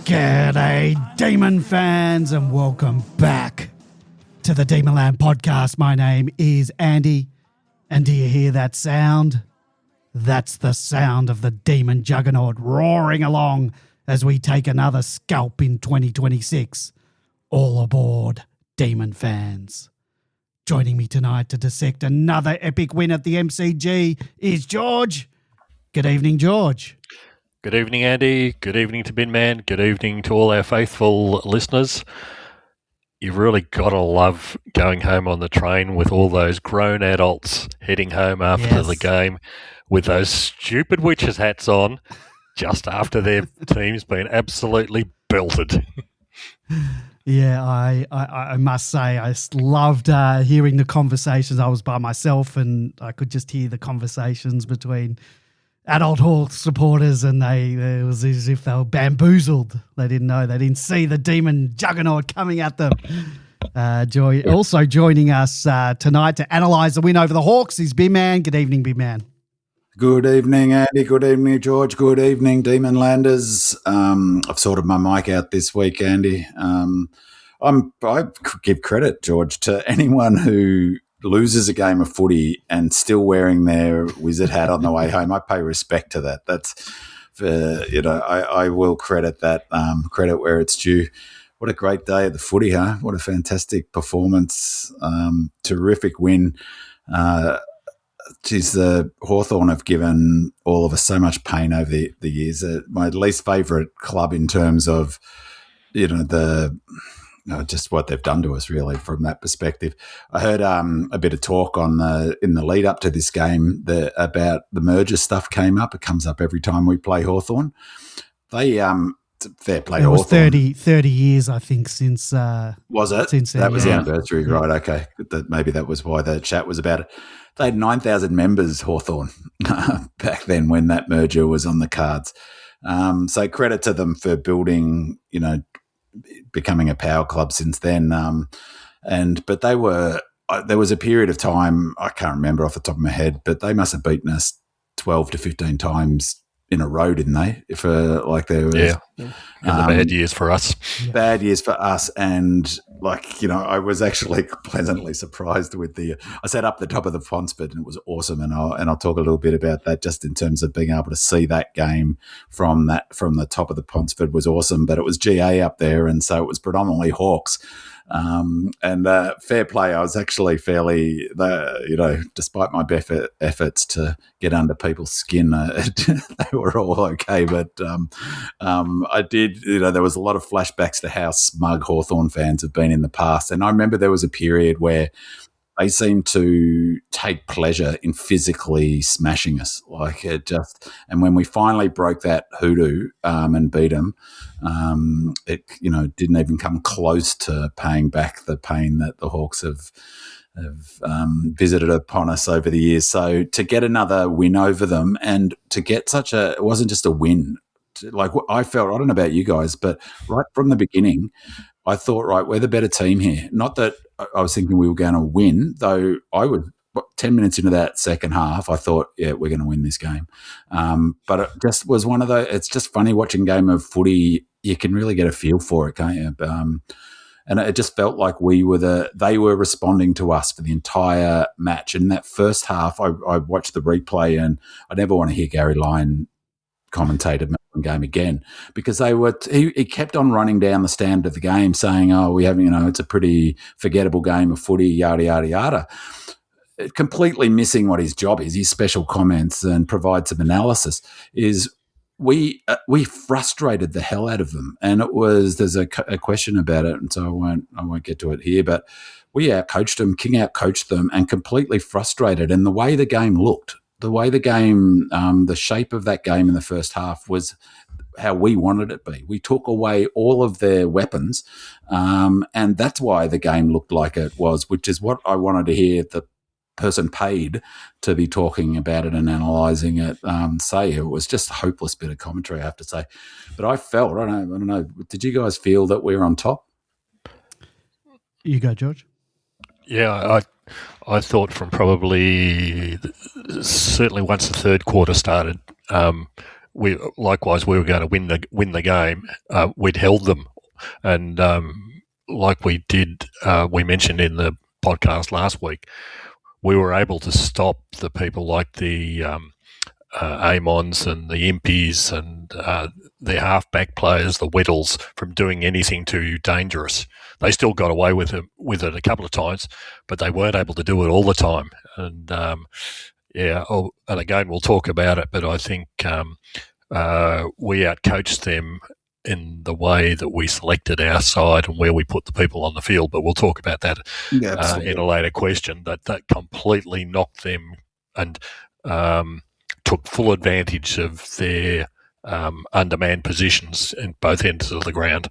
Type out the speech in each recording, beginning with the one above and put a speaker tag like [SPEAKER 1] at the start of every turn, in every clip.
[SPEAKER 1] G'day, Demon fans, and welcome back to the Demonland podcast. My name is Andy, and do you hear that sound? That's the sound of the Demon Juggernaut roaring along as we take another scalp in 2026. All aboard, Demon fans. Joining me tonight to dissect another epic win at the MCG is George. Good evening, George.
[SPEAKER 2] Good evening, Andy. Good evening to Bin Man. Good evening to all our faithful listeners. You've really got to love going home on the train with all those grown adults heading home after the game with those stupid witches' hats on just after their team's been absolutely belted.
[SPEAKER 1] Yeah, I must say I loved hearing the conversations. I was by myself and I could just hear the conversations between adult Hawks supporters, and it was as if they were bamboozled. They didn't know. They didn't see the Demon Juggernaut coming at them. Also joining us tonight to analyse the win over the Hawks is B-Man. Good evening, B-Man.
[SPEAKER 3] Good evening, Andy. Good evening, George. Good evening, Demon Landers. I've sorted my mic out this week, Andy. I give credit, George, to anyone who loses a game of footy and still wearing their wizard hat on the way home. I pay respect to that. That's, I will credit that, credit where it's due. What a great day at the footy, huh? What a fantastic performance. Terrific win. The Hawthorn have given all of us so much pain over the years. My least favourite club in terms of, just what they've done to us, really, from that perspective. I heard a bit of talk in the lead up to this game about the merger stuff came up. It comes up every time we play Hawthorn. They fair play to Hawthorn.
[SPEAKER 1] It was 30 years, I think, since.
[SPEAKER 3] Was it?
[SPEAKER 1] Since
[SPEAKER 3] that was the anniversary, right? Okay, maybe that was why the chat was about it. They had 9,000 members, Hawthorn, back then when that merger was on the cards. So credit to them for building, becoming a power club since then. But they were. There was a period of time, I can't remember off the top of my head, but they must have beaten us 12 to 15 times in a row, didn't they?
[SPEAKER 2] In the bad years for us.
[SPEAKER 3] Bad years for us. And I was actually pleasantly surprised with I sat up the top of the Ponsford and it was awesome. And I'll talk a little bit about that just in terms of being able to see that game from the top of the Ponsford was awesome. But it was GA up there. And so it was predominantly Hawks. Fair play. I was actually fairly, despite my efforts to get under people's skin, they were all okay. But I did, there was a lot of flashbacks to how smug Hawthorn fans have been in the past. And I remember there was a period where they seemed to take pleasure in physically smashing us. And when we finally broke that hoodoo and beat them, it didn't even come close to paying back the pain that the Hawks have visited upon us over the years. So to get another win over them and to get it wasn't just a win. I felt, I don't know about you guys, but right from the beginning, I thought, right, we're the better team here. Not that I was thinking we were going to win, though I would, 10 minutes into that second half, I thought, yeah, we're going to win this game. But it just was one of those, it's just funny watching game of footy. You can really get a feel for it, can't you? And it just felt like they were responding to us for the entire match. And in that first half, I watched the replay and I never want to hear Gary Lyon commentated game again because he kept on running down the standard of the game saying, it's a pretty forgettable game of footy, yada, yada, yada. Completely missing what his job is, his special comments and provide some analysis is we frustrated the hell out of them. And there's a question about it. And so I won't get to it here, but we outcoached them, King outcoached them and completely frustrated. And the way the game looked, the shape of that game in the first half was how we wanted it to be. We took away all of their weapons, and that's why the game looked like it was, which is what I wanted to hear the person paid to be talking about it and analysing it say. It was just a hopeless bit of commentary, I have to say. But I felt, I don't know, did you guys feel that we were on top?
[SPEAKER 1] You go, George.
[SPEAKER 2] Yeah, I thought from probably certainly once the third quarter started, we likewise we were going to win the game, we'd held them, and like we did, we mentioned in the podcast last week, we were able to stop the people like the Amons and the Impies and the halfback players, the Weddles, from doing anything too dangerous. They still got away with it a couple of times, but they weren't able to do it all the time. And and again, we'll talk about it, but I think we outcoached them in the way that we selected our side and where we put the people on the field. But we'll talk about that in a later question. That completely knocked them and took full advantage of their undermanned positions in both ends of the ground.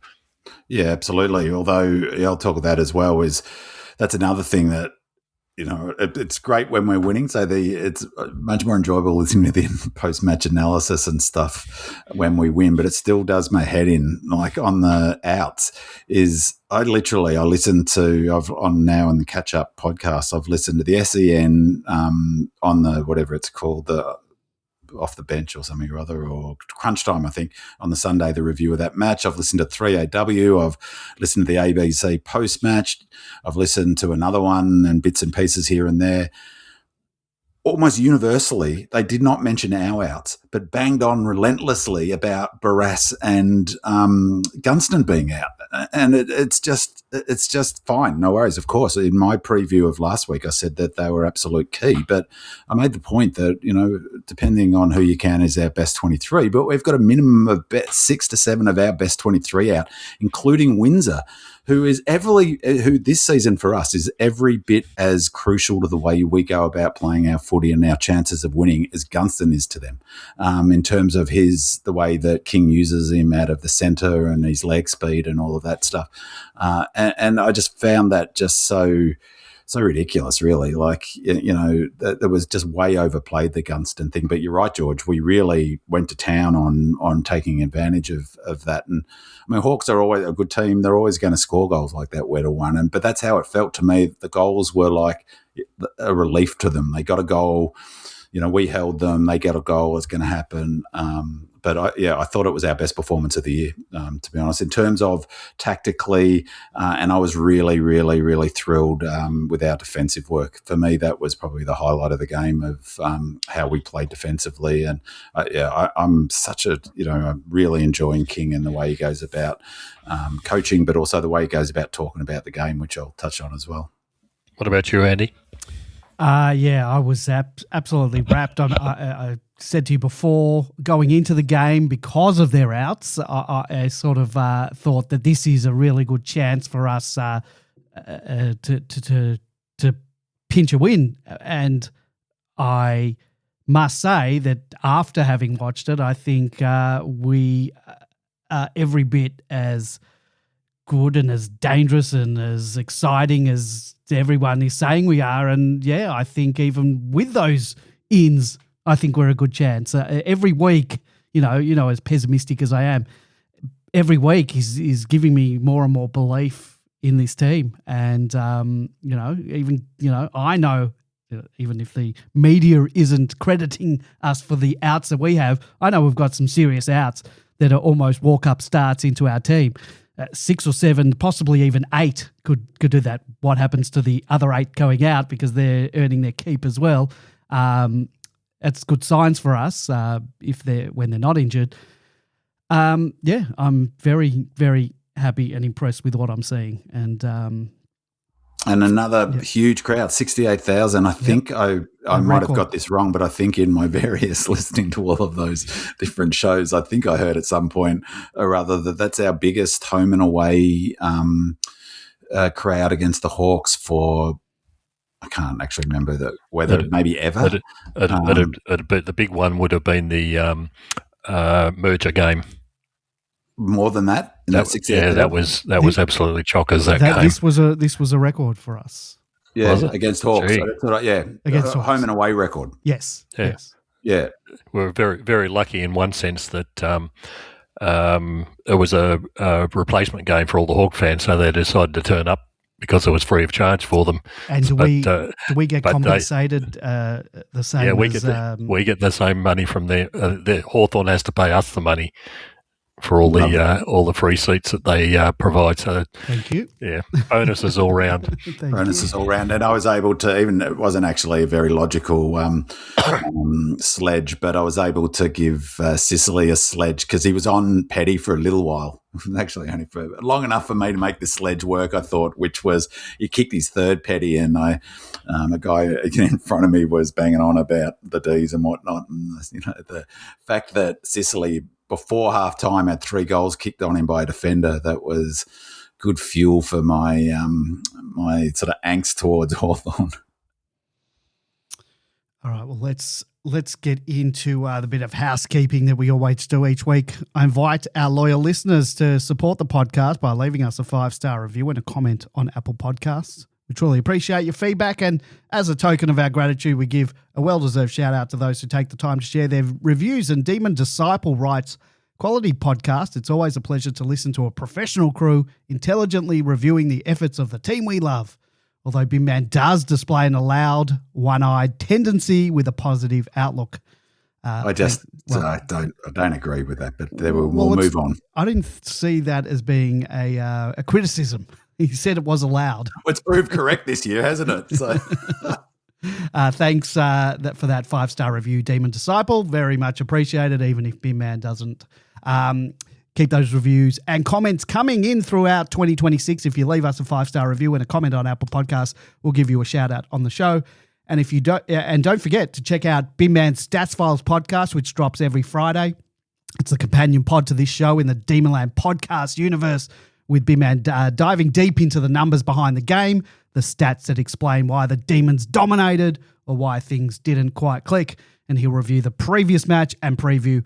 [SPEAKER 3] Yeah, absolutely. Although I'll talk about that as well. That's another thing that, it's great when we're winning. So it's much more enjoyable listening to the post-match analysis and stuff when we win. But it still does my head in. Like on the outs, I listen to on the catch-up podcast. I've listened to the SEN on the whatever it's called, the off the bench or something or other, or crunch time, I think, on the Sunday, the review of that match. I've listened to 3AW. I've listened to the ABC post-match. I've listened to another one and bits and pieces here and there. Almost universally, they did not mention our outs, but banged on relentlessly about Barras and Gunston being out. And it's just fine. No worries. Of course, in my preview of last week, I said that they were absolute key. But I made the point that, depending on who you count is our best 23, but we've got a minimum of 6 to 7 of our best 23 out, including Windsor, who this season for us is every bit as crucial to the way we go about playing our footy and our chances of winning as Gunston is to them, in terms of the way that King uses him out of the centre and his leg speed and all of that stuff. And I just found that just so ridiculous, really. Like, that was just way overplayed, the Gunston thing. But you're right, George. We really went to town on taking advantage of that. And I mean, Hawks are always a good team. They're always going to score goals like that, Weddle one. But that's how it felt to me. The goals were like a relief to them. They got a goal. We held them. They get a goal. It's going to happen. But I thought it was our best performance of the year, to be honest, in terms of tactically. And I was really, really, really thrilled with our defensive work. For me, that was probably the highlight of the game of how we played defensively. And I'm I'm really enjoying King and the way he goes about coaching, but also the way he goes about talking about the game, which I'll touch on as well.
[SPEAKER 2] What about you, Andy?
[SPEAKER 1] I was absolutely wrapped. I said to you before, going into the game, because of their outs, I sort of thought that this is a really good chance for us to pinch a win. And I must say that after having watched it, I think we are every bit as good and as dangerous and as exciting as everyone is saying we are. And I think even with those ins, I think we're a good chance. Every week, as pessimistic as I am, every week is giving me more and more belief in this team. And, I know, even if the media isn't crediting us for the outs that we have, I know we've got some serious outs that are almost walk-up starts into our team. 6 or 7, possibly even 8 could do that. What happens to the other 8 going out because they're earning their keep as well? It's good signs for us when they're not injured. I'm very, very happy and impressed with what I'm seeing. And
[SPEAKER 3] another huge crowd, 68,000. I think I might have got this wrong, but I think in my various listening to all of those different shows, I think I heard at some point or other that's our biggest home and away crowd against the Hawks for, I can't actually remember whether maybe ever.
[SPEAKER 2] The big one would have been the merger game.
[SPEAKER 3] More than that?
[SPEAKER 2] That was absolutely chockers, that game.
[SPEAKER 1] This was a record for us.
[SPEAKER 3] Yeah, against Hawks.
[SPEAKER 1] Against Hawks.
[SPEAKER 3] Home and away record.
[SPEAKER 1] Yes.
[SPEAKER 2] Yeah.
[SPEAKER 1] Yes.
[SPEAKER 3] Yeah.
[SPEAKER 2] We're very, very lucky in one sense that it was a replacement game for all the Hawk fans, so they decided to turn up because it was free of charge for them.
[SPEAKER 1] And do we get compensated the same?
[SPEAKER 2] Yeah, we
[SPEAKER 1] get
[SPEAKER 2] the same money from there. Hawthorn has to pay us the money for all the free seats that they provide. So
[SPEAKER 1] thank you.
[SPEAKER 2] Yeah, bonuses all round.
[SPEAKER 3] Bonuses all round, and I was able to it wasn't actually a very logical sledge, but I was able to give Sicily a sledge because he was on Petty for a little while. Actually, only for long enough for me to make the sledge work, I thought, which was he kicked his third Petty, and a guy in front of me was banging on about the D's and whatnot, and the fact that Sicily before half-time had 3 goals kicked on him by a defender, that was good fuel for my my sort of angst towards Hawthorn.
[SPEAKER 1] All right, well, let's get into the bit of housekeeping that we always do each week. I invite our loyal listeners to support the podcast by leaving us a 5-star review and a comment on Apple Podcasts. We truly appreciate your feedback, and as a token of our gratitude, we give a well-deserved shout-out to those who take the time to share their reviews. And Demon Disciple writes, "Quality podcast. It's always a pleasure to listen to a professional crew intelligently reviewing the efforts of the team we love. Although Bin Man does display an allowed, one-eyed tendency with a positive outlook."
[SPEAKER 3] I don't agree with that, but we'll move on.
[SPEAKER 1] I didn't see that as being a criticism. He said it was allowed.
[SPEAKER 3] It's proved correct this year, hasn't it? So.
[SPEAKER 1] Thanks for that 5-star review, Demon Disciple. Very much appreciated, even if Bin Man doesn't. Keep those reviews and comments coming in throughout 2026. If you leave us a 5-star review and a comment on Apple Podcasts, we'll give you a shout out on the show. And if you don't forget to check out Bin Man's Stats Files podcast, which drops every Friday. It's the companion pod to this show in the Demonland podcast universe, with Bin Man diving deep into the numbers behind the game, the stats that explain why the Demons dominated or why things didn't quite click. And he'll review the previous match and preview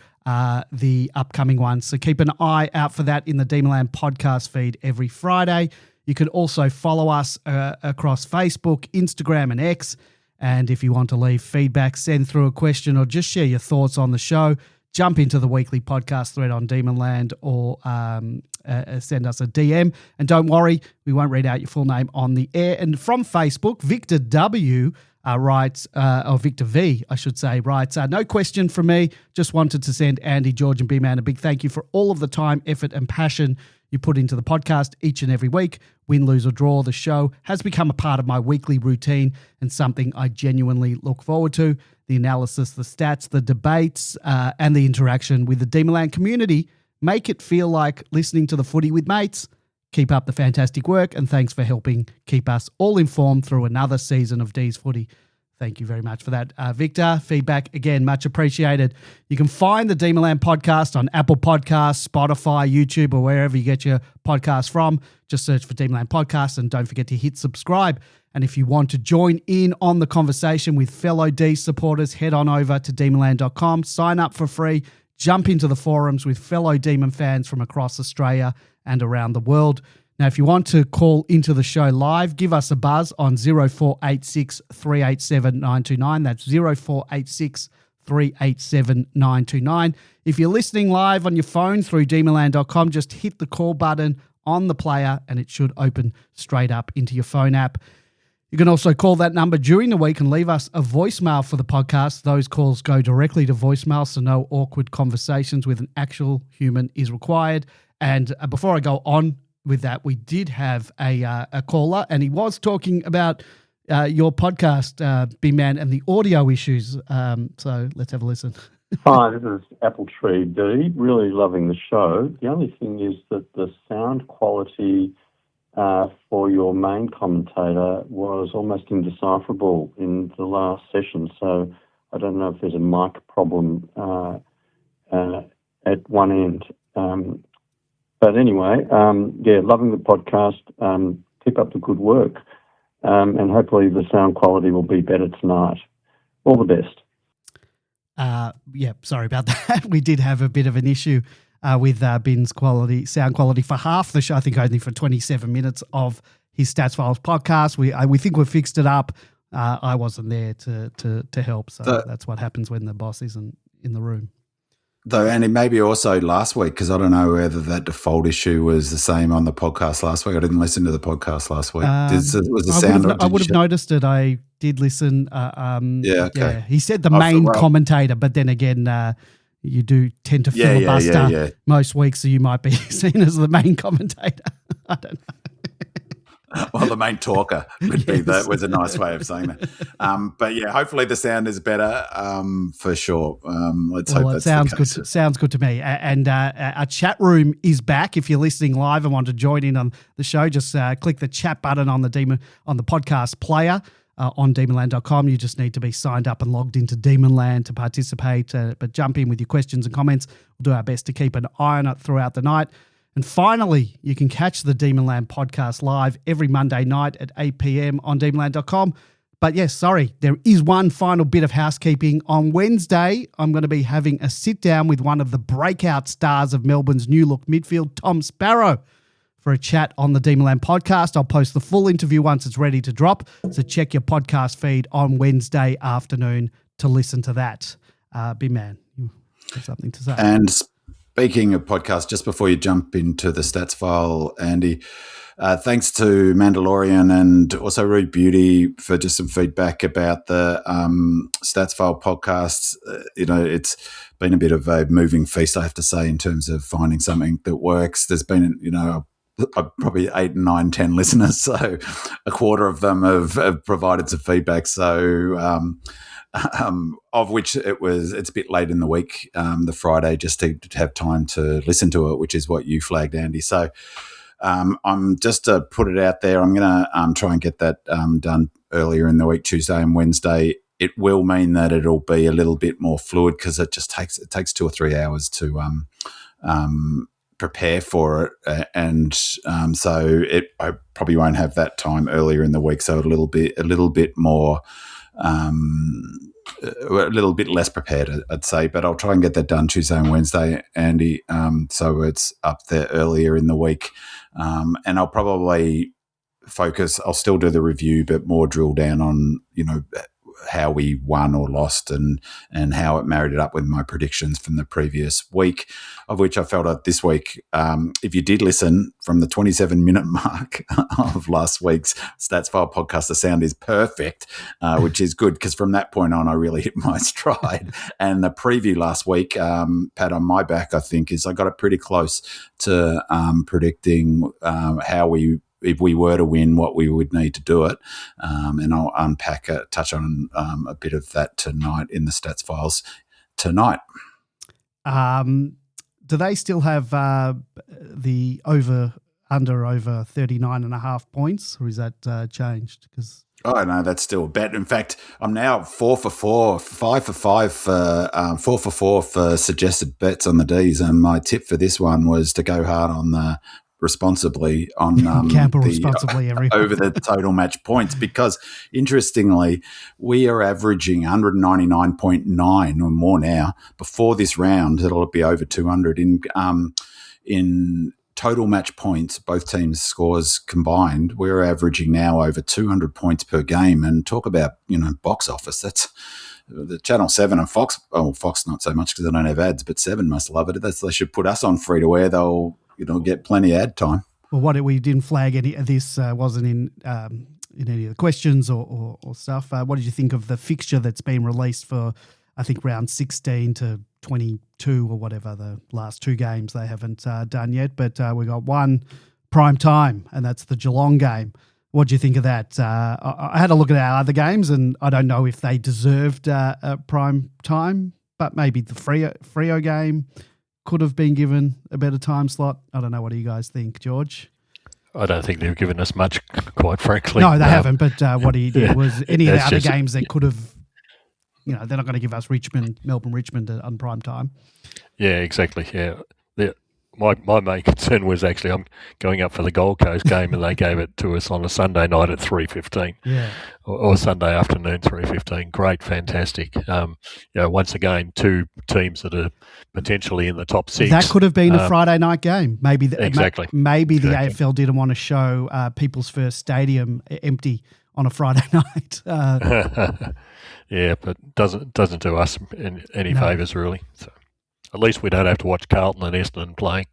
[SPEAKER 1] the upcoming one. So keep an eye out for that in the Demonland podcast feed every Friday. You can also follow us across Facebook, Instagram, and X. And if you want to leave feedback, send through a question, or just share your thoughts on the show, jump into the weekly podcast thread on Demonland, or send us a DM. And don't worry, we won't read out your full name on the air. And from Facebook, Victor W. writes, or Victor V, I should say, writes, "No question from me. Just wanted to send Andy, George, and B-Man a big thank you for all of the time, effort, and passion you put into the podcast each and every week. Win, lose, or draw, the show has become a part of my weekly routine and something I genuinely look forward to. The analysis, the stats, the debates, and the interaction with the Demonland community make it feel like listening to the footy with mates. Keep up the fantastic work, and thanks for helping keep us all informed through another season of D's Footy." Thank you very much for that, Victor. Feedback, again, much appreciated. You can find the Demonland podcast on Apple Podcasts, Spotify, YouTube, or wherever you get your podcasts from. Just search for Demonland Podcast, and don't forget to hit subscribe. And if you want to join in on the conversation with fellow D supporters, head on over to demonland.com, sign up for free, jump into the forums with fellow Demon fans from across Australia and around the world. Now, if you want to call into the show live, give us a buzz on 0486 387 929. That's 0486 387 929. If you're listening live on your phone through demonland.com, just hit the call button on the player and it should open straight up into your phone app. You can also call that number during the week and leave us a voicemail for the podcast. Those calls go directly to voicemail, so no awkward conversations with an actual human is required. And before I go on with that, we did have a caller, and he was talking about your podcast, B-Man, and the audio issues. So let's have a listen.
[SPEAKER 4] Hi, this is Apple Tree D. Really loving the show. The only thing is that the sound quality for your main commentator was almost indecipherable in the last session. So I don't know if there's a mic problem at one end. But anyway, loving the podcast. Keep up the good work. And hopefully the sound quality will be better tonight. All the best.
[SPEAKER 1] Sorry about that. We did have a bit of an issue with Bin's sound quality for half the show. I think only for 27 minutes of his Stats Files podcast. We think we fixed it up. I wasn't there to help, so that's what happens when the boss isn't in the room.
[SPEAKER 3] Though, and it maybe also last week, because I don't know whether that default issue was the same on the podcast last week. I didn't listen to the podcast last week. Was the sound?
[SPEAKER 1] I would have noticed it. I did listen.
[SPEAKER 3] Yeah, okay.
[SPEAKER 1] Yeah, he said the main commentator, but then again, you do tend to filibuster most weeks, so you might be seen as the main commentator. I don't know.
[SPEAKER 3] Well, the main talker would be that was a nice way of saying that. But yeah, hopefully the sound is better for sure. Let's hope that's
[SPEAKER 1] sounds
[SPEAKER 3] the case.
[SPEAKER 1] good. Sounds good to me. And our chat room is back. If you're listening live and want to join in on the show, just click the chat button on the podcast player on demonland.com. You just need to be signed up and logged into Demonland to participate. But jump in with your questions and comments. We'll do our best to keep an eye on it throughout the night. And finally, you can catch the Demonland podcast live every Monday night at 8 p.m. on demonland.com. But yes, sorry, there is one final bit of housekeeping. On Wednesday, I'm going to be having a sit-down with one of the breakout stars of Melbourne's new-look midfield, Tom Sparrow, for a chat on the Demonland podcast. I'll post the full interview once it's ready to drop, so check your podcast feed on Wednesday afternoon to listen to that. Big man, you have something to say.
[SPEAKER 3] And speaking of podcasts, just before you jump into the stats file, Andy, thanks to Mandalorian and also Rude Beauty for just some feedback about the stats file podcast. It's been a bit of a moving feast, I have to say, in terms of finding something that works. There's been, probably 8, 9, 10 listeners, so a quarter of them have provided some feedback. So, of which it's a bit late in the week, the Friday, just to have time to listen to it, which is what you flagged, Andy. So I'm just to put it out there, I'm going to try and get that done earlier in the week, Tuesday and Wednesday. It will mean that it'll be a little bit more fluid because it takes 2 or 3 hours to prepare for it, and so I probably won't have that time earlier in the week, so a little bit more. A little bit less prepared, I'd say, but I'll try and get that done Tuesday and Wednesday, Andy, so it's up there earlier in the week. And I'll probably I'll still do the review, but more drill down on, how we won or lost and how it married it up with my predictions from the previous week, of which I felt that this week, if you did listen from the 27-minute mark of last week's Stats File podcast, the sound is perfect, which is good because from that point on, I really hit my stride. And the preview last week, pat on my back, I think, is I got it pretty close to predicting if we were to win, what we would need to do it. And I'll touch on a bit of that tonight in the stats files tonight.
[SPEAKER 1] Do they still have the over 39.5 points, or is that changed? Because
[SPEAKER 3] oh, no, that's still a bet. In fact, I'm now 4 for 4, 5 for 5, 4 for 4 for suggested bets on the Ds. And my tip for this one was to go hard on the responsibly on
[SPEAKER 1] responsibly
[SPEAKER 3] over the total match points, because interestingly we are averaging 199.9 or more now. Before this round it'll be over 200 in total match points, both teams' scores combined. We're averaging now over 200 points per game, and talk about box office. That's the Channel 7 and Fox. Oh, Fox not so much because they don't have ads, but 7 must love it. They should put us on free to air. They'll get plenty of ad time.
[SPEAKER 1] Well, we didn't flag any of this, wasn't in any of the questions or stuff. What did you think of the fixture that's been released for, I think, round 16 to 22 or whatever, the last 2 games they haven't done yet? But we got one prime time, and that's the Geelong game. What do you think of that? I had a look at our other games, and I don't know if they deserved a prime time, but maybe the Freo game could have been given a better time slot. I don't know. What do you guys think, George?
[SPEAKER 2] I don't think they've given us much, quite frankly.
[SPEAKER 1] No, they haven't. But what do you think? Was any of the other games that could have, they're not going to give us Melbourne Richmond on prime time.
[SPEAKER 2] Yeah, exactly. Yeah. My main concern was actually I'm going up for the Gold Coast game, and they gave it to us on a Sunday night at 3:15.
[SPEAKER 1] Yeah.
[SPEAKER 2] Or Sunday afternoon, 3:15. Great, fantastic. Once again, 2 teams that are potentially in the top 6.
[SPEAKER 1] That could have been a Friday night game. Maybe
[SPEAKER 2] exactly.
[SPEAKER 1] Maybe the AFL didn't want to show People's First Stadium empty on a Friday night.
[SPEAKER 2] Yeah, but doesn't do us any favours really. So At least we don't have to watch Carlton and Essendon playing.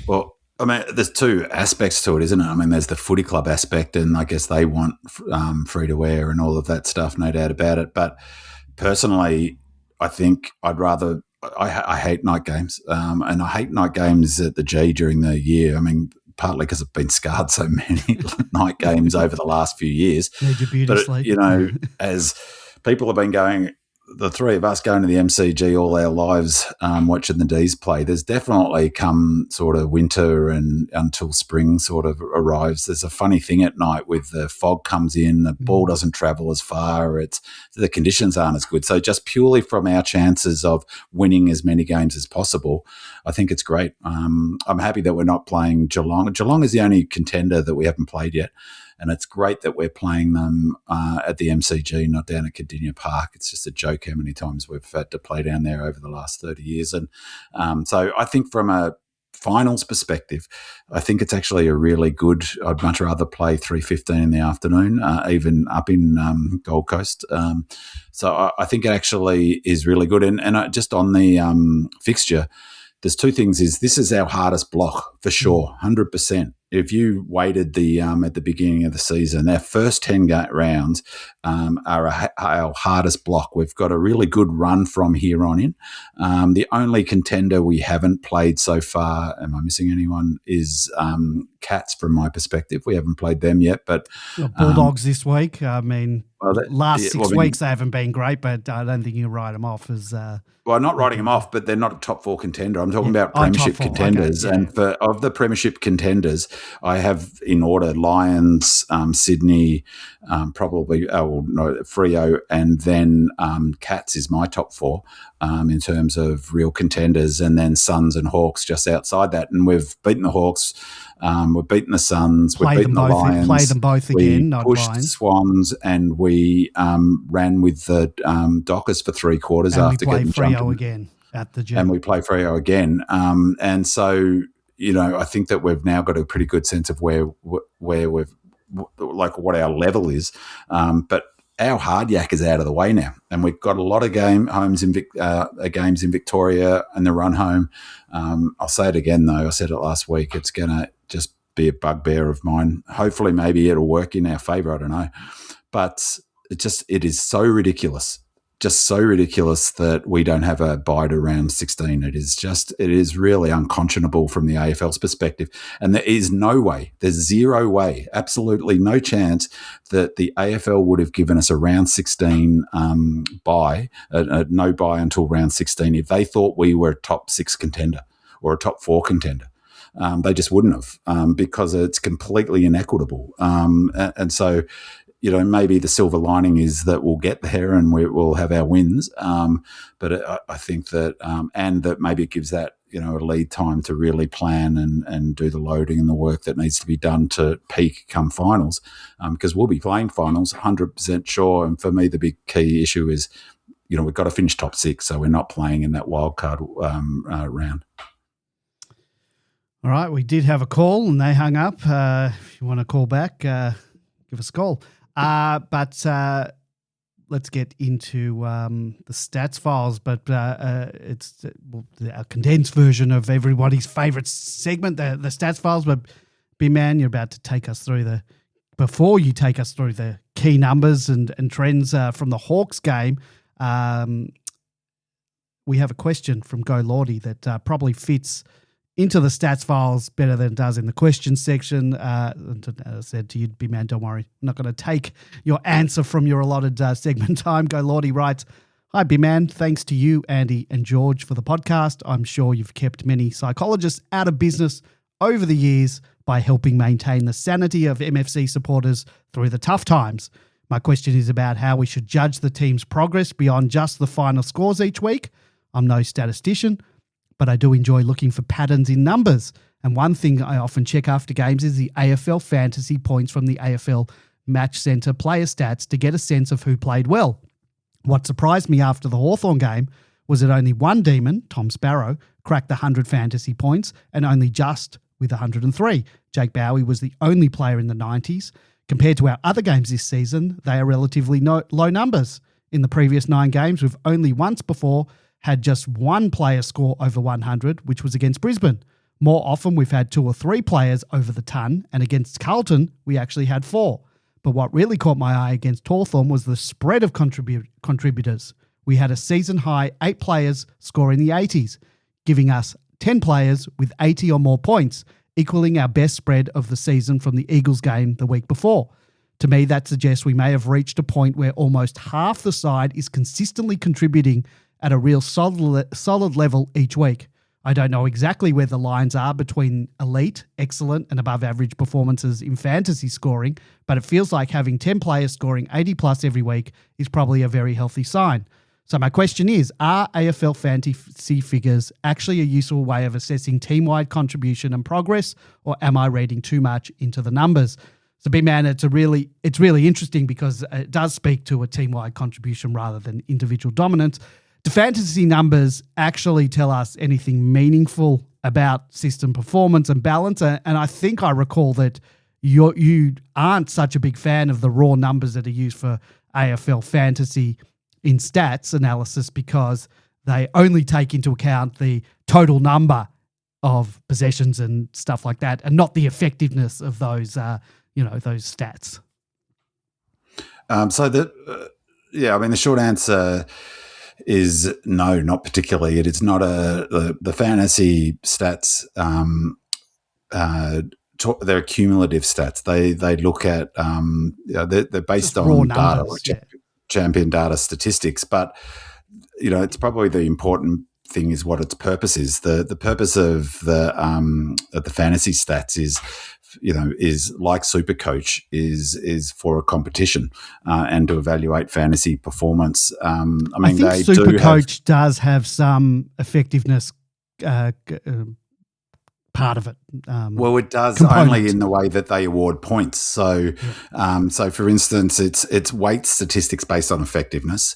[SPEAKER 3] Well, I mean, there's two aspects to it, isn't it? I mean, there's the footy club aspect, and I guess they want free to wear and all of that stuff, no doubt about it. But personally, I think I'd rather. I hate night games, and I hate night games at the G during the year. I mean, partly because I've been scarred so many night games over the last few years.
[SPEAKER 1] Need your beauty sleep.
[SPEAKER 3] You know, as people have been going, the three of us going to the MCG all our lives, watching the D's play, there's definitely come sort of winter and until spring sort of arrives. There's a funny thing at night with the fog comes in, the ball doesn't travel as far, the conditions aren't as good. So just purely from our chances of winning as many games as possible, I think it's great. I'm happy that we're not playing Geelong. Geelong is the only contender that we haven't played yet. And it's great that we're playing them at the MCG, not down at Contender Park. It's just a joke how many times we've had to play down there over the last 30 years. And so I think from a finals perspective, I think it's actually a really good. I'd much rather play 3:15 in the afternoon, even up in Gold Coast. So I think it actually is really good. And just on the fixture, there's two things. This is our hardest block for sure, 100%. If you waited at the beginning of the season, our first 10 rounds are our hardest block. We've got a really good run from here on in. The only contender we haven't played so far, am I missing anyone, is Cats from my perspective. We haven't played them yet. But
[SPEAKER 1] Bulldogs this week, I mean, last 6 weeks they haven't been great, but I don't think you can write them off as...
[SPEAKER 3] Well, not writing them off, but they're not a top 4 contender. I'm talking about premiership contenders. Okay, and of the premiership contenders, I have in order Lions, Sydney, Freo, and then Cats is my top 4 in terms of real contenders, and then Suns and Hawks just outside that. And we've beaten the Hawks. We've beaten the Suns. We've beaten the Lions.
[SPEAKER 1] Play them both again.
[SPEAKER 3] We pushed the Swans, and we ran with the Dockers for 3 quarters after getting jumped.
[SPEAKER 1] Freo again at the gym.
[SPEAKER 3] And we play Freo again. And so, you know, I think that we've now got a pretty good sense of where we've like what our level is. But our hard yak is out of the way now, and we've got a lot of games in Victoria and the run home. I'll say it again though. I said it last week. It's going to just be a bugbear of mine. Hopefully, maybe it'll work in our favour. I don't know, but it is so ridiculous. Just so ridiculous that we don't have a bye to round 16. It is really unconscionable from the AFL's perspective. And there is no way, there's zero way, absolutely no chance that the AFL would have given us a round 16 bye, no bye until round 16 if they thought we were a top 6 contender or a top 4 contender. They just wouldn't have because it's completely inequitable. And so, you know, maybe the silver lining is that we'll get there and we'll have our wins. But I think that, and that maybe it gives that, you know, a lead time to really plan and do the loading and the work that needs to be done to peak come finals. Because we'll be playing finals, 100% sure. And for me, the big key issue is, you know, we've got to finish top 6, so we're not playing in that wild card round.
[SPEAKER 1] All right, we did have a call and they hung up. If you want to call back, give us a call. But let's get into the stats files. But it's a condensed version of everybody's favourite segment, the stats files. But B-Man, you're about to take us through before you take us through the key numbers and trends from the Hawks game. We have a question from Go Lordy that probably fits into the stats files better than it does in the question section. As I said to you, B-Man, don't worry. I'm not going to take your answer from your allotted segment time. Go Lordy writes, "Hi, B-Man. Thanks to you, Andy and George for the podcast. I'm sure you've kept many psychologists out of business over the years by helping maintain the sanity of MFC supporters through the tough times. My question is about how we should judge the team's progress beyond just the final scores each week. I'm no statistician, but I do enjoy looking for patterns in numbers. And one thing I often check after games is the AFL fantasy points from the AFL Match Centre player stats to get a sense of who played well. What surprised me after the Hawthorn game was that only one demon, Tom Sparrow, cracked the 100 fantasy points and only just with 103. Jake Bowie was the only player in the 90s. Compared to our other games this season, they are relatively low numbers. In the previous 9 games, we've only once before had just one player score over 100, which was against Brisbane. More often, we've had 2 or 3 players over the ton, and against Carlton, we actually had 4. But what really caught my eye against Hawthorn was the spread of contributors. We had a season-high 8 players score in the 80s, giving us 10 players with 80 or more points, equaling our best spread of the season from the Eagles game the week before. To me, that suggests we may have reached a point where almost half the side is consistently contributing at a real solid level each week. I don't know exactly where the lines are between elite, excellent, and above average performances in fantasy scoring, but it feels like having 10 players scoring 80 plus every week is probably a very healthy sign. So my question is, are AFL fantasy figures actually a useful way of assessing team-wide contribution and progress, or am I reading too much into the numbers? So, big man, it's really interesting because it does speak to a team-wide contribution rather than individual dominance. Do fantasy numbers actually tell us anything meaningful about system performance and balance? And I think I recall that you aren't such a big fan of the raw numbers that are used for AFL fantasy in stats analysis because they only take into account the total number of possessions and stuff like that, and not the effectiveness of those, those stats.
[SPEAKER 3] The short answer is no, not particularly. It is not the fantasy stats. They're cumulative stats. They look at they're based
[SPEAKER 1] just
[SPEAKER 3] on
[SPEAKER 1] numbers,
[SPEAKER 3] data, champion data statistics, but it's probably the important thing is what its purpose is. The purpose of the fantasy stats is like Supercoach is for a competition and to evaluate fantasy performance. I think
[SPEAKER 1] Supercoach does have some effectiveness part of it.
[SPEAKER 3] It does
[SPEAKER 1] component.
[SPEAKER 3] Only in the way that they award points. So, for instance, it's weight statistics based on effectiveness.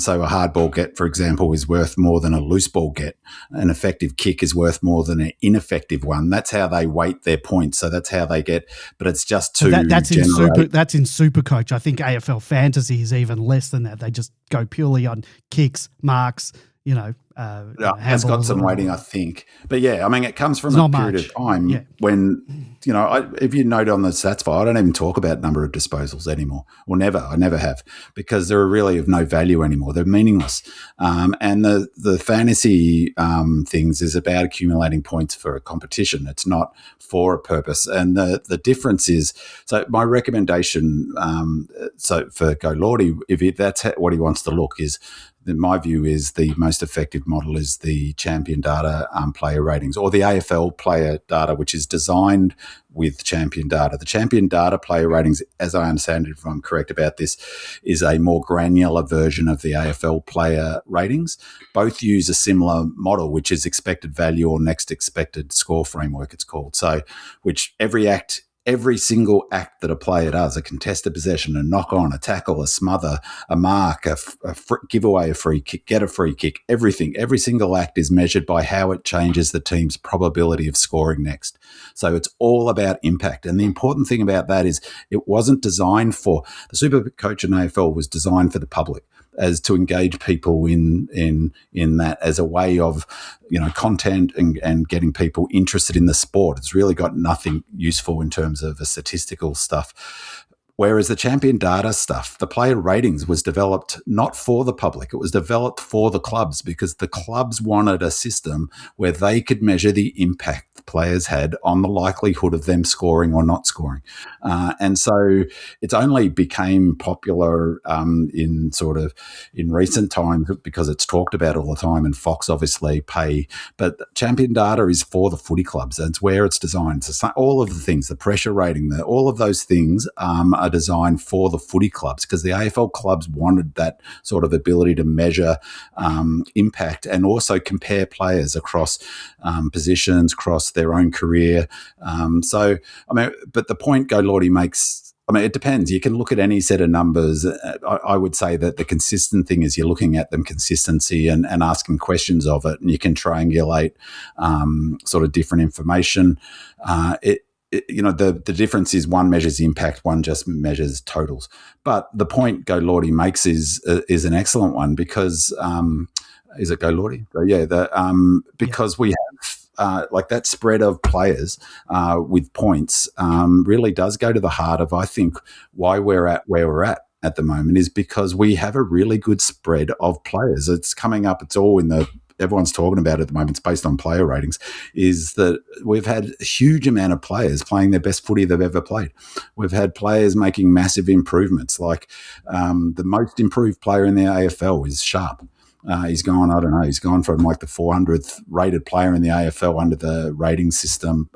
[SPEAKER 3] So a hard ball get, for example, is worth more than a loose ball get. An effective kick is worth more than an ineffective one. That's how they weight their points. So that's how they get. But it's just to
[SPEAKER 1] that's in Supercoach. I think AFL Fantasy is even less than that. They just go purely on kicks, marks.
[SPEAKER 3] Has got some weighting, I think. But it comes from a period of time when, if you note on the stats file, I don't even talk about number of disposals anymore, or never. I never have, because they're really of no value anymore. They're meaningless. And the fantasy things is about accumulating points for a competition. It's not for a purpose. And the difference is, so my recommendation, for Go Lordy, if that's what he wants to look, is, in my view, is the most effective model is the champion data player ratings, or the AFL player data, which is designed with champion data. The champion data player ratings, as I understand it, if I'm correct about this, is a more granular version of the AFL player ratings. Both use a similar model, which is expected value or next expected score framework, it's called. So, which every single act that a player does, a contested possession, a knock on, a tackle, a smother, a mark, give away a free kick, get a free kick, everything, every single act is measured by how it changes the team's probability of scoring next. So it's all about impact. And the important thing about that is it wasn't designed for the Supercoach in AFL, was designed for the public, as to engage people in that as a way of, content and getting people interested in the sport. It's really got nothing useful in terms of the statistical stuff. Whereas the champion data stuff, the player ratings, was developed not for the public. It was developed for the clubs, because the clubs wanted a system where they could measure the impact the players had on the likelihood of them scoring or not scoring. And so it's only became popular in recent times because it's talked about all the time, and Fox obviously pay. But champion data is for the footy clubs, and it's where it's designed. So all of the things, the pressure rating, all of those things are designed for the footy clubs, because the AFL clubs wanted that sort of ability to measure impact and also compare players across positions, across their own career. But the point Go Lordy makes, it depends. You can look at any set of numbers. I would say that the consistent thing is you're looking at them consistency and asking questions of it, and you can triangulate sort of different information. The difference is one measures impact, one just measures totals. But the point Go Lordy makes is an excellent one, because Is it Go Lordy? Yeah, because we have like that spread of players with points really does go to the heart of, I think, why we're at where we're at the moment is because we have a really good spread of players. It's coming up. It's all in the everyone's talking about it at the moment. It's based on player ratings. Is that we've had a huge amount of players playing their best footy they've ever played. We've had players making massive improvements. Like the most improved player in the AFL is Sharp. He's gone from like the 400th rated player in the AFL under the rating system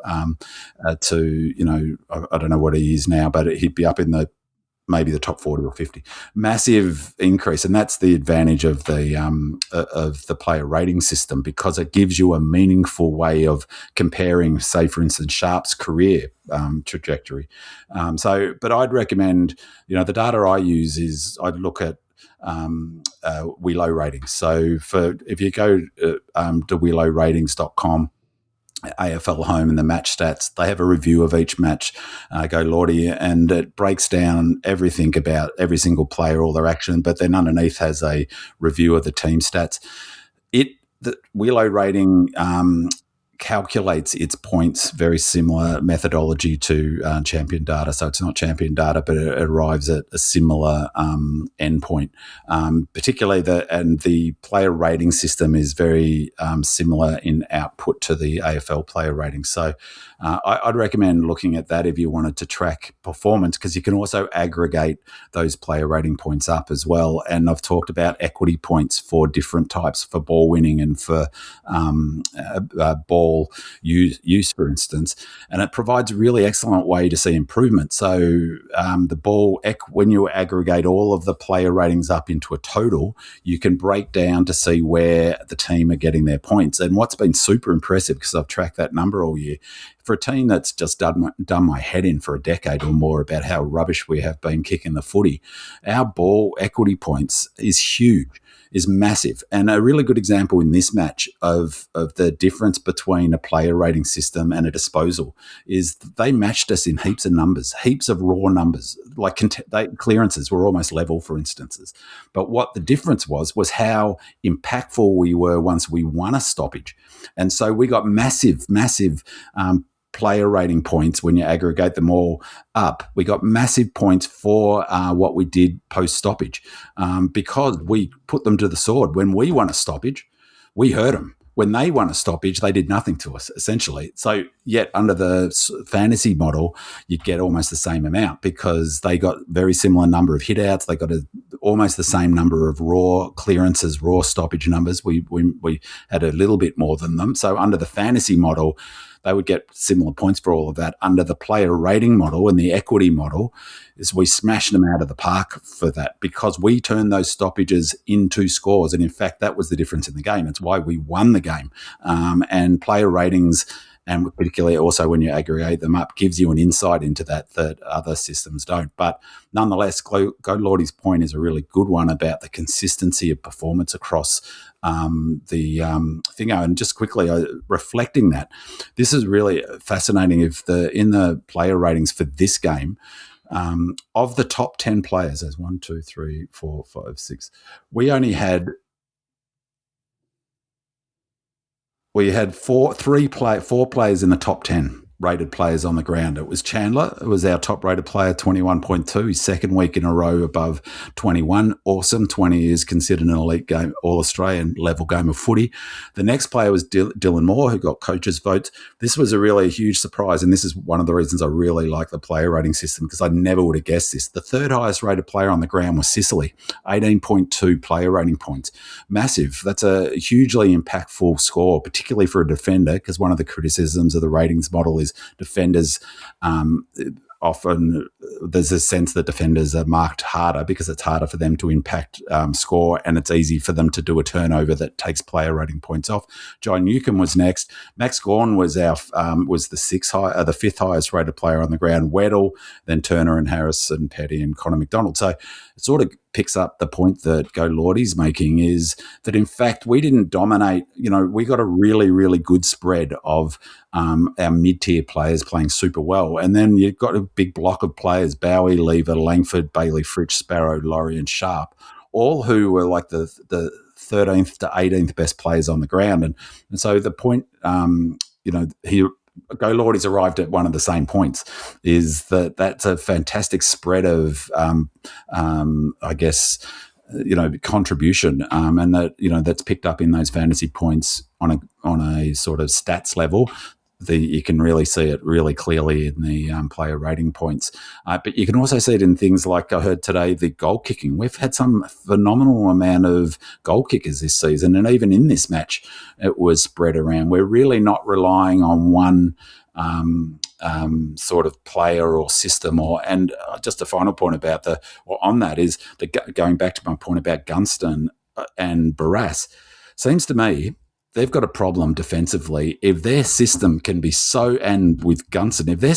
[SPEAKER 3] to, I don't know what he is now, but he'd be up in maybe the top 40 or 50. Massive increase, and that's the advantage of the player rating system because it gives you a meaningful way of comparing, say, for instance, Sharp's career trajectory. But I'd recommend, the data I use is I'd look at Wheelo ratings. So if you go to wheeloratings.com, AFL Home and the match stats, they have a review of each match, Go Lordy, and it breaks down everything about every single player, all their action, but then underneath has a review of the team stats. The Wheelo rating calculates its points, very similar methodology to champion data. So it's not champion data, but it arrives at a similar endpoint. Particularly the player rating system is very similar in output to the AFL player rating. So I'd recommend looking at that if you wanted to track performance, because you can also aggregate those player rating points up as well. And I've talked about equity points for different types, for ball winning and for ball use, for instance. And it provides a really excellent way to see improvement. So the ball, when you aggregate all of the player ratings up into a total, you can break down to see where the team are getting their points. And what's been super impressive, because I've tracked that number all year, for a team that's just done my head in for a decade or more about how rubbish we have been kicking the footy, our ball equity points is huge, is massive. And a really good example in this match of the difference between a player rating system and a disposal is they matched us in heaps of numbers, heaps of raw numbers. Like clearances were almost level, for instances. But what the difference was how impactful we were once we won a stoppage. And so we got massive player rating points when you aggregate them all up. We got massive points for what we did post-stoppage because we put them to the sword. When we won a stoppage, we hurt them. When they won a stoppage, they did nothing to us, essentially. So yet under the fantasy model, you'd get almost the same amount because they got very similar number of hit-outs. They got almost the same number of raw clearances, raw stoppage numbers. We had a little bit more than them. So under the fantasy model, they would get similar points for all of that. Under the player rating model and the equity model, is we smashed them out of the park for that because we turned those stoppages into scores. And in fact, that was the difference in the game. It's why we won the game. And player ratings, and particularly also when you aggregate them up, gives you an insight into that other systems don't. But nonetheless, Go Lordy's point is a really good one about the consistency of performance across the thingo. And just quickly reflecting that, this is really fascinating. In the player ratings for this game, of the top 10 players, there's 1, 2, 3, 4, 5, 6. We had four players in the top 10 rated players on the ground. It was Chandler. It was our top rated player, 21.2. His second week in a row above 21. Awesome. 20 is considered an elite game, all-Australian level game of footy. The next player was Dylan Moore, who got coaches' votes. This was a really huge surprise, and this is one of the reasons I really like the player rating system, because I never would have guessed this. The third highest rated player on the ground was Sicily, 18.2 player rating points. Massive. That's a hugely impactful score, particularly for a defender, because one of the criticisms of the ratings model is defenders often there's a sense that defenders are marked harder because it's harder for them to impact score, and it's easy for them to do a turnover that takes player rating points off. John Newcomb was next. Max Gawn was the fifth highest rated player on the ground. Weddle, then Turner and Harrison, Petty and Connor McDonald. So it sort of picks up the point that Go Lordy's making, is that in fact we didn't dominate. We got a really, really good spread of our mid-tier players playing super well. And then you've got a big block of players, Bowie, Lever, Langford, Bailey, Fritsch, Sparrow, Laurie and Sharp, all who were like the 13th to 18th best players on the ground. And so the point, Go Lord has arrived at one of the same points, is that's a fantastic spread of, contribution, and that's picked up in those fantasy points on a sort of stats level. You can really see it really clearly in the player rating points. But you can also see it in things like I heard today, the goal kicking. We've had some phenomenal amount of goal kickers this season, and even in this match, it was spread around. We're really not relying on one sort of player or system. And just a final point on that is going back to my point about Gunston and Barras, seems to me they've got a problem defensively. If their system can be and with Gunston, if their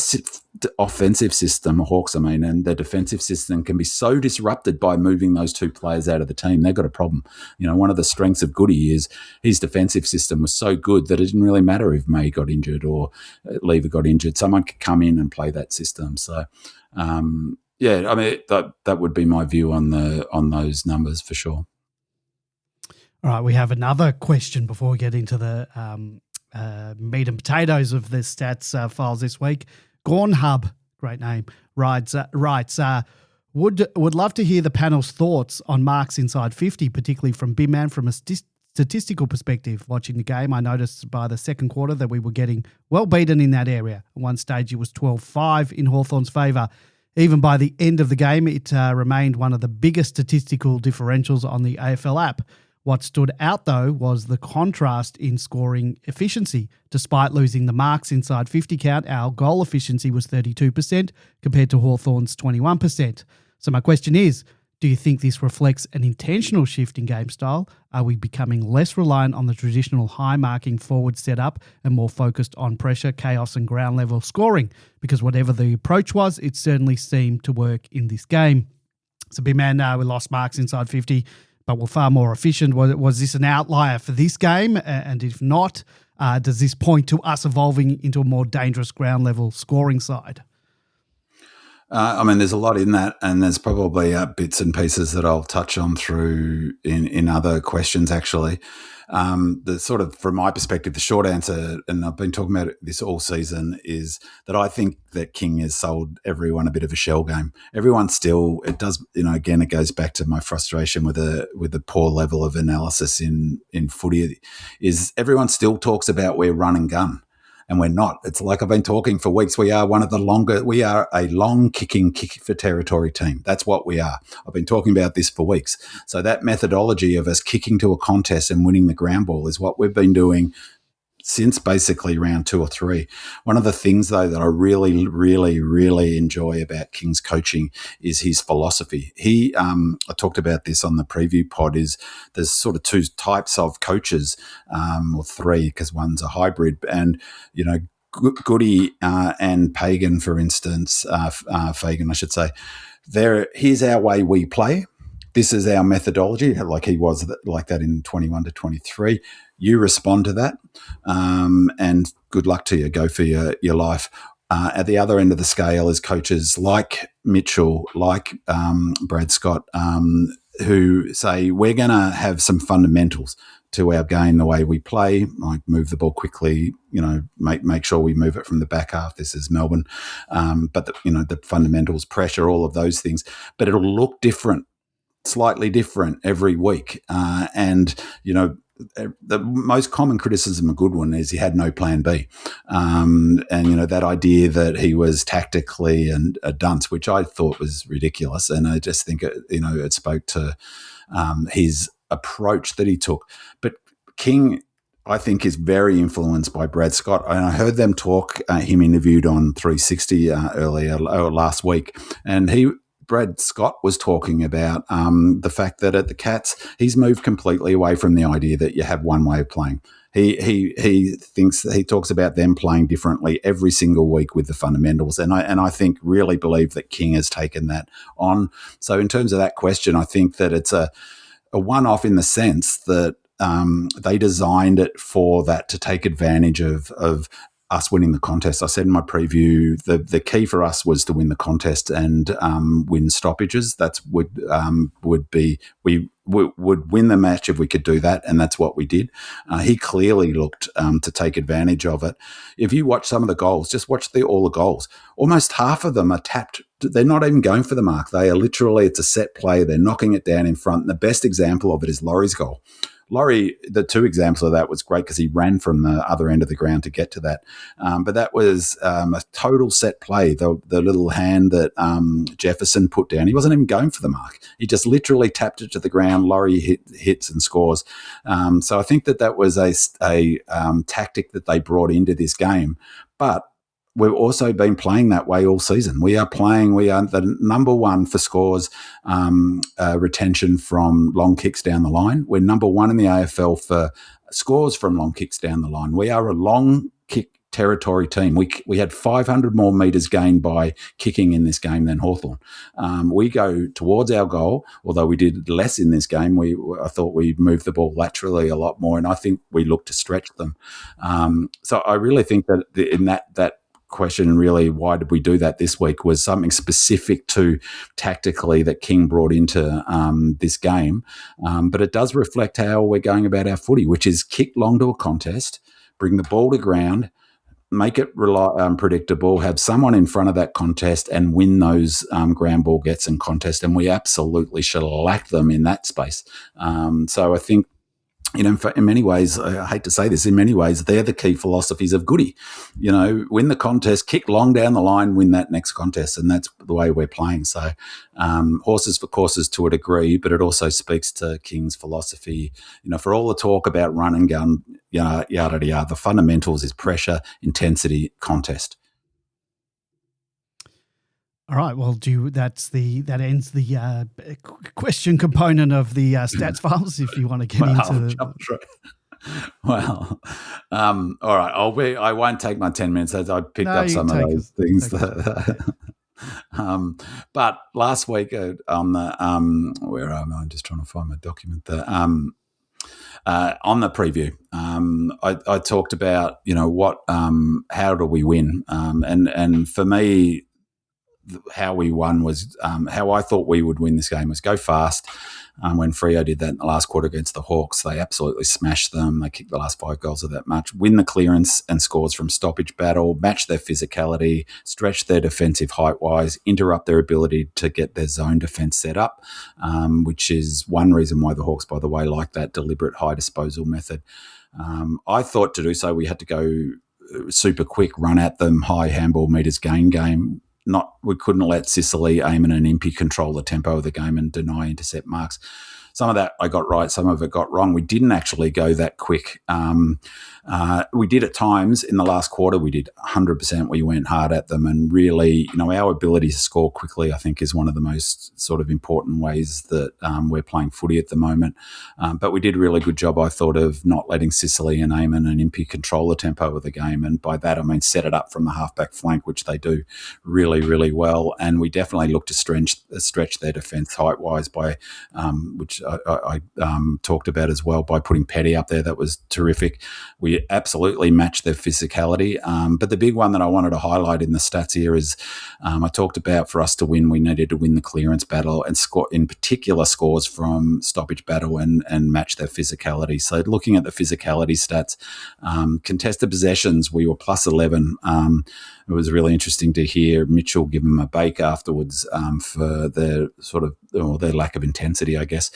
[SPEAKER 3] offensive system, Hawks, and their defensive system can be so disrupted by moving those two players out of the team, they've got a problem. One of the strengths of Goody is his defensive system was so good that it didn't really matter if May got injured or Lever got injured. Someone could come in and play that system. So, that would be my view on those numbers for sure.
[SPEAKER 1] All right, we have another question before we get into the meat and potatoes of the stats files this week. Gornhub, great name, writes, would love to hear the panel's thoughts on marks inside 50, particularly from Big Man from a statistical perspective. Watching the game, I noticed by the second quarter that we were getting well beaten in that area. At one stage, it was 12-5 in Hawthorn's favour. Even by the end of the game, it remained one of the biggest statistical differentials on the AFL app. What stood out, though, was the contrast in scoring efficiency. Despite losing the marks inside 50 count, our goal efficiency was 32% compared to Hawthorn's 21%. So my question is, do you think this reflects an intentional shift in game style? Are we becoming less reliant on the traditional high-marking forward setup and more focused on pressure, chaos and ground-level scoring? Because whatever the approach was, it certainly seemed to work in this game. So, Big Man, we lost marks inside 50, but we're far more efficient. Was this an outlier for this game? And if not, does this point to us evolving into a more dangerous ground-level scoring side?
[SPEAKER 3] There's a lot in that, and there's probably bits and pieces that I'll touch on through in other questions, actually. The sort of, from my perspective, the short answer, and I've been talking about this all season, is that I think that King has sold everyone a bit of a shell game. Everyone still, it does, again, it goes back to my frustration with the poor level of analysis in footy, is everyone still talks about we're run and gun. And we're not. It's like I've been talking for weeks. We are we are a long kicking kick for territory team. That's what we are. I've been talking about this for weeks. So that methodology of us kicking to a contest and winning the ground ball is what we've been doing since basically round 2 or 3. One of the things, though, that I really, really, really enjoy about King's coaching is his philosophy. I talked about this on the preview pod, is there's sort of 2 types of coaches, or 3, because one's a hybrid. And, Goody and Pagan, for instance, Fagan, I should say, here's our way we play. This is our methodology, like he was like that in 21 to 23. You respond to that, and good luck to you. Go for your life. At the other end of the scale is coaches like Mitchell, like Brad Scott, who say we're going to have some fundamentals to our game, the way we play, like move the ball quickly, make sure we move it from the back half. This is Melbourne, but the fundamentals, pressure, all of those things. But it'll look different, slightly different every week, the most common criticism, a good one, is he had no plan B. That idea that he was tactically a dunce, which I thought was ridiculous. And I just think, it spoke to his approach that he took. But King, I think, is very influenced by Brad Scott. And I heard them talk, him interviewed on 360 last week. And Brad Scott was talking about the fact that at the Cats, he's moved completely away from the idea that you have one way of playing. He talks about them playing differently every single week with the fundamentals, and I think really believe that King has taken that on. So in terms of that question, I think that it's a one-off in the sense that they designed it for that, to take advantage of us winning the contest. I said in my preview the key for us was to win the contest and win stoppages. That would be we would win the match if we could do that, and that's what we did. He clearly looked to take advantage of it. If you watch some of the goals, just watch all the goals. Almost half of them are tapped. They're not even going for the mark. They are literally, it's a set play. They're knocking it down in front. And the best example of it is Laurie's goal. Laurie, the two examples of that was great because he ran from the other end of the ground to get to that. But that was a total set play, the little hand that Jefferson put down. He wasn't even going for the mark. He just literally tapped it to the ground. Laurie hits and scores. So I think that was a tactic that they brought into this game. But we've also been playing that way all season. We are the number one for scores retention from long kicks down the line. We're number one in the AFL for scores from long kicks down the line. We are a long kick territory team. We had 500 more metres gained by kicking in this game than Hawthorn. We go towards our goal, although we did less in this game. I thought we moved the ball laterally a lot more, and I think we looked to stretch them. So I really think that in that question, really, why did we do that this week, was something specific to tactically that King brought into this game. But it does reflect how we're going about our footy, which is kick long to a contest, bring the ball to ground, make it predictable, have someone in front of that contest and win those ground ball gets and contest. And we absolutely shellacked them in that space. So I think, in many ways, I hate to say this, in many ways, they're the key philosophies of Goody. Win the contest, kick long down the line, win that next contest, and that's the way we're playing. So horses for courses to a degree, but it also speaks to King's philosophy. For all the talk about run and gun, yada, yada, yada, the fundamentals is pressure, intensity, contest.
[SPEAKER 1] All right. Well, that ends the question component of the stats files. If you want to get into
[SPEAKER 3] well, all right. I won't take my 10 minutes. I picked up some of those things. But last week on the where am I? I'm just trying to find my document there. On the preview, I talked about what how do we win, and for me, how we won was how I thought we would win this game was go fast. When Freo did that in the last quarter against the Hawks, they absolutely smashed them. They kicked the last 5 goals of that match, win the clearance and scores from stoppage battle, match their physicality, stretch their defensive height-wise, interrupt their ability to get their zone defence set up, which is one reason why the Hawks, by the way, like that deliberate high disposal method. I thought to do so we had to go super quick, run at them, high handball metres gain game. We couldn't let Sicily, Eamon and Impey control the tempo of the game and deny intercept marks. Some of that I got right, some of it got wrong. We didn't actually go that quick. We did at times in the last quarter, we did 100%. We went hard at them, and really, our ability to score quickly, I think, is one of the most sort of important ways that we're playing footy at the moment. But we did a really good job, I thought, of not letting Sicily and Eamon and Impey control the tempo of the game. And by that, I mean set it up from the halfback flank, which they do really, really well. And we definitely look to stretch their defence height-wise by, which I talked about as well, by putting Petty up there. That was terrific. We absolutely matched their physicality. But the big one that I wanted to highlight in the stats here is I talked about for us to win, we needed to win the clearance battle and score, in particular, scores from stoppage battle and match their physicality. So looking at the physicality stats, contested possessions, we were plus 11. It was really interesting to hear Mitchell give them a bake afterwards for their their lack of intensity, I guess.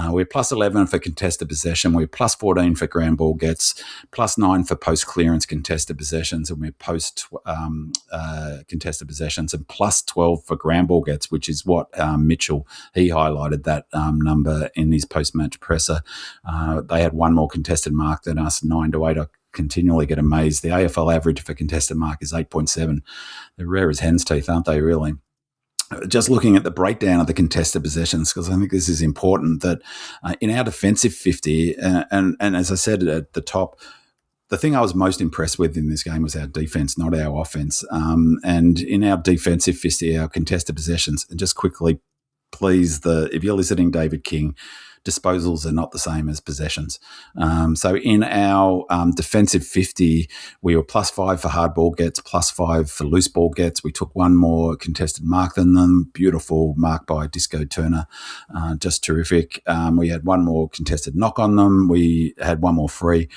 [SPEAKER 3] We're plus 11 for contested possession. We're plus 14 for ground ball gets, plus 9 for post-clearance contested possessions, and we're post-contested possessions, and plus 12 for ground ball gets, which is what Mitchell, he highlighted that number in his post-match presser. They had one more contested mark than us, 9-8. I continually get amazed. The AFL average for contested mark is 8.7. They're rare as hen's teeth, aren't they, really? Just looking at the breakdown of the contested possessions, because I think this is important, that in our defensive 50, and as I said at the top, the thing I was most impressed with in this game was our defense, not our offense. And in our defensive 50, our contested possessions, and just quickly, please, if you're listening, David King, disposals are not the same as possessions. So in our defensive 50, we were +5 for hard ball gets, +5 for loose ball gets. We took one more contested mark than them. Beautiful mark by Disco Turner, just terrific. We had one more contested knock on them. We had one more free.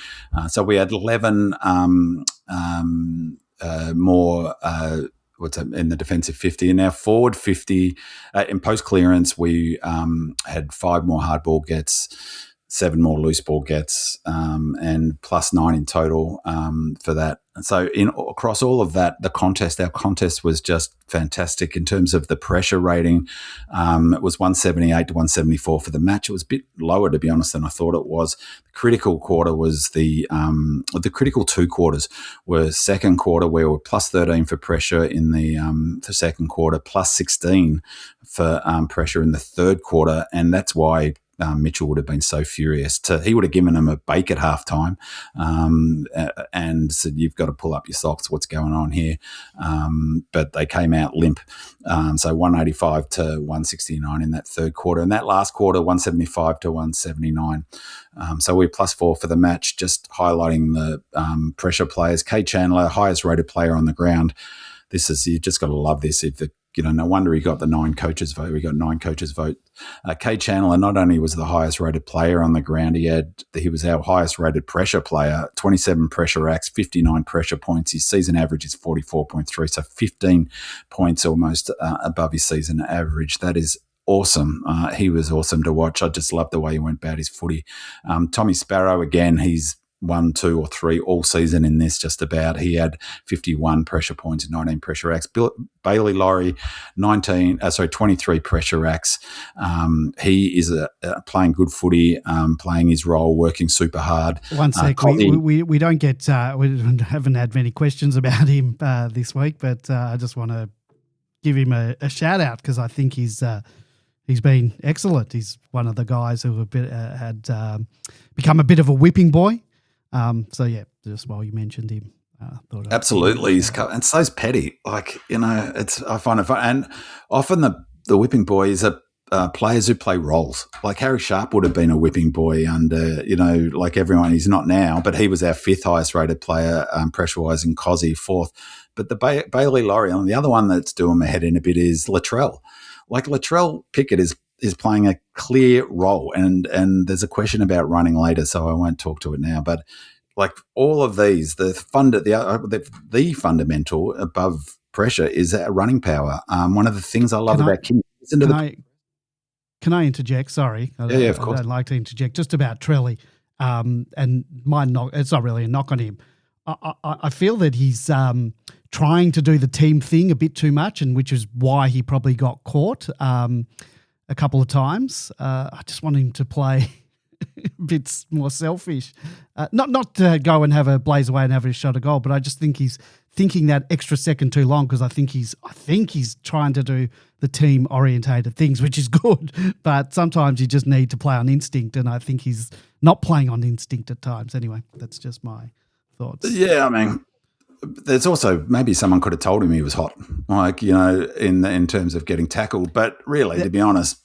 [SPEAKER 3] So we had 11 more in the defensive 50. In our forward 50, in post clearance, we had 5 more hard ball gets, 7 more loose ball gets, and +9 in total for that. And so across all of that, our contest was just fantastic in terms of the pressure rating. It was 178 to 174 for the match. It was a bit lower, to be honest, than I thought it was. The critical quarter was the critical 2 quarters were second quarter, where we were +13 for pressure in the second quarter, +16 for pressure in the third quarter, and that's why Mitchell would have been so furious. He would have given him a bake at halftime and said, "You've got to pull up your socks. What's going on here?" But they came out limp. So 185 to 169 in that third quarter. And that last quarter, 175 to 179. So we're +4 for the match, just highlighting the pressure players. Kay Chandler, highest rated player on the ground. You just got to love this. No wonder he got the 9 coaches vote. We got 9 coaches vote. Kay Chandler not only was the highest rated player on the ground, he was our highest rated pressure player, 27 pressure acts, 59 pressure points. His season average is 44.3, so 15 points almost above his season average. That is awesome. He was awesome to watch. I just loved the way he went about his footy. Tommy Sparrow, again, he's 1, 2, or 3 all season in this, just about. He had 51 pressure points and 19 pressure acts. Bailey Laurie, 23 pressure acts. He is playing good footy, playing his role, working super hard.
[SPEAKER 1] One sec, we don't get we haven't had many questions about him this week, but I just want to give him a shout out because I think he's been excellent. He's one of the guys who had become a bit of a whipping boy. So yeah, just while you mentioned him, thought
[SPEAKER 3] absolutely, and so's Petty. I find it fun, and often the whipping boys are players who play roles. Like Harry Sharp would have been a whipping boy under, like everyone. He's not now, but he was our 5th highest rated player pressure wise, and Cozzy 4th. But the Bailey Laurie, and the other one that's doing my head in a bit is Latrell. Like Latrell Pickett is playing a clear role, and there's a question about running later, so I won't talk to it now. But like all of these, the fundamental above pressure is our running power. One of the things I love about King.
[SPEAKER 1] Can I interject? Sorry,
[SPEAKER 3] Yeah, of course.
[SPEAKER 1] I don't like to interject. Just about Trelly, and my knock. It's not really a knock on him. I feel that he's trying to do the team thing a bit too much, and which is why he probably got caught a couple of times. I just want him to play a bit more selfish. Not to go and have a blaze away and have a shot a goal, but I just think he's thinking that extra second too long because I think he's trying to do the team orientated things, which is good. But sometimes you just need to play on instinct, and I think he's not playing on instinct at times. Anyway, that's just my thoughts.
[SPEAKER 3] Yeah, I mean, there's also maybe someone could have told him he was hot, like, in terms of getting tackled. But really, to be honest,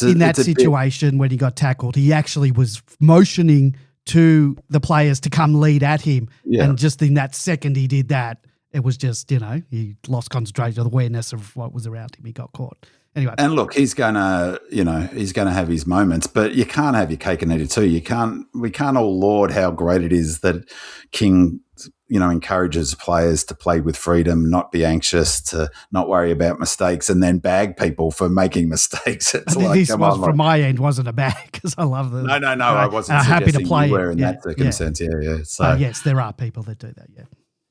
[SPEAKER 1] in that situation when he got tackled, he actually was motioning to the players to come lead at him. Yeah. And just in that second he did that, it was just, he lost concentration, awareness of what was around him. He got caught. Anyway.
[SPEAKER 3] And look, he's gonna have his moments, but you can't have your cake and eat it too. We can't all laud how great it is that King, encourages players to play with freedom, not be anxious, to not worry about mistakes, and then bag people for making mistakes. It's
[SPEAKER 1] from my end wasn't a bag because I love them.
[SPEAKER 3] No, I wasn't
[SPEAKER 1] happy to play
[SPEAKER 3] you were in that circumstance. Yeah. So
[SPEAKER 1] yes, there are people that do that. Yeah.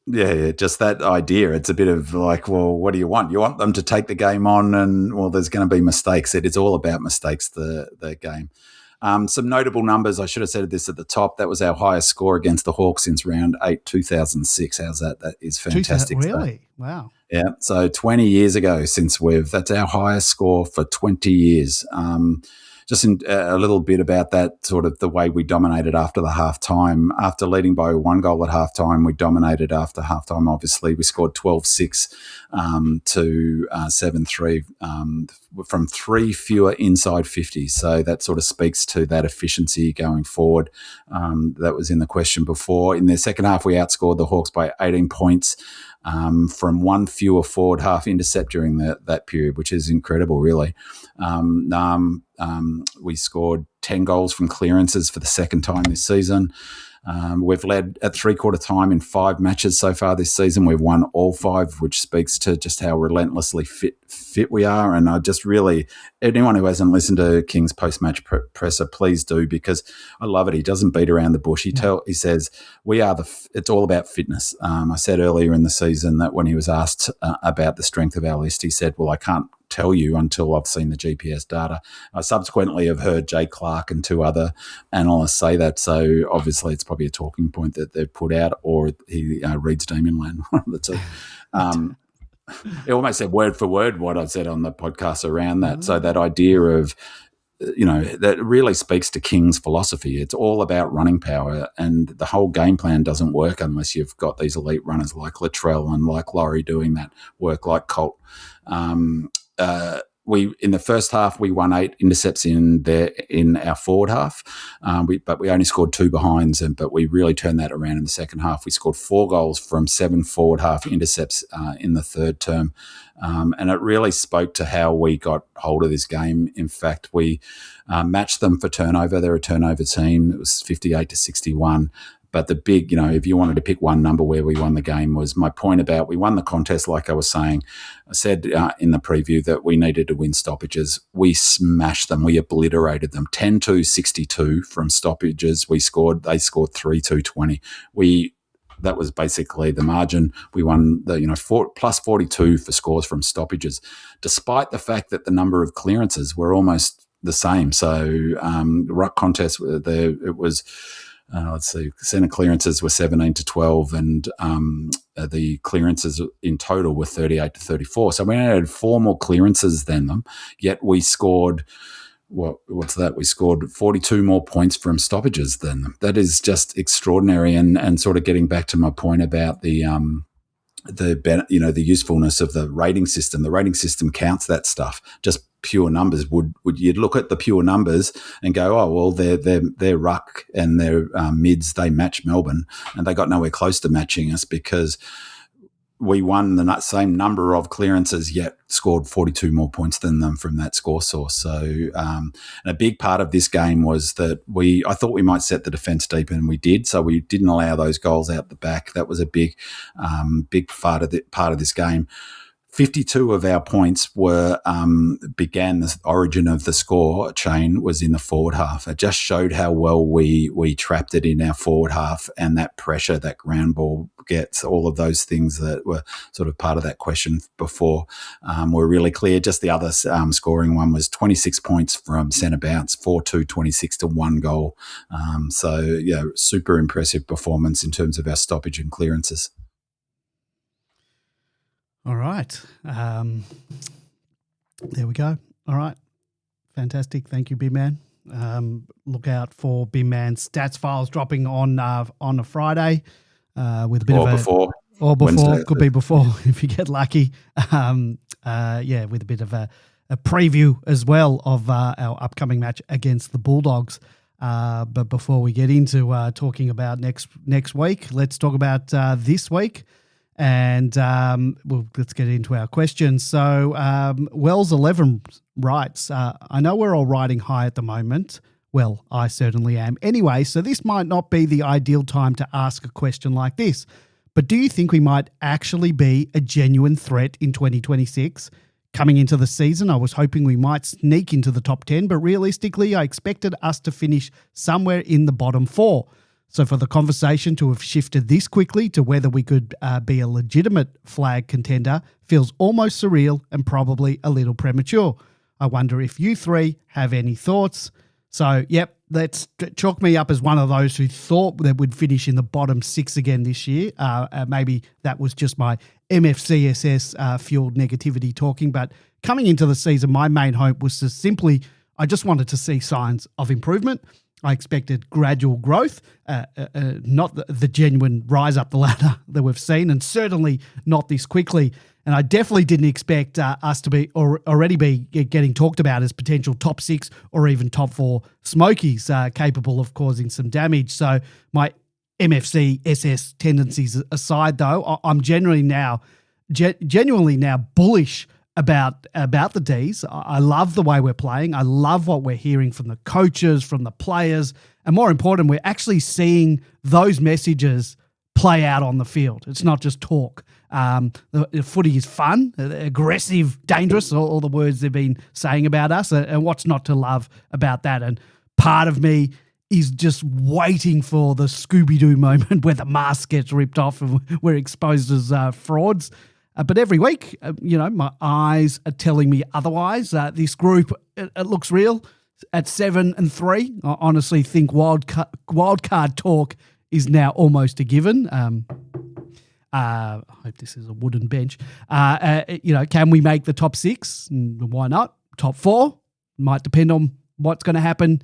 [SPEAKER 3] Yeah, just that idea. It's a bit of like, well, what do you want? You want them to take the game on, and well, there's going to be mistakes. It's all about mistakes. The game. Some notable numbers. I should have said this at the top. That was our highest score against the Hawks since round 8, 2006. How's that? That is fantastic.
[SPEAKER 1] Really? Wow.
[SPEAKER 3] Yeah. So 20 years ago that's our highest score for 20 years. just a little bit about that, sort of the way we dominated after the half-time. After leading by 1 goal at half-time, we dominated after half-time, obviously. We scored 12-6 to 7-3 from 3 fewer inside 50. So that sort of speaks to that efficiency going forward. That was in the question before. In the second half, we outscored the Hawks by 18 points. From 1 fewer forward half intercept during that period, which is incredible, really. We scored 10 goals from clearances for the second time this season. We've led at three-quarter time in 5 matches so far this season. We've won all 5, which speaks to just how relentlessly fit we are. And I just really, anyone who hasn't listened to King's post-match presser, please do, because I love it. He doesn't beat around the bush. He says, it's all about fitness. I said earlier in the season that when he was asked about the strength of our list, he said, well, I can't tell you until I've seen the GPS data. I subsequently have heard Jay Clark and 2 other analysts say that, so obviously it's probably a talking point that they've put out, or he reads Demonland, one of the two. He almost said word for word what I've said on the podcast around that. So that idea of, that really speaks to King's philosophy. It's all about running power, and the whole game plan doesn't work unless you've got these elite runners like Latrell and like Laurie doing that work, like Colt. In the first half, we won 8 intercepts in our forward half, but we only scored 2 behinds, but we really turned that around in the second half. We scored 4 goals from 7 forward half intercepts in the third term, and it really spoke to how we got hold of this game. In fact, we matched them for turnover. They're a turnover team. It was 58-61. But the big, if you wanted to pick one number where we won the game, was my point about we won the contest, like I was saying. I said in the preview that we needed to win stoppages. We smashed them. We obliterated them. 10-62 from stoppages. They scored 3-2-20. That was basically the margin. We won the plus 42 for scores from stoppages, despite the fact that the number of clearances were almost the same. So the ruck contest, it was. Let's see, centre clearances were 17-12, and the clearances in total were 38-34. So we only had 4 more clearances than them, yet we scored, what's that? We scored 42 more points from stoppages than them. That is just extraordinary, and sort of getting back to my point about the usefulness of the rating system. The rating system counts that stuff. Just pure numbers would you'd look at the pure numbers and go, oh well, their ruck and their mids, they match Melbourne, and they got nowhere close to matching us because we won the same number of clearances, yet scored 42 more points than them from that score source. So and a big part of this game was that I thought we might set the defence deep, and we did. So we didn't allow those goals out the back. That was a big part of this game. 52 of our points began the origin of the score chain was in the forward half. It just showed how well we trapped it in our forward half, and that pressure that ground ball gets, all of those things that were sort of part of that question before were really clear. Just the other scoring one was 26 points from centre bounce, 4-2, 26 to 1 goal. Super impressive performance in terms of our stoppage and clearances.
[SPEAKER 1] All right. There we go. All right. Fantastic. Thank you, Big Man. Look out for Big Man's stats files dropping on a Friday with a bit before. Wednesday. Could be before if you get lucky. With a bit of a preview as well of our upcoming match against the Bulldogs. But before we get into talking about next week, let's talk about this week. And let's get into our questions. So Wells11 writes, I know we're all riding high at the moment. Well, I certainly am. Anyway, so this might not be the ideal time to ask a question like this, but do you think we might actually be a genuine threat in 2026? Coming into the season, I was hoping we might sneak into the top 10, but realistically, I expected us to finish somewhere in the bottom 4. So for the conversation to have shifted this quickly to whether we could be a legitimate flag contender feels almost surreal and probably a little premature. I wonder if you 3 have any thoughts. So, let's chalk me up as one of those who thought that we'd finish in the bottom 6 again this year. Maybe that was just my MFCSS fueled negativity talking, but coming into the season, my main hope was to simply I just wanted to see signs of improvement. I expected gradual growth, not the genuine rise up the ladder that we've seen, and certainly not this quickly. And I definitely didn't expect us to be already be getting talked about as potential top 6 or even top 4 smokies capable of causing some damage. So my MFC SS tendencies aside, though, I'm genuinely now bullish about the Ds. I love the way we're playing. I love what we're hearing from the coaches, from the players, and more important, we're actually seeing those messages play out on the field. It's not just talk. The footy is fun, aggressive, dangerous, all the words they've been saying about us, and what's not to love about that. And part of me is just waiting for the Scooby-Doo moment where the mask gets ripped off and we're exposed as frauds. But every week, my eyes are telling me otherwise. This group, it looks real. At 7-3, I honestly think wildcard talk is now almost a given. I hope this is a wooden bench. Can we make the top 6? Why not? Top 4 might depend on what's going to happen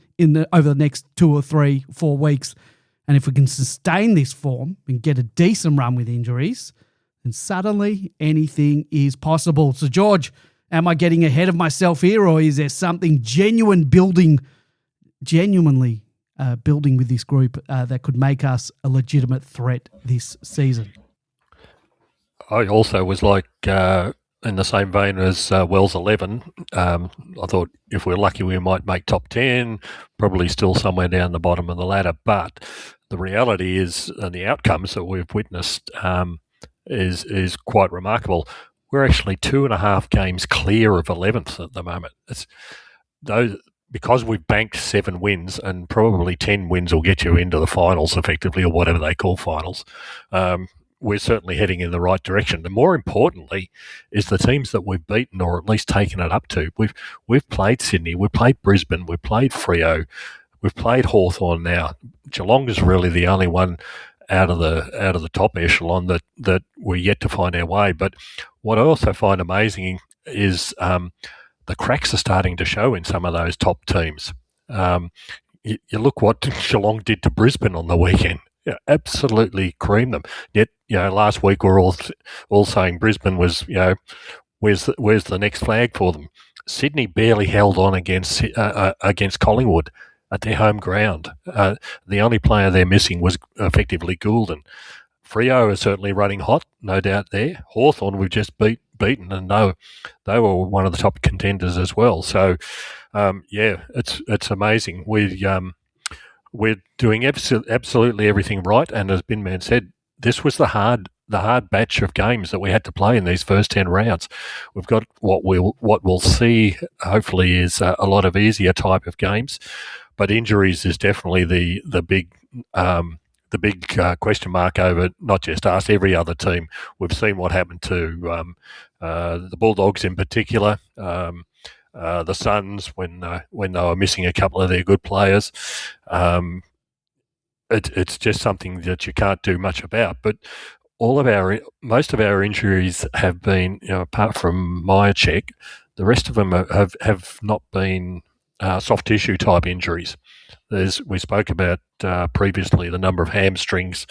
[SPEAKER 1] over the next 2 or 3, 4 weeks. And if we can sustain this form and get a decent run with injuries, then suddenly anything is possible. So, George, am I getting ahead of myself here, or is there something genuinely building with this group that could make us a legitimate threat this season?
[SPEAKER 2] I also was like, in the same vein as Wells 11, I thought if we're lucky we might make top 10, probably still somewhere down the bottom of the ladder. But the reality is, and the outcomes that we've witnessed is quite remarkable. We're actually 2.5 games clear of 11th at the moment. It's those, because we've banked 7 wins, and probably 10 wins will get you into the finals effectively, or whatever they call finals. We're certainly heading in the right direction. And more importantly is the teams that we've beaten, or at least taken it up to. We've played Sydney, we've played Brisbane, we've played Freo, we've played Hawthorn now. Geelong is really the only one out of the top echelon that we're yet to find our way. But what I also find amazing is the cracks are starting to show in some of those top teams. You look what Geelong did to Brisbane on the weekend. Yeah, absolutely creamed them. Yet, last week we're all saying Brisbane was, where's the next flag for them? Sydney barely held on against Collingwood at their home ground. The only player they're missing was effectively Goulden. Freo are certainly running hot, no doubt there. Hawthorn we've just beaten, and they were one of the top contenders as well. So, it's amazing. We're doing absolutely everything right, and as Binman said, this was the hard batch of games that we had to play in these first 10 rounds. We've got what we'll see, hopefully, is a lot of easier type of games, but injuries is definitely the big question mark over not just us, every other team. We've seen what happened to the Bulldogs in particular. The Suns when they were missing a couple of their good players. It's just something that you can't do much about. But most of our injuries have been, apart from Myercheck, the rest of them have not been soft tissue type injuries. We spoke about previously the number of hamstrings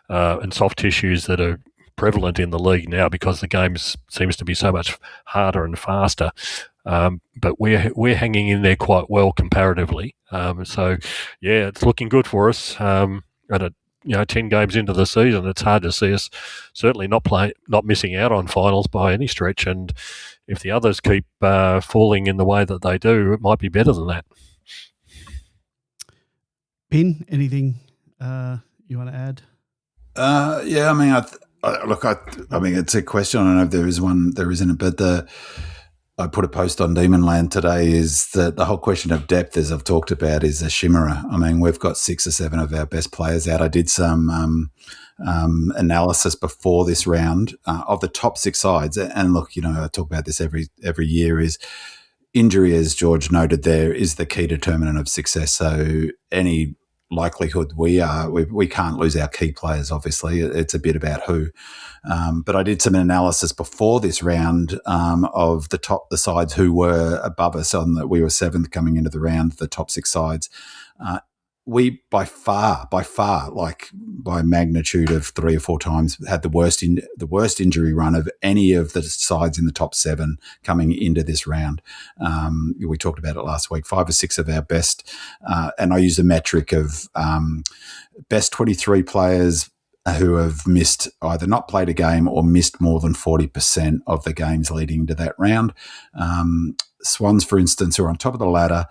[SPEAKER 2] and soft tissues that are prevalent in the league now because the game seems to be so much harder and faster. But we're hanging in there quite well comparatively. So it's looking good for us. At 10 games into the season, it's hard to see us certainly not missing out on finals by any stretch. And if the others keep falling in the way that they do, it might be better than that.
[SPEAKER 1] Ben, anything you want to add?
[SPEAKER 3] I mean, it's a question. I don't know if there is one, there isn't, but I put a post on Demonland today is that the whole question of depth, as I've talked about, is a chimera. I mean, we've got 6 or 7 of our best players out. I did some analysis before this round of the top 6 sides. And look, I talk about this every year, is injury, as George noted there, is the key determinant of success. So any likelihood we can't lose our key players. Obviously, it's a bit about who. But I did some analysis before this round of the sides who were above us on that. We were seventh coming into the round, the top six sides. We by far, like by magnitude of 3 or 4 times, had the worst injury run of any of the sides in the top 7 coming into this round. We talked about it last week. 5 or 6 of our best, and I used a metric of best 23 players who have missed, either not played a game or missed more than 40% of the games leading into that round. Swans, for instance, who are on top of the ladder,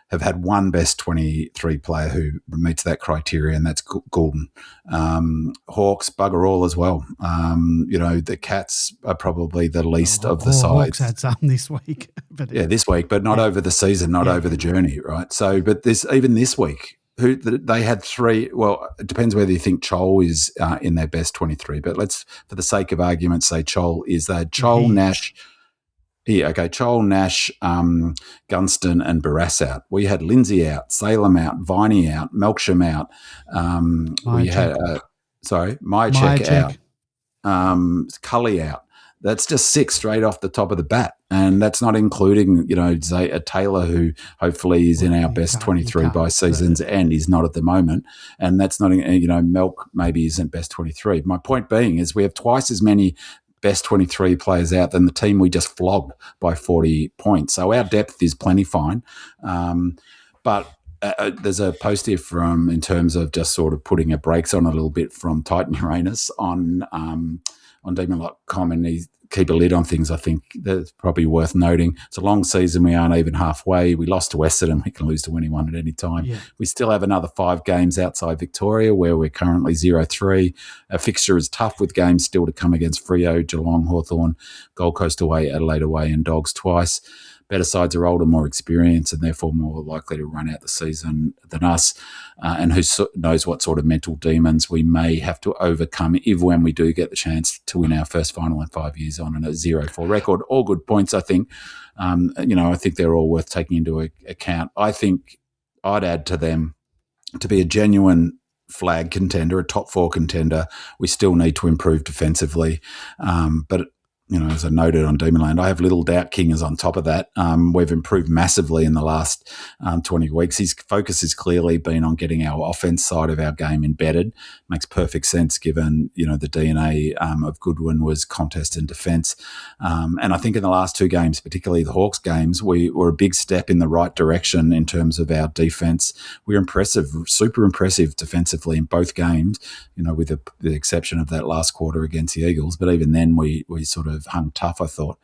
[SPEAKER 3] have had one best 23 player who meets that criteria, and that's Goulden. Hawks, bugger all as well. The Cats are probably the least of the sides.
[SPEAKER 1] Hawks had some this week.
[SPEAKER 3] This week, but not over the season, over the journey, right? So, but even this week, they had 3. Well, it depends whether you think Chol is in their best 23, but let's, for the sake of argument, say Chol is. They had Chol, Nash. Yeah, okay. Chol, Nash, Gunston, and Barras out. We had Lindsay out, Salem out, Viney out, Melksham out. Mychek out, Cully out. That's just 6 straight off the top of the bat, and that's not including a Taylor who hopefully is in our best 23 by season's end. He's not at the moment, and that's not Melk maybe isn't best 23. My point being is we have twice as many best 23 players out than the team we just flogged by 40 points. So our depth is plenty fine. But there's a post here in terms of just sort of putting a brakes on a little bit from Titan Uranus on Demon.com, and he keep a lid on things. I think that's probably worth noting. It's a long season. We aren't even halfway. We lost to Western. We can lose to anyone at any time. Yeah. We still have another 5 games outside Victoria where we're currently 0-3. Our fixture is tough with games still to come against Freo, Geelong, Hawthorn, Gold Coast away, Adelaide away, and Dogs twice. Better sides are older, more experienced, and therefore more likely to run out the season than us. And who knows what sort of mental demons we may have to overcome when we do get the chance to win our first final in 5 years on a 0-4 record. All good points, I think. I think they're all worth taking into account. I think I'd add to them, to be a genuine flag contender, a top 4 contender, we still need to improve defensively. But as I noted on Demonland, I have little doubt King is on top of that. We've improved massively in the last 20 weeks. His focus has clearly been on getting our offense side of our game embedded. Makes perfect sense given, the DNA of Goodwin was contest and defence. And I think in the last 2 games, particularly the Hawks games, we were a big step in the right direction in terms of our defence. We're impressive, super impressive defensively in both games, with the exception of that last quarter against the Eagles. But even then, we sort of hung tough, I thought.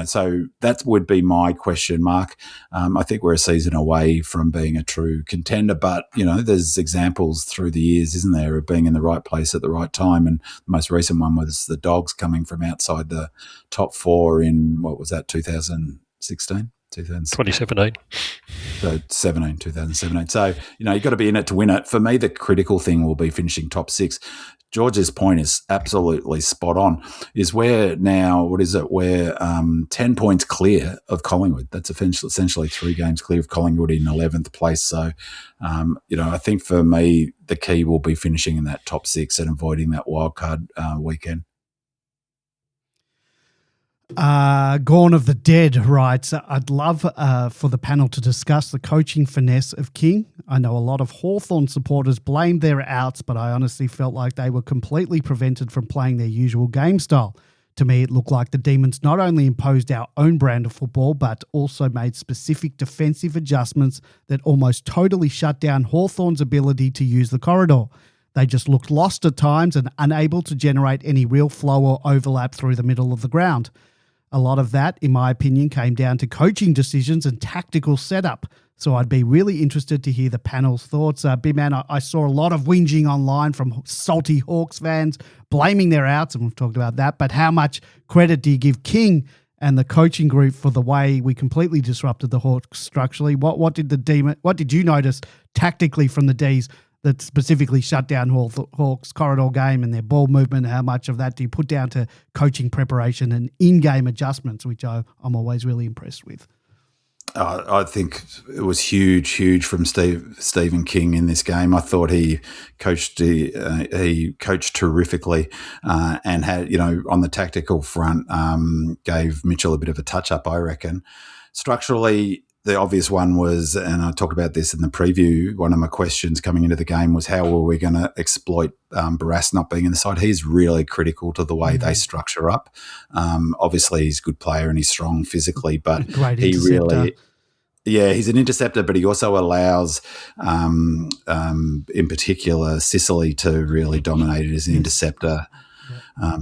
[SPEAKER 3] So that would be my question mark. I think we're a season away from being a true contender, but, there's examples through the years, isn't there, of being in the right place at the right time. And the most recent one was the Dogs coming from outside the top 4 in, 2016?
[SPEAKER 2] 2017.
[SPEAKER 3] So 2017. So, you've got to be in it to win it. For me, the critical thing will be finishing top 6. George's point is absolutely spot on. We're 10 points clear of Collingwood. That's essentially 3 games clear of Collingwood in 11th place. So, I think for me, the key will be finishing in that top 6 and avoiding that wildcard weekend.
[SPEAKER 1] Gone of the Dead writes, I'd love for the panel to discuss the coaching finesse of King. I know a lot of Hawthorn supporters blamed their outs, but I honestly felt like they were completely prevented from playing their usual game style. To me, it looked like the Demons not only imposed our own brand of football, but also made specific defensive adjustments that almost totally shut down Hawthorn's ability to use the corridor. They just looked lost at times and unable to generate any real flow or overlap through the middle of the ground. A lot of that, in my opinion, came down to coaching decisions and tactical setup. So I'd be really interested to hear the panel's thoughts. Big man, I saw a lot of whinging online from salty Hawks fans, blaming their outs, and we've talked about that. But how much credit do you give King and the coaching group for the way we completely disrupted the Hawks structurally? What did you notice tactically from the Ds that specifically shut down Hawks' corridor game and their ball movement? How much of that do you put down to coaching preparation and in-game adjustments, which I'm always really impressed with?
[SPEAKER 3] I think it was huge from Stephen King in this game. I thought he coached terrifically and had, on the tactical front, gave Mitchell a bit of a touch up, I reckon. Structurally, the obvious one was, and I talked about this in the preview, one of my questions coming into the game was how were we going to exploit Barras not being in the side? He's really critical to the way they structure up. Obviously, he's a good player and he's strong physically, but
[SPEAKER 1] Great
[SPEAKER 3] he
[SPEAKER 1] interceptor.
[SPEAKER 3] really... Yeah, he's an interceptor, but he also allows, in particular, Sicily to really dominate as an interceptor,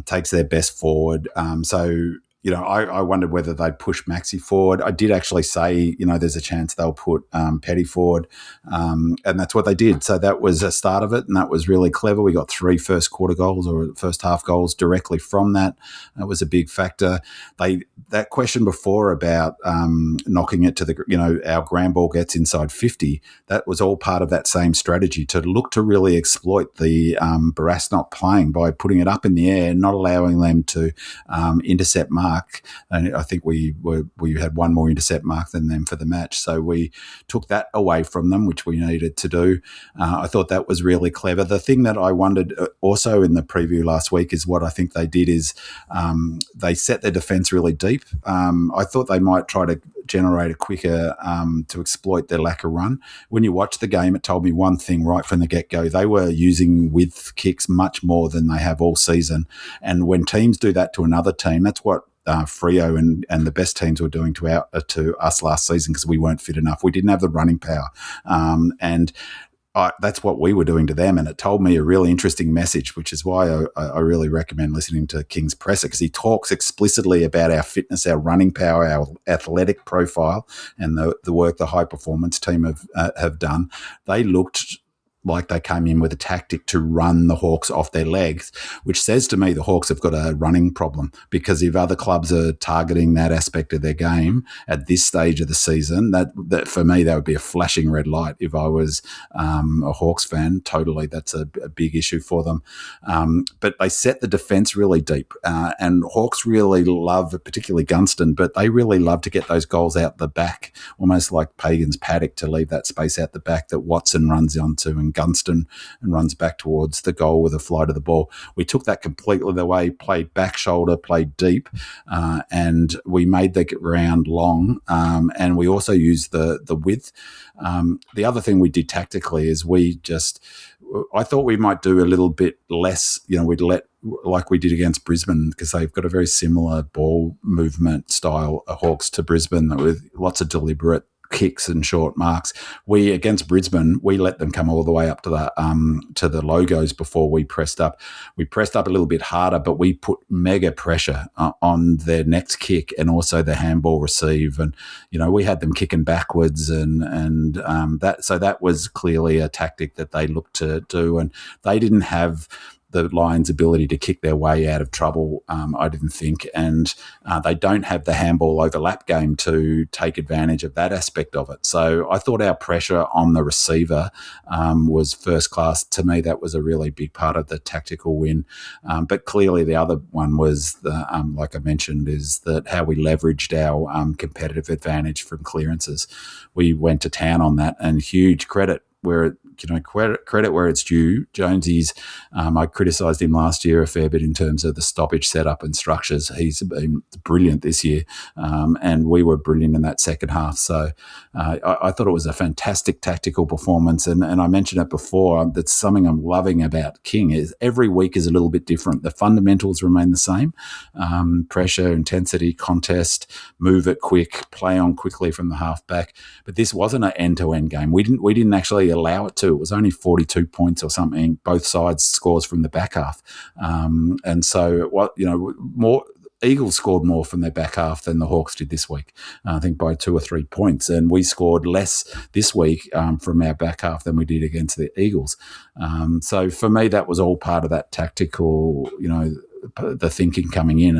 [SPEAKER 3] takes their best forward. I wondered whether they'd push Maxi forward. I did actually say, there's a chance they'll put Petty forward, and that's what they did. So that was a start of it, and that was really clever. We got 3 first quarter goals or first half goals directly from that. That was a big factor. That question before about knocking it to the, our ground ball gets inside 50, that was all part of that same strategy to look to really exploit the Barras not playing by putting it up in the air, not allowing them to intercept mark. And I think we had one more intercept mark than them for the match. So we took that away from them, which we needed to do. I thought that was really clever. The thing that I wondered also in the preview last week is what I think they did is they set their defence really deep. I thought they might try to generate a quicker to exploit their lack of run. When you watch the game, it told me one thing right from the get-go. They were using width kicks much more than they have all season. And when teams do that to another team, that's what Freo and the best teams were doing to us last season because we weren't fit enough. We didn't have the running power. That's what we were doing to them, and it told me a really interesting message, which is why I really recommend listening to King's presser because he talks explicitly about our fitness, our running power, our athletic profile, and the work the high performance team have done. They looked like they came in with a tactic to run the Hawks off their legs, which says to me the Hawks have got a running problem because if other clubs are targeting that aspect of their game at this stage of the season, that for me, that would be a flashing red light. If I was a Hawks fan, totally, that's a big issue for them. But they set the defence really deep and Hawks really love, particularly Gunston, but they really love to get those goals out the back, almost like Pagan's paddock to leave that space out the back that Watson runs onto and Gunston and runs back towards the goal with a flight of the ball. We took that completely away, played back shoulder, played deep, and we made the ground long, and we also used the width. The other thing we did tactically is I thought we might do a little bit less, we'd let, like we did against Brisbane, because they've got a very similar ball movement style, Hawks, to Brisbane, with lots of deliberate kicks and short marks. Against Brisbane, we let them come all the way up to the logos before we pressed up. We pressed up a little bit harder, but we put mega pressure on their next kick and also the handball receive. And we had them kicking backwards, and that was clearly a tactic that they looked to do. And they didn't have the Lions' ability to kick their way out of trouble, I didn't think. And they don't have the handball overlap game to take advantage of that aspect of it. So I thought our pressure on the receiver was first class. To me, that was a really big part of the tactical win. But clearly the other one was, like I mentioned, is that how we leveraged our competitive advantage from clearances. We went to town on that, and huge credit where credit where it's due. Jonesy's, I criticised him last year a fair bit in terms of the stoppage setup and structures. He's been brilliant this year, and we were brilliant in that second half. So I thought it was a fantastic tactical performance, and I mentioned it before. That's something I'm loving about King is every week is a little bit different. The fundamentals remain the same: pressure, intensity, contest, move it quick, play on quickly from the half back. But this wasn't an end-to-end game. We didn't actually allow it to. It was only 42 points or something, both sides scores from the back half. And so Eagles scored more from their back half than the Hawks did this week, I think by 2 or 3 points. And we scored less this week from our back half than we did against the Eagles. So for me, that was all part of that tactical, the thinking coming in,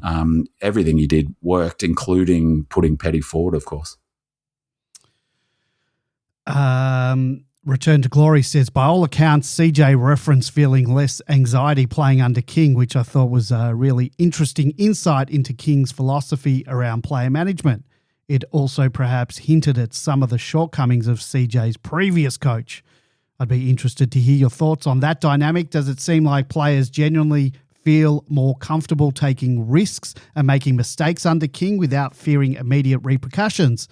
[SPEAKER 3] and everything you did worked, including putting Petty forward, of course.
[SPEAKER 1] Return to Glory says, by all accounts, CJ referenced feeling less anxiety playing under King, which I thought was a really interesting insight into King's philosophy around player management. it also perhaps hinted at some of the shortcomings of CJ's previous coach. I'd be interested to hear your thoughts on that dynamic. Does it seem like players genuinely feel more comfortable taking risks and making mistakes under King without fearing immediate repercussions?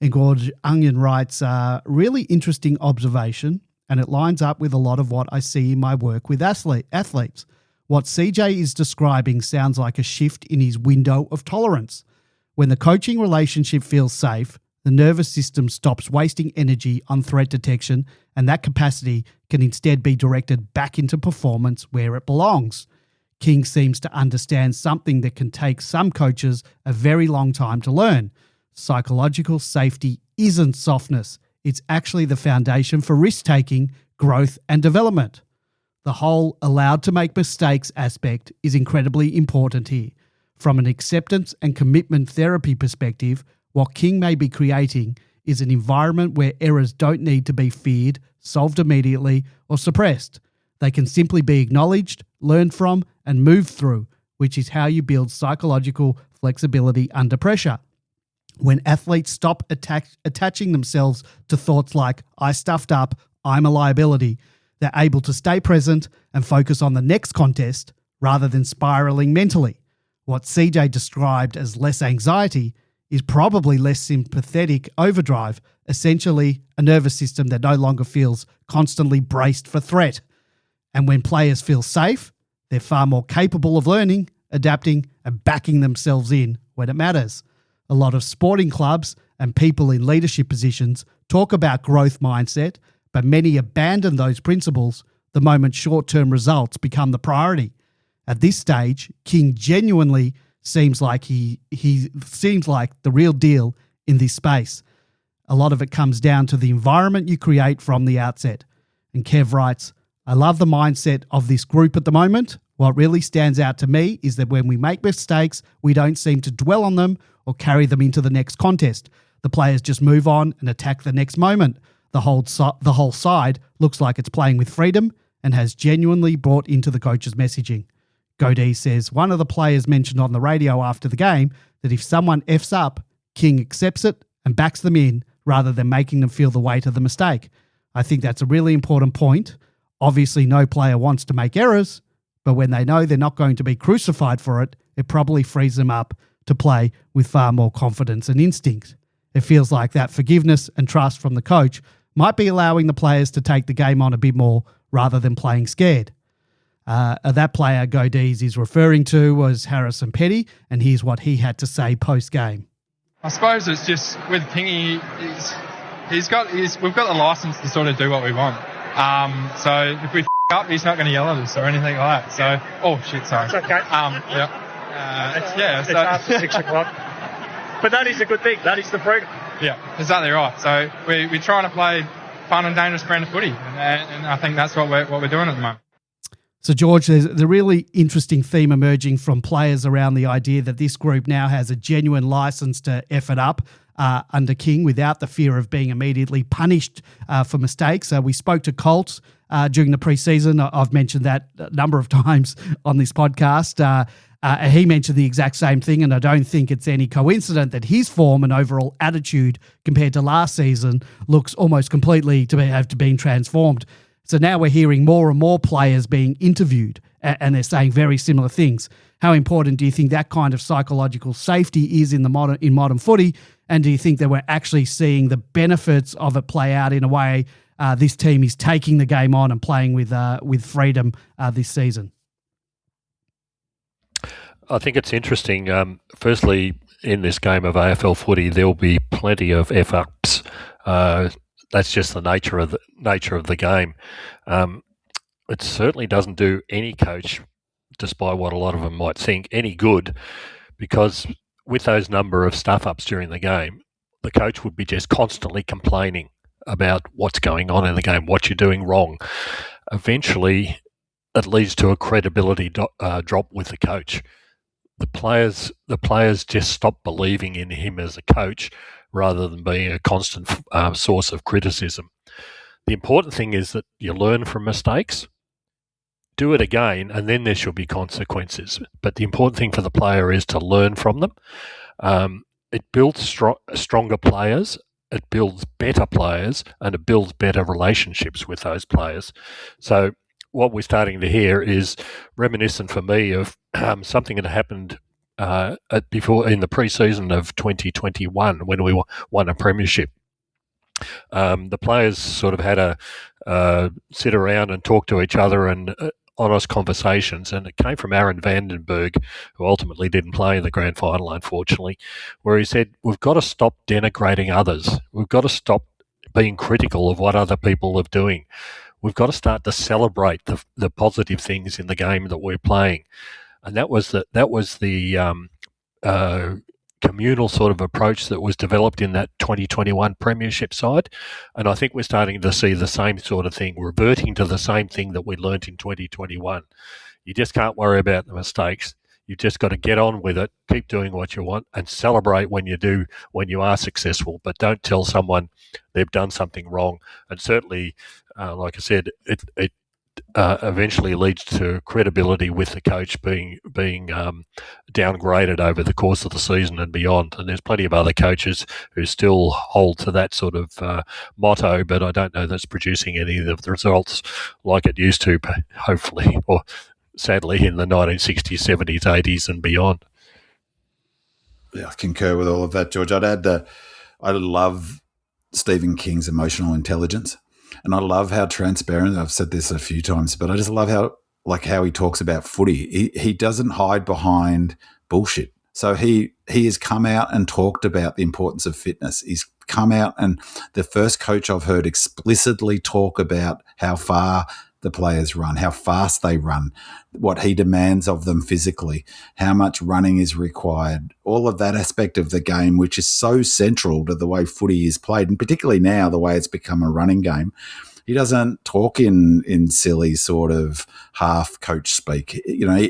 [SPEAKER 1] And Gorge Onion writes, really interesting observation, and it lines up with a lot of what I see in my work with athletes. What CJ is describing sounds like a shift in his window of tolerance. When the coaching relationship feels safe, the nervous system stops wasting energy on threat detection, and that capacity can instead be directed back into performance where it belongs. King seems to understand something that can take some coaches a very long time to learn. Psychological safety isn't softness. It's actually the foundation for risk-taking, growth, and development. The whole allowed to make mistakes aspect is incredibly important here. From an acceptance and commitment therapy perspective, what King may be creating is an environment where errors don't need to be feared, solved immediately, or suppressed. They can simply be acknowledged, learned from, and moved through, which is how you build psychological flexibility under pressure. When athletes stop attaching themselves to thoughts like, I stuffed up, I'm a liability, they're able to stay present and focus on the next contest rather than spiraling mentally. What CJ described as less anxiety is probably less sympathetic overdrive, essentially a nervous system that no longer feels constantly braced for threat. And when players feel safe, they're far more capable of learning, adapting, and backing themselves in when it matters. A lot of sporting clubs and people in leadership positions talk about growth mindset, but many abandon those principles the moment short-term results become the priority. At this stage, King genuinely seems like he seems like the real deal in this space. A lot of it comes down to the environment you create from the outset. And Kev writes, I love the mindset of this group at the moment. What really stands out to me is that when we make mistakes, we don't seem to dwell on them or carry them into the next contest. The players just move on and attack the next moment. The whole side looks like it's playing with freedom and has genuinely brought into the coach's messaging. Godey says one of the players mentioned on the radio after the game that if someone F's up, King accepts it and backs them in rather than making them feel the weight of the mistake. I think that's a really important point. Obviously, no player wants to make errors, but when they know they're not going to be crucified for it, it probably frees them up to play with far more confidence and instinct. It feels like that forgiveness and trust from the coach might be allowing the players to take the game on a bit more rather than playing scared. That player Godez is referring to was Harrison Petty, and here's what he had to say post-game.
[SPEAKER 5] I suppose it's just with Kingy, we've got the license to sort of do what we want. So if we up, he's not going to yell at us or anything like that. So, oh shit, sorry.
[SPEAKER 6] It's okay.
[SPEAKER 5] It's
[SPEAKER 6] after 6 o'clock. But that is a good thing. That is the freedom.
[SPEAKER 5] Yeah, exactly right. So we're trying to play fun and dangerous brand of footy, and I think that's what we're doing at the moment.
[SPEAKER 1] So, George, there's the really interesting theme emerging from players around the idea that this group now has a genuine license to F it up under King without the fear of being immediately punished for mistakes. We spoke to Colts during the preseason. I've mentioned that a number of times on this podcast. He mentioned the exact same thing, and I don't think it's any coincidence that his form and overall attitude compared to last season looks almost completely to have been transformed. So now we're hearing more and more players being interviewed, and they're saying very similar things. How important do you think that kind of psychological safety is in modern footy? And do you think that we're actually seeing the benefits of it play out in a way this team is taking the game on and playing with freedom this season?
[SPEAKER 2] I think it's interesting. Firstly, in this game of AFL footy, there'll be plenty of F-ups. That's just the nature of the game. It certainly doesn't do any coach, despite what a lot of them might think, any good, because with those number of stuff-ups during the game, the coach would be just constantly complaining about what's going on in the game, what you're doing wrong. Eventually, it leads to a credibility drop with the coach. The players just stop believing in him as a coach rather than being a constant source of criticism. The important thing is that you learn from mistakes, do it again, and then there should be consequences. But the important thing for the player is to learn from them. it builds stronger players, it builds better players, and it builds better relationships with those players. So what we're starting to hear is reminiscent for me of something that happened before in the pre-season of 2021 when we won a premiership. The players sort of had a sit around and talk to each other and honest conversations, and it came from Aaron Vandenberg, who ultimately didn't play in the grand final, unfortunately, where he said, we've got to stop denigrating others. We've got to stop being critical of what other people are doing. We've got to start to celebrate the positive things in the game that we're playing. And that was the communal sort of approach that was developed in that 2021 premiership side. And I think we're starting to see the same sort of thing, reverting to the same thing that we learnt in 2021. You just can't worry about the mistakes. You've just got to get on with it, keep doing what you want, and celebrate when you are successful. But don't tell someone they've done something wrong. And certainly, like I said, it eventually leads to credibility with the coach being downgraded over the course of the season and beyond. And there's plenty of other coaches who still hold to that sort of motto, but I don't know that's producing any of the results like it used to, hopefully, or sadly, in the 1960s, 70s, 80s and beyond.
[SPEAKER 3] Yeah, I concur with all of that, George. I'd add I love Stephen King's emotional intelligence. And I love how transparent, I've said this a few times, but I just love how he talks about footy. He doesn't hide behind bullshit. So he has come out and talked about the importance of fitness. He's come out, and the first coach I've heard explicitly talk about how far the players run, how fast they run, what he demands of them physically, how much running is required, all of that aspect of the game, which is so central to the way footy is played, and particularly now the way it's become a running game. He doesn't talk in silly sort of half coach speak. You know,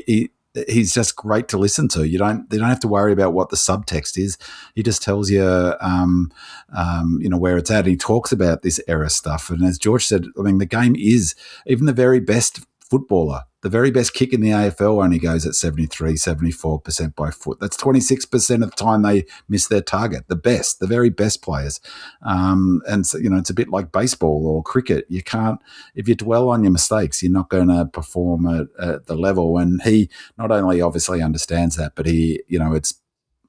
[SPEAKER 3] he's just great to listen to. They don't have to worry about what the subtext is. He just tells you, where it's at. He talks about this era stuff. And as George said, I mean, the game is, even the very best footballer, the very best kick in the AFL only goes at 73, 74% by foot. That's 26% of the time they miss their target. The very best players. And so, it's a bit like baseball or cricket. You can't, if you dwell on your mistakes, you're not going to perform at the level. And he not only obviously understands that, but he,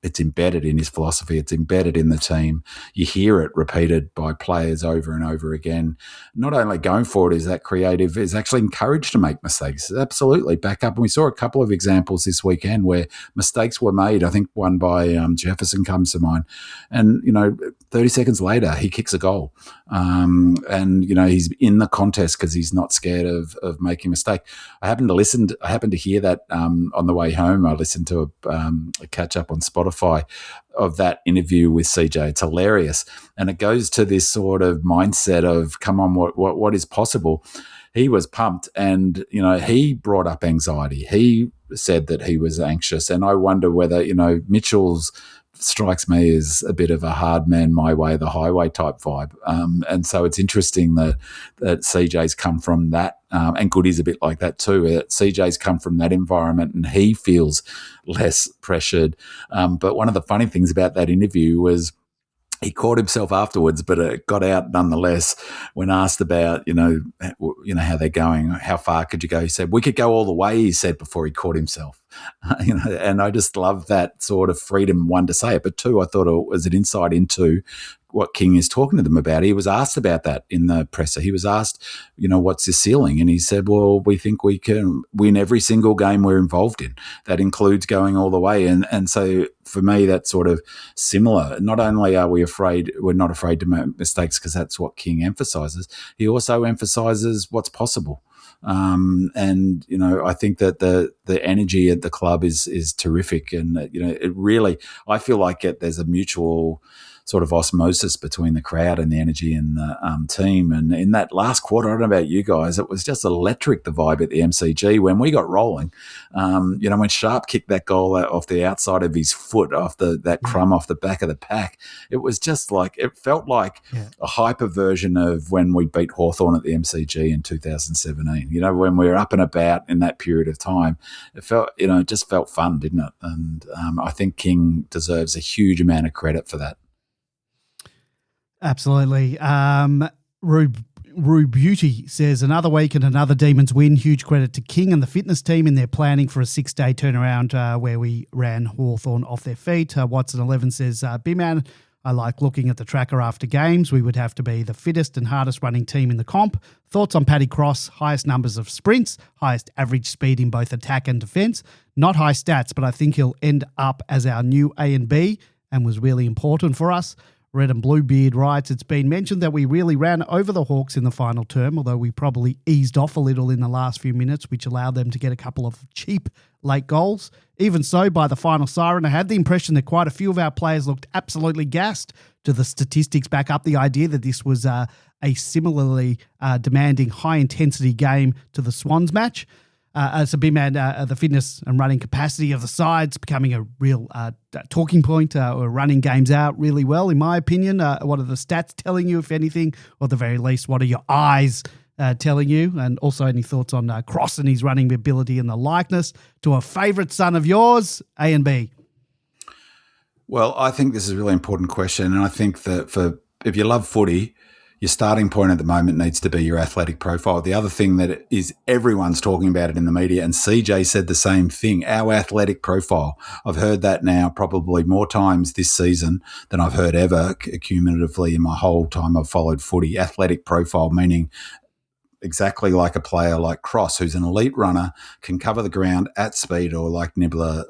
[SPEAKER 3] it's embedded in his philosophy. It's embedded in the team. You hear it repeated by players over and over again. Not only going for it is that creative, is actually encouraged to make mistakes. Absolutely back up. And we saw a couple of examples this weekend where mistakes were made. I think one by Jefferson comes to mind. And, 30 seconds later, he kicks a goal. And he's in the contest because he's not scared of making a mistake. I happened to hear that on the way home. I listened to a catch up on Spotify of that interview with CJ. It's hilarious. And it goes to this sort of mindset of, come on, what is possible? He was pumped, and, he brought up anxiety. He said that he was anxious. And I wonder whether, Mitchell's strikes me as a bit of a hard man, my way, the highway type vibe. And so it's interesting that CJ's come from that, and Goody's a bit like that too. CJ's come from that environment and he feels less pressured. But one of the funny things about that interview was he caught himself afterwards, but it got out nonetheless when asked about, how they're going, how far could you go? He said, we could go all the way, he said, before he caught himself. And I just love that sort of freedom, one, to say it, but two, I thought it was an insight into what King is talking to them about. He was asked about that in the presser. He was asked, what's your ceiling? And he said, well, we think we can win every single game we're involved in. That includes going all the way. And so for me, that's sort of similar. Not only are we're not afraid to make mistakes because that's what King emphasizes. He also emphasizes what's possible. And I think that the energy at the club is terrific, and it really, I feel like there's a mutual sort of osmosis between the crowd and the energy in the team. And in that last quarter, I don't know about you guys, it was just electric, the vibe at the MCG when we got rolling. When Sharp kicked that goal off the outside of his foot, off that crumb off the back of the pack, it was just like, it felt like a hyper version of when we beat Hawthorn at the MCG in 2017. When we were up and about in that period of time, it felt, it just felt fun, didn't it? And I think King deserves a huge amount of credit for that.
[SPEAKER 1] Absolutely. Rue Beauty says, another week and another Demons win. Huge credit to King and the fitness team in their planning for a 6-day turnaround where we ran Hawthorn off their feet. Watson11 says, B-Man, I like looking at the tracker after games. We would have to be the fittest and hardest running team in the comp. Thoughts on Paddy Cross? Highest numbers of sprints, highest average speed in both attack and defence. Not high stats, but I think he'll end up as our new A and B and was really important for us. Red and Bluebeard writes, it's been mentioned that we really ran over the Hawks in the final term, although we probably eased off a little in the last few minutes, which allowed them to get a couple of cheap late goals. Even so, by the final siren, I had the impression that quite a few of our players looked absolutely gassed. Do the statistics back up the idea that this was a similarly demanding high-intensity game to the Swans match? So, B-Man, the fitness and running capacity of the sides becoming a real talking point. We're running games out really well, in my opinion. What are the stats telling you, if anything? Or at the very least, what are your eyes telling you? And also, any thoughts on Cross and his running ability and the likeness to a favourite son of yours, A and B?
[SPEAKER 3] Well, I think this is a really important question. And I think that if you love footy, your starting point at the moment needs to be your athletic profile. The other thing that is everyone's talking about it in the media, and CJ said the same thing, our athletic profile. I've heard that now probably more times this season than I've heard ever cumulatively in my whole time I've followed footy. Athletic profile, meaning exactly like a player like Cross, who's an elite runner, can cover the ground at speed, or like Nibbler.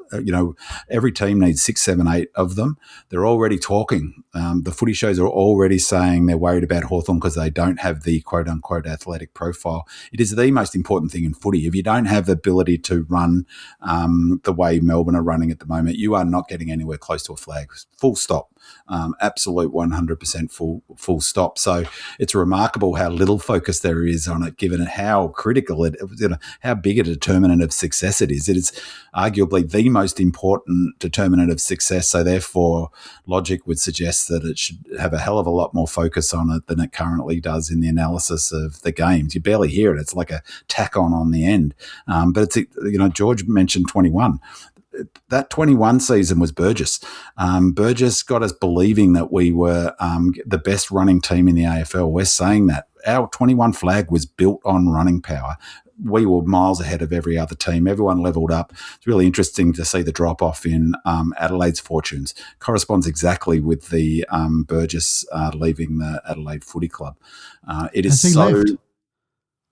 [SPEAKER 3] Every team needs 6, 7, 8 of them. They're already talking. The footy shows are already saying they're worried about Hawthorn because they don't have the quote-unquote athletic profile. It is the most important thing in footy. If you don't have the ability to run the way Melbourne are running at the moment, you are not getting anywhere close to a flag. Full stop. Absolute 100% full stop. So it's remarkable how little focus there is on it, given how critical how big a determinant of success it is. It is arguably the most important determinant of success. So therefore, logic would suggest that it should have a hell of a lot more focus on it than it currently does in the analysis of the games. You barely hear it. It's like a tack on the end. But it's, George mentioned 21. That 21 season was Burgess. Burgess got us believing that we were the best running team in the AFL. We're saying that. Our 21 flag was built on running power. We were miles ahead of every other team. Everyone leveled up. It's really interesting to see the drop-off in Adelaide's fortunes. Corresponds exactly with the Burgess leaving the Adelaide Footy Club. It is so... Left?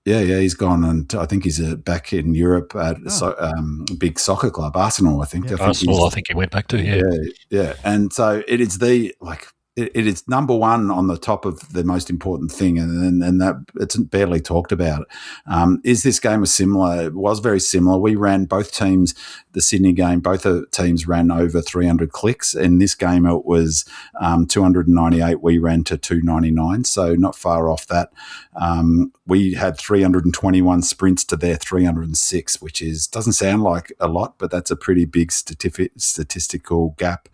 [SPEAKER 3] Yeah, he's gone, and I think he's back in Europe at big soccer club, Arsenal. I think.
[SPEAKER 2] Yeah. Arsenal, I think he went back to.
[SPEAKER 3] Yeah, and so it is it is number one on the top of the most important thing, and that it's barely talked about. Is this game similar? It was very similar. We ran both teams, the Sydney game, both teams ran over 300 clicks. In this game, it was 298. We ran to 299, so not far off that. We had 321 sprints to their 306, which doesn't sound like a lot, but that's a pretty big statistical gap.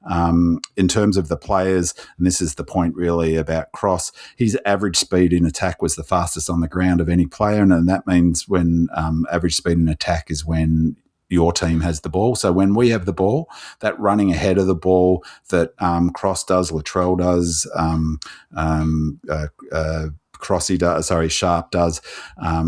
[SPEAKER 3] In terms of the players, and this is the point really about Cross, his average speed in attack was the fastest on the ground of any player, and that means when average speed in attack is when your team has the ball. So when we have the ball, that running ahead of the ball that Cross does, Latrell does, Sharp does.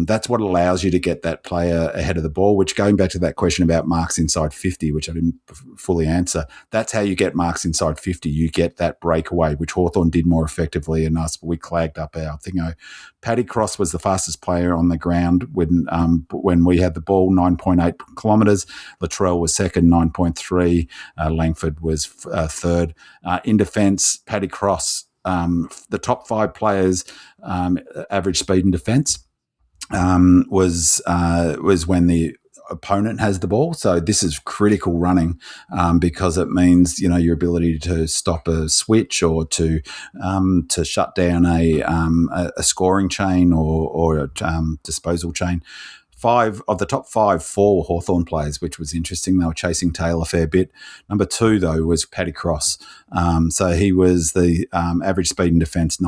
[SPEAKER 3] That's what allows you to get that player ahead of the ball, which, going back to that question about marks inside 50, which I didn't fully answer, that's how you get marks inside 50. You get that breakaway, which Hawthorn did more effectively than us, but we clagged up our thingo. Paddy Cross was the fastest player on the ground when we had the ball, 9.8 kilometres. Latrell was second, 9.3. Langford was third. In defence, Paddy Cross, the top 5 players' average speed in defence was when the opponent has the ball. So this is critical running because it means your ability to stop a switch or to shut down a scoring chain or a disposal chain. top five, 4 Hawthorn players, which was interesting. They were chasing tail a fair bit. Number 2, though, was Paddy Cross. So he was the average speed and defence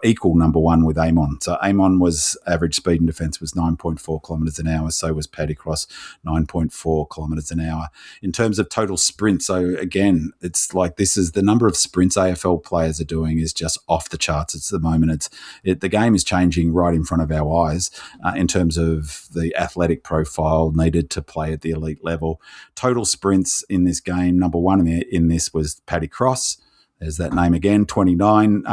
[SPEAKER 3] equal number 1 with Amon. So Amon was average speed and defence was 9.4 kilometres an hour. So was Paddy Cross, 9.4 kilometres an hour. In terms of total sprint, so again, it's like this is the number of sprints AFL players are doing is just off the charts. It's the moment. The game is changing right in front of our eyes in terms of the athletic profile needed to play at the elite level. Total sprints in this game, number 1 in this was Paddy Cross. There's that name again, 29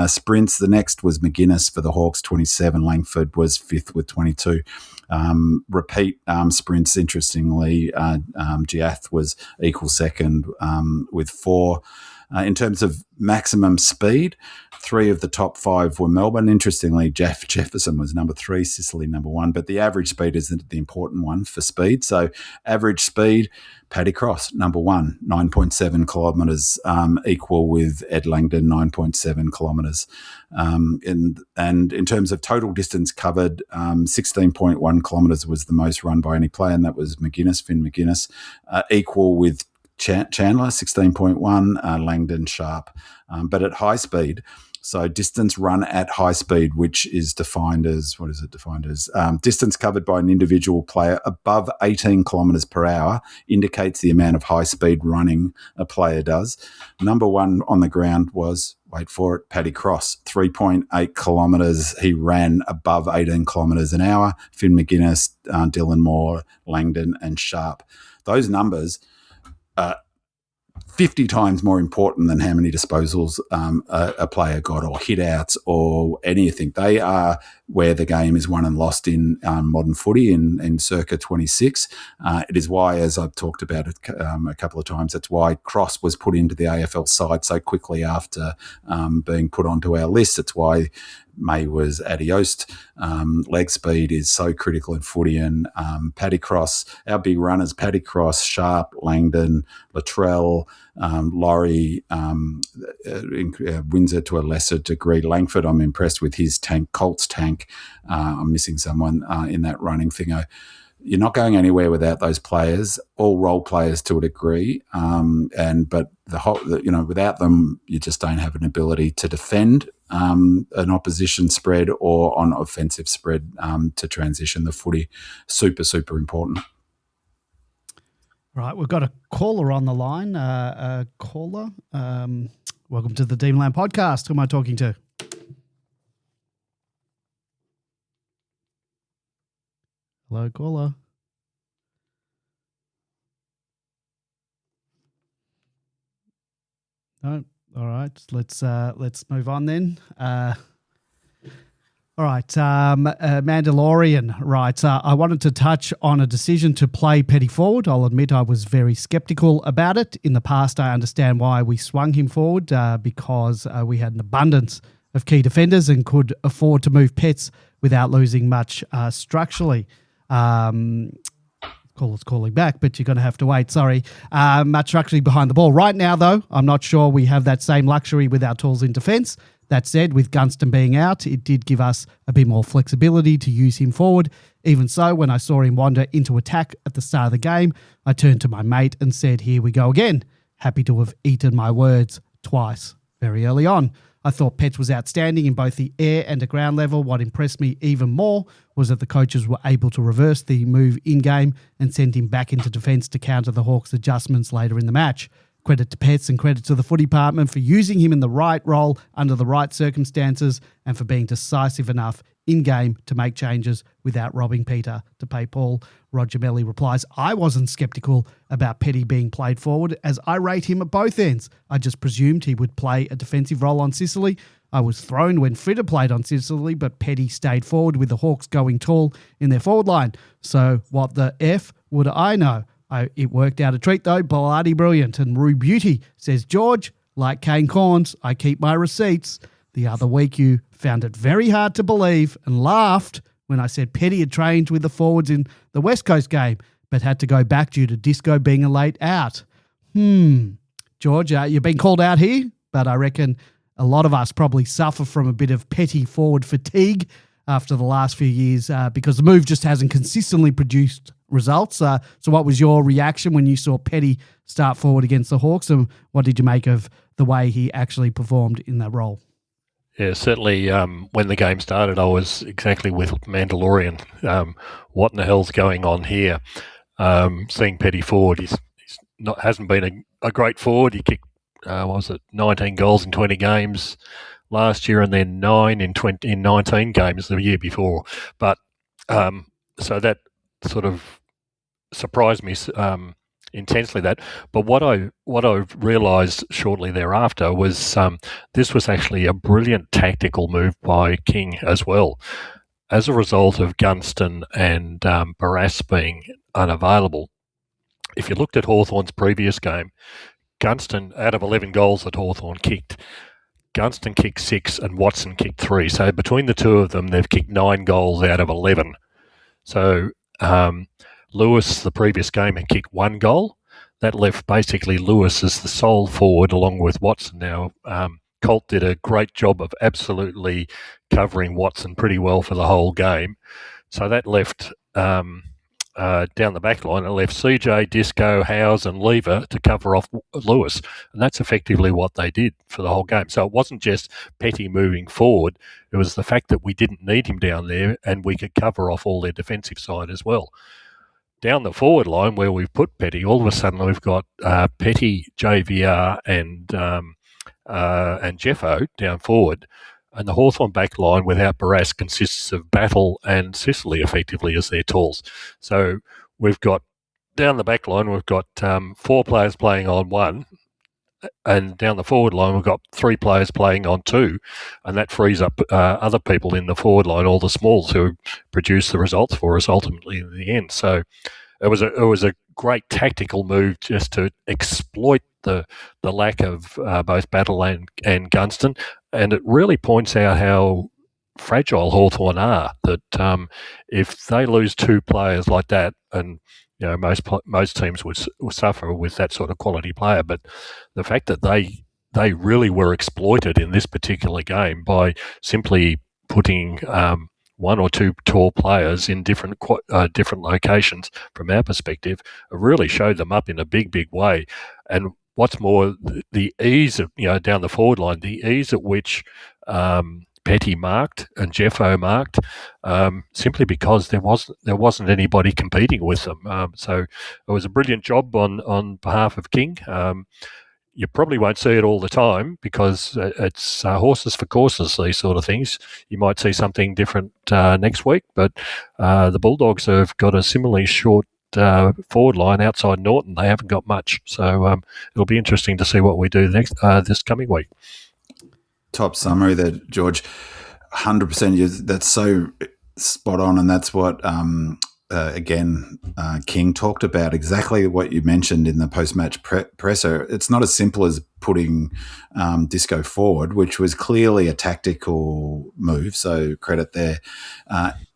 [SPEAKER 3] sprints. The next was McGuinness for the Hawks, 27. Langford was 5th with 22. Repeat sprints, interestingly, Giath was equal second with 4. In terms of maximum speed, 3 of the top 5 were Melbourne. Interestingly, Jefferson was number 3, Sicily number 1, but the average speed isn't the important one for speed. So average speed, Paddy Cross, number 1, 9.7 kilometres, equal with Ed Langdon, 9.7 kilometres. And in terms of total distance covered, 16.1 kilometres was the most run by any player, and that was Finn McGuinness, equal with Chandler, 16.1, Langdon, Sharp. But at high speed, so distance run at high speed, which is defined as, distance covered by an individual player above 18 kilometres per hour indicates the amount of high speed running a player does. Number 1 on the ground was, wait for it, Paddy Cross, 3.8 kilometres. He ran above 18 kilometres an hour. Finn McGuinness, Dylan Moore, Langdon and Sharp. Those numbers 50 times more important than how many disposals a player got or hit outs or anything. They are where the game is won and lost in modern footy in circa 26. It is why, as I've talked about it a couple of times, that's why Cross was put into the AFL side so quickly after being put onto our list. It's why May was adios. Leg speed is so critical in footy. And Paddy Cross, our big runners, Paddy Cross, Sharp, Langdon, Latrell, Laurie, Windsor to a lesser degree. Langford, I'm impressed with his tank, Colts tank. I'm missing someone in that running thing. You're not going anywhere without those players, all role players to a degree. But without them, you just don't have an ability to defend an opposition spread or on offensive spread to transition the footy. Super, super important.
[SPEAKER 1] Right, we've got a caller on the line. Caller, welcome to the Demonland podcast. Who am I talking to? Hello, caller. No, all right. Let's move on then. All right, Mandalorian writes, I wanted to touch on a decision to play Petty forward. I'll admit I was very sceptical about it. In the past, I understand why we swung him forward because we had an abundance of key defenders and could afford to move Pets without losing much structurally. Caller's calling back, but you're going to have to wait. Sorry. Much structurally behind the ball. Right now, though, I'm not sure we have that same luxury with our tools in defence. That said, with Gunston being out, it did give us a bit more flexibility to use him forward. Even so, when I saw him wander into attack at the start of the game, I turned to my mate and said, here we go again. Happy to have eaten my words twice very early on. I thought Pets was outstanding in both the air and the ground level. What impressed me even more was that the coaches were able to reverse the move in-game and send him back into defence to counter the Hawks' adjustments later in the match. Credit to Pets and credit to the footy department for using him in the right role under the right circumstances and for being decisive enough in-game to make changes without robbing Peter to pay Paul. Roger Melly replies, I wasn't sceptical about Petty being played forward as I rate him at both ends. I just presumed he would play a defensive role on Sicily. I was thrown when Fritter played on Sicily, but Petty stayed forward with the Hawks going tall in their forward line. So what the F would I know? It worked out a treat though, bloody brilliant. And Rue Beauty says, George, like Kane Corns, I keep my receipts. The other week you found it very hard to believe and laughed when I said Petty had trained with the forwards in the West Coast game, but had to go back due to Disco being a late out. George, you've been called out here, but I reckon a lot of us probably suffer from a bit of Petty forward fatigue. after the last few years because the move just hasn't consistently produced results. So what was your reaction when you saw Petty start forward against the Hawks, and what did you make of the way he actually performed in that role?
[SPEAKER 2] Yeah, certainly when the game started, I was exactly with Mandalorian. What in the hell's going on here? Seeing Petty forward, he's hasn't been a great forward. He kicked, 19 goals in 20 games last year, and then 9 in 19 games the year before. But so that sort of surprised me intensely. But what I realised shortly thereafter was this was actually a brilliant tactical move by King as well. As a result of Gunston and Barrass being unavailable, if you looked at Hawthorn's previous game, Gunston, out of 11 goals that Hawthorn kicked, Gunston kicked 6 and Watson kicked 3. So between the two of them, they've kicked 9 goals out of 11. So Lewis, the previous game, had kicked 1 goal. That left basically Lewis as the sole forward along with Watson. Now, Colt did a great job of absolutely covering Watson pretty well for the whole game. So that left down the back line, it left CJ, Disco, Howes and Lever to cover off Lewis. And that's effectively what they did for the whole game. So it wasn't just Petty moving forward. It was the fact that we didn't need him down there and we could cover off all their defensive side as well. Down the forward line where we've put Petty, all of a sudden we've got Petty, JVR and Jeffo down forward. And the Hawthorn back line without Barrass consists of Battle and Sicily effectively as their talls. So we've got, down the back line, we've got 4 players playing on 1, and down the forward line we've got 3 players playing on 2, and that frees up other people in the forward line, all the smalls who produce the results for us ultimately in the end. So it was a great tactical move just to exploit the lack of both Battle and Gunston, and it really points out how fragile Hawthorn are. That if they lose 2 players like that, and you know most teams would suffer with that sort of quality player, but the fact that they really were exploited in this particular game by simply putting 1 or 2 tall players in different locations from our perspective, it really showed them up in a big way. And what's more, the ease of, down the forward line, the ease at which Petty marked and Jeffo marked, simply because there wasn't anybody competing with them. So it was a brilliant job on behalf of King. You probably won't see it all the time because it's horses for courses, these sort of things. You might see something different next week, but the Bulldogs have got a similarly short forward line outside Norton. They haven't got much. So it'll be interesting to see what we do next this coming week.
[SPEAKER 3] Top summary there, George. 100%. That's so spot on, and that's what King talked about, exactly what you mentioned in the post-match presser. It's not as simple as putting Disco forward, which was clearly a tactical move, so credit there.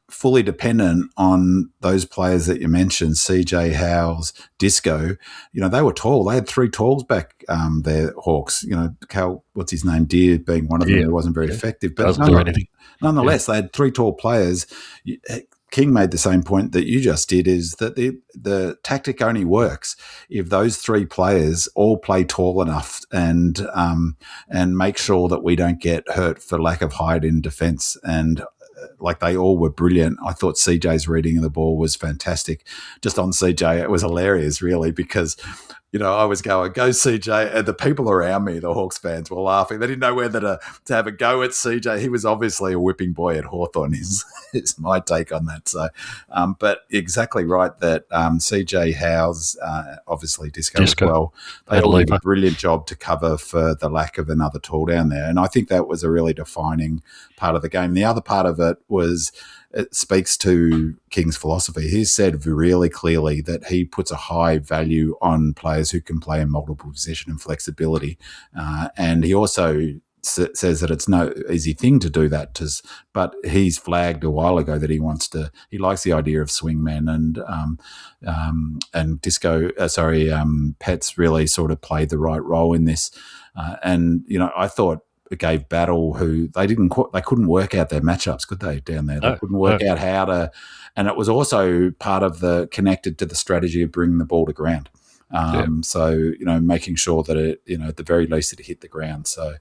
[SPEAKER 3] Fully dependent on those players that you mentioned, CJ, Howes, Disco. They were tall. They had 3 talls back there, Hawks. Cal, what's his name, Deer being one of them, who wasn't very effective. But nonetheless, they had 3 tall players. King made the same point that you just did, is that the tactic only works if those 3 players all play tall enough and make sure that we don't get hurt for lack of height in defence. And they all were brilliant. I thought CJ's reading of the ball was fantastic. Just on CJ, it was hilarious, really, because I was going, go CJ, and the people around me, the Hawks fans, were laughing. They didn't know whether to have a go at CJ. He was obviously a whipping boy at Hawthorn, is my take on that. So, but exactly right that CJ, Howes, obviously Disco as well, they all did a brilliant job to cover for the lack of another tall down there. And I think that was a really defining part of the game. The other part of it was, it speaks to King's philosophy. He's said really clearly that he puts a high value on players who can play in multiple position and flexibility. And he also says that it's no easy thing to do that. But he's flagged a while ago that he likes the idea of swingmen, and Pets really sort of played the right role in this. I thought gave battle. Who they couldn't work out their matchups, could they, down there? They couldn't work out how to, and it was also part of the connected to the strategy of bringing the ball to ground. So, making sure that it, at the very least it hit the ground. So,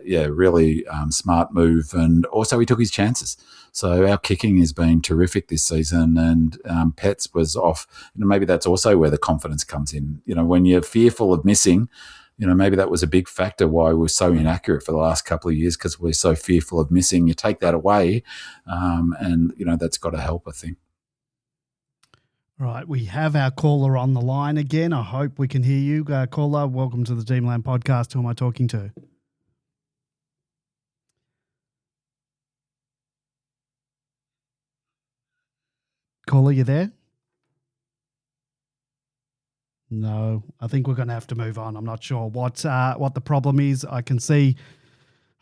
[SPEAKER 3] really smart move. And also he took his chances. So our kicking has been terrific this season, and Pets was off. Maybe that's also where the confidence comes in. When you're fearful of missing, maybe that was a big factor why we're so inaccurate for the last couple of years, because we're so fearful of missing. You take that away, and that's got to help, I think.
[SPEAKER 1] Right, we have our caller on the line again. I hope we can hear you. Caller, welcome to the Dreamland podcast. Who am I talking to? Caller, you there? No, I think we're going to have to move on. I'm not sure what the problem is. I can see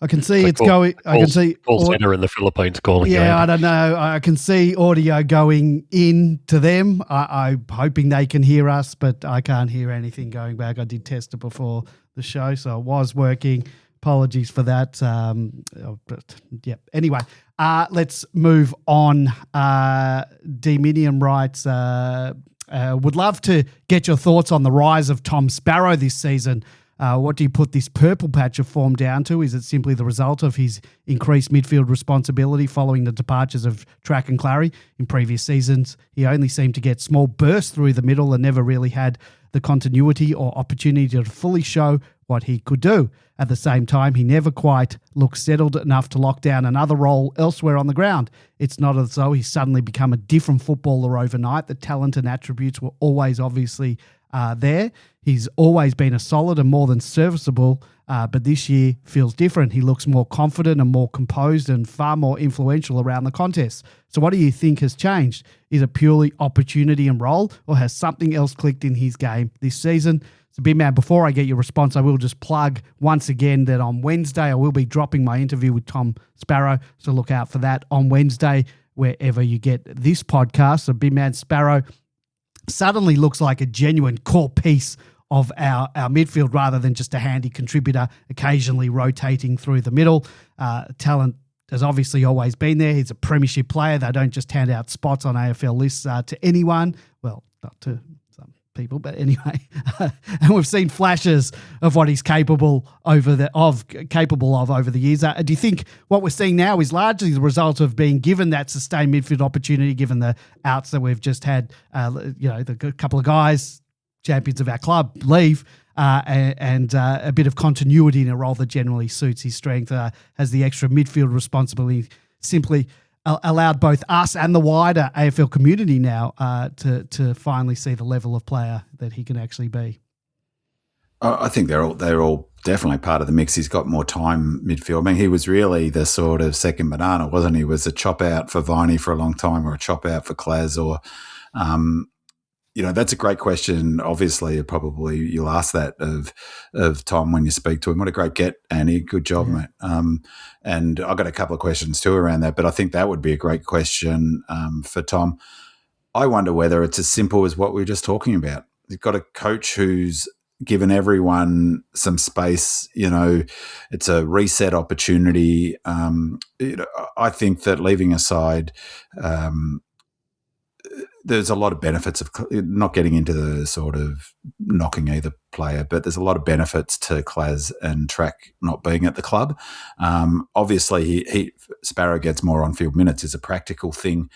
[SPEAKER 1] it's going. I can see
[SPEAKER 2] call center in the Philippines calling.
[SPEAKER 1] Yeah, I don't know. I can see audio going in to them. I'm hoping they can hear us, but I can't hear anything going back. I did test it before the show, so it was working. Apologies for that. But yeah. Anyway, let's move on. Dominion writes, would love to get your thoughts on the rise of Tom Sparrow this season. What do you put this purple patch of form down to? Is it simply the result of his increased midfield responsibility following the departures of Track and Clary? In previous seasons, he only seemed to get small bursts through the middle and never really had the continuity or opportunity to fully show what he could do. At the same time, he never quite looked settled enough to lock down another role elsewhere on the ground. It's not as though he's suddenly become a different footballer overnight. The talent and attributes were always obviously there. He's always been a solid and more than serviceable, but this year feels different. He looks more confident and more composed and far more influential around the contest. So what do you think has changed? Is it purely opportunity and role, or has something else clicked in his game this season? So, Big Man, before I get your response, I will just plug once again that on Wednesday I will be dropping my interview with Tom Sparrow. So look out for that on Wednesday, wherever you get this podcast. So Big Man Sparrow suddenly looks like a genuine core piece of our midfield rather than just a handy contributor occasionally rotating through the middle. Talent has obviously always been there. He's a premiership player. They don't just hand out spots on AFL lists to anyone. Well, not to some people, but anyway. And we've seen flashes of what he's capable of over the years. Do you think what we're seeing now is largely the result of being given that sustained midfield opportunity, given the outs that we've just had, the couple of guys, champions of our club, leave, and a bit of continuity in a role that generally suits his strength, has the extra midfield responsibility simply allowed both us and the wider AFL community now to finally see the level of player that he can actually be?
[SPEAKER 3] I think they're all definitely part of the mix. He's got more time midfield. I mean, he was really the sort of second banana, wasn't he? He was a chop out for Viney for a long time, or a chop out for Claz, or that's a great question. Obviously, probably you'll ask that of Tom when you speak to him. What a great get, Annie. Good job, mate. And I've got a couple of questions too around that, but I think that would be a great question for Tom. I wonder whether it's as simple as what we were just talking about. You've got a coach who's given everyone some space. It's a reset opportunity. I think that, leaving aside there's a lot of benefits of not getting into the sort of knocking either player, but there's a lot of benefits to Claz and Track not being at the club. Obviously, Sparrow gets more on-field minutes is a practical thing,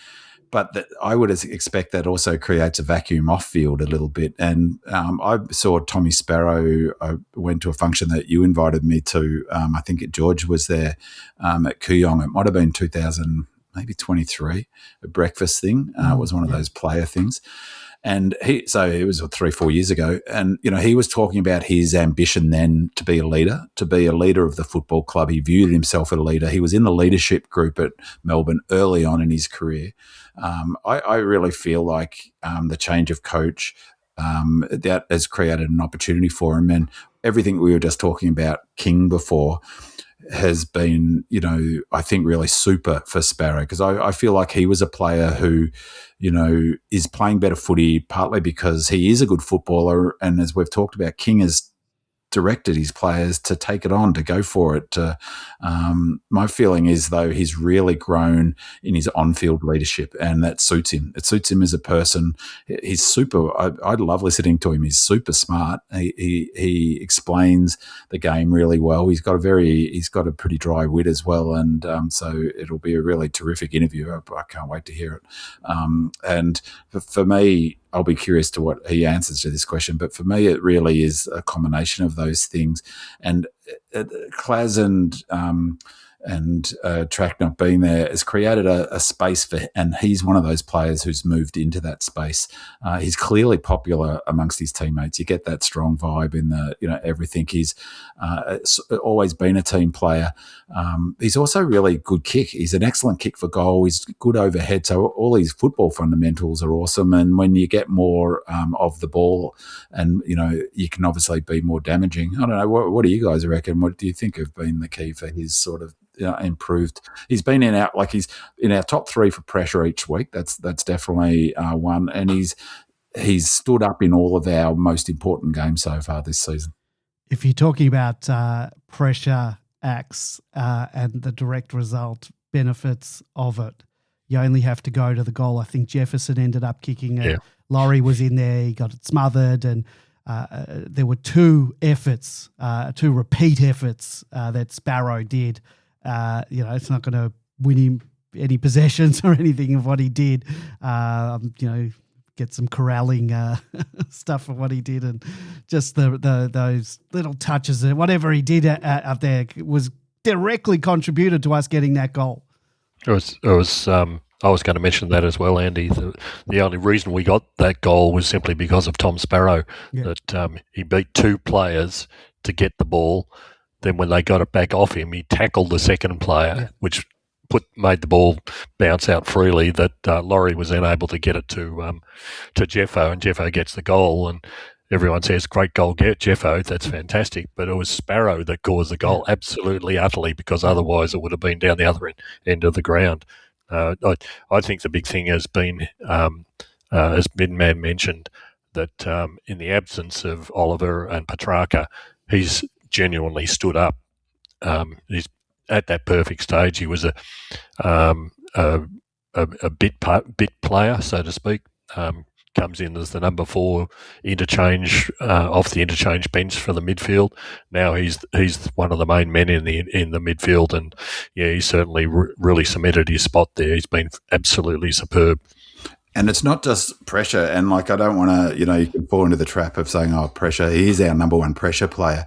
[SPEAKER 3] but I would expect that also creates a vacuum off-field a little bit. And I saw Tommy Sparrow. I went to a function that you invited me to. I think George was there at Kooyong. It might have been 2023, a breakfast thing. It was one of those player things. And it was 3-4 years ago. And, he was talking about his ambition then to be a leader of the football club. He viewed himself as a leader. He was in the leadership group at Melbourne early on in his career. I really feel like the change of coach, that has created an opportunity for him. And everything we were just talking about King before has been, I think really super for Sparrow, because I feel like he was a player who, is playing better footy, partly because he is a good footballer. And as we've talked about, King has directed his players to take it on, to go for it. My feeling is, though, he's really grown in his on-field leadership, and that suits him. It suits him as a person. He's super. I love listening to him. He's super smart. He explains the game really well. He's got a pretty dry wit as well, and so it'll be a really terrific interview. I can't wait to hear it. And for me, I'll be curious to what he answers to this question. But for me, it really is a combination of those things. And Claz and Track not being there has created a space for, and he's one of those players who's moved into that space. He's clearly popular amongst his teammates. You get that strong vibe in everything. He's always been a team player. He's also really good kick. He's an excellent kick for goal. He's good overhead. So all these football fundamentals are awesome. And when you get more of the ball, and you can obviously be more damaging. I don't know. What do you guys reckon? What do you think have been the key for his sort of improved? He's been he's in our top 3 for pressure each week. That's definitely one, and he's stood up in all of our most important games so far this season.
[SPEAKER 1] If you're talking about pressure acts and the direct result benefits of it, you only have to go to the goal. I think Jefferson ended up kicking it.
[SPEAKER 2] Yeah.
[SPEAKER 1] Laurie was in there. He got it smothered, and there were 2 repeat efforts that Sparrow did. It's not going to win him any possessions or anything of what he did. Get some corralling stuff of what he did, and just those little touches, whatever he did up there was directly contributed to us getting that goal.
[SPEAKER 2] It was. I was going to mention that as well, Andy. The only reason we got that goal was simply because of Tom Sparrow. Yeah. That he beat 2 players to get the ball. Then when they got it back off him, he tackled the second player, which made the ball bounce out freely. That Laurie was then able to get it to Jeffo, and Jeffo gets the goal. And everyone says, "Great goal, Jeffo. That's fantastic." But it was Sparrow that caused the goal, absolutely, utterly, because otherwise it would have been down the other end of the ground. I think the big thing has been, as Midman mentioned, that in the absence of Oliver and Petrarca, he's genuinely stood up. He's at that perfect stage. He was a bit player, so to speak. Comes in as the number 4 interchange off the interchange bench for the midfield. Now he's one of the main men in the midfield, and he's certainly really cemented his spot there. He's been absolutely superb.
[SPEAKER 3] And it's not just pressure. And I don't want to, you can fall into the trap of saying, "Oh, pressure." He is our number 1 pressure player.